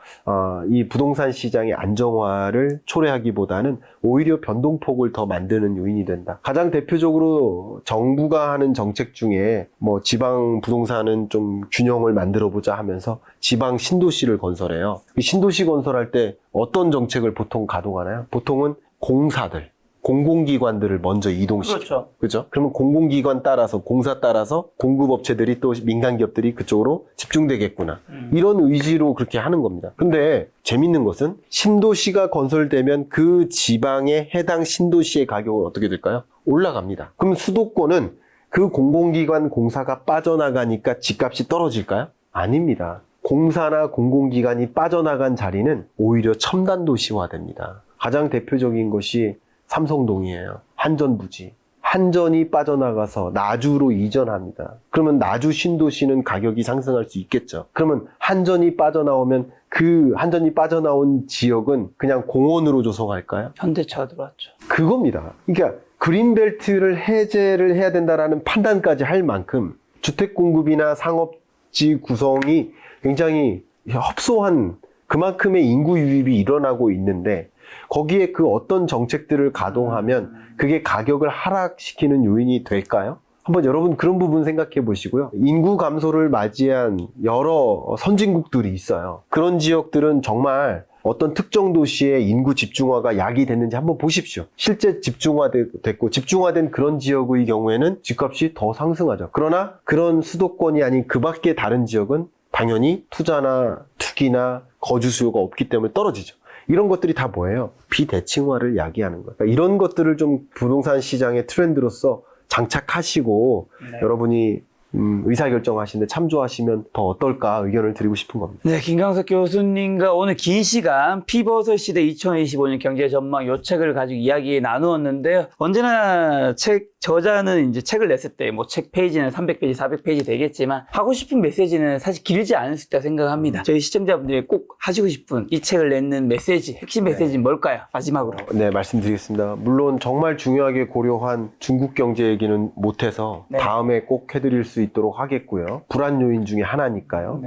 A: 이 부동산 시장의 안정화를 초래하기보다는 오히려 변동폭을 더 만드는 요인이 된다. 가장 대표적으로 정부가 하는 정책 중에 뭐 지방 부동산은 좀 균형을 만들어 보자 하면서 지방 신도시를 건설해요. 이 신도시 건설할 때 어떤 정책을 보통 가동하나요? 보통은 공사들. 공공기관들을 먼저 이동시켜. 그렇죠. 그러면 공공기관 따라서, 공사 따라서 공급업체들이 또 민간기업들이 그쪽으로 집중되겠구나. 이런 의지로 그렇게 하는 겁니다. 근데 재밌는 것은 신도시가 건설되면 그 지방의 해당 신도시의 가격은 어떻게 될까요? 올라갑니다. 그럼 수도권은 그 공공기관 공사가 빠져나가니까 집값이 떨어질까요? 아닙니다. 공사나 공공기관이 빠져나간 자리는 오히려 첨단도시화됩니다. 가장 대표적인 것이 삼성동이에요. 한전부지. 한전이 빠져나가서 나주로 이전합니다. 그러면 나주 신도시는 가격이 상승할 수 있겠죠. 그러면 한전이 빠져나오면 그 한전이 빠져나온 지역은 그냥 공원으로 조성할까요?
B: 현대차가 들어왔죠.
A: 그겁니다. 그러니까 그린벨트를 해제를 해야 된다라는 판단까지 할 만큼 주택 공급이나 상업지 구성이 굉장히 협소한 그만큼의 인구 유입이 일어나고 있는데 거기에 그 어떤 정책들을 가동하면 그게 가격을 하락시키는 요인이 될까요? 한번 여러분 그런 부분 생각해 보시고요. 인구 감소를 맞이한 여러 선진국들이 있어요. 그런 지역들은 정말 어떤 특정 도시의 인구 집중화가 야기됐는지 한번 보십시오. 실제 집중화됐고 집중화된 그런 지역의 경우에는 집값이 더 상승하죠. 그러나 그런 수도권이 아닌 그 밖의 다른 지역은 당연히 투자나 투기나 거주 수요가 없기 때문에 떨어지죠. 이런 것들이 다 뭐예요? 비대칭화를 야기하는 거예요. 그러니까 이런 것들을 좀 부동산 시장의 트렌드로서 장착하시고 여러분이 의사결정하시는데 참조하시면 더 어떨까 의견을 드리고 싶은 겁니다.
B: 네, 김강석 교수님과 오늘 긴 시간 피벗의 시대 2025년 경제 전망 요 책을 가지고 이야기 나누었는데요. 언제나 책 저자는 이제 책을 냈을 때 뭐 책 페이지는 300페이지, 400페이지 되겠지만 하고 싶은 메시지는 사실 길지 않을 수 있다고 생각합니다. 저희 시청자분들이 꼭 하시고 싶은 이 책을 내는 메시지, 핵심 메시지는 뭘까요? 마지막으로.
A: 네, 말씀드리겠습니다. 물론 정말 중요하게 고려한 중국 경제 얘기는 못해서 다음에 꼭 해드릴 수 있도록 하겠고요. 불안 요인 중에 하나니까요.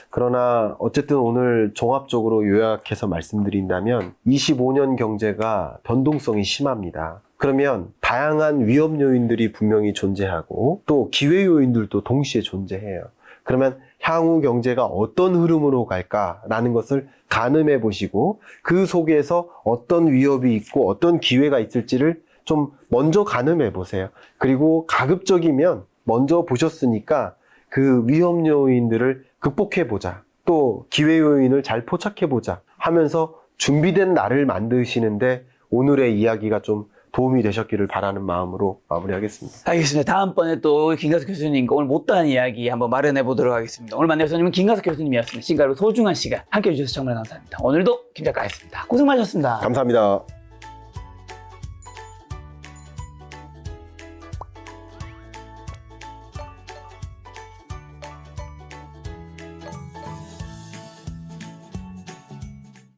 A: 그러나 어쨌든 오늘 종합적으로 요약해서 말씀드린다면 25년 경제가 변동성이 심합니다. 그러면 다양한 위험 요인들이 분명히 존재하고 또 기회 요인들도 동시에 존재해요. 그러면 향후 경제가 어떤 흐름으로 갈까라는 것을 가늠해 보시고 그 속에서 어떤 위협이 있고 어떤 기회가 있을지를 좀 먼저 가늠해 보세요. 그리고 가급적이면 먼저 보셨으니까 그 위험 요인들을 극복해 보자. 또 기회 요인을 잘 포착해 보자 하면서 준비된 날을 만드시는데 오늘의 이야기가 좀 도움이 되셨기를 바라는 마음으로 마무리하겠습니다.
B: 알겠습니다. 다음번에 또 김강석 교수님과 오늘 못다한 이야기 한번 마련해 보도록 하겠습니다. 오늘 만날 교수님은 김강석 교수님이었습니다. 지금까지 소중한 시간 함께해 주셔서 정말 감사합니다. 오늘도 김 작가였습니다. 고생 많으셨습니다.
A: 감사합니다.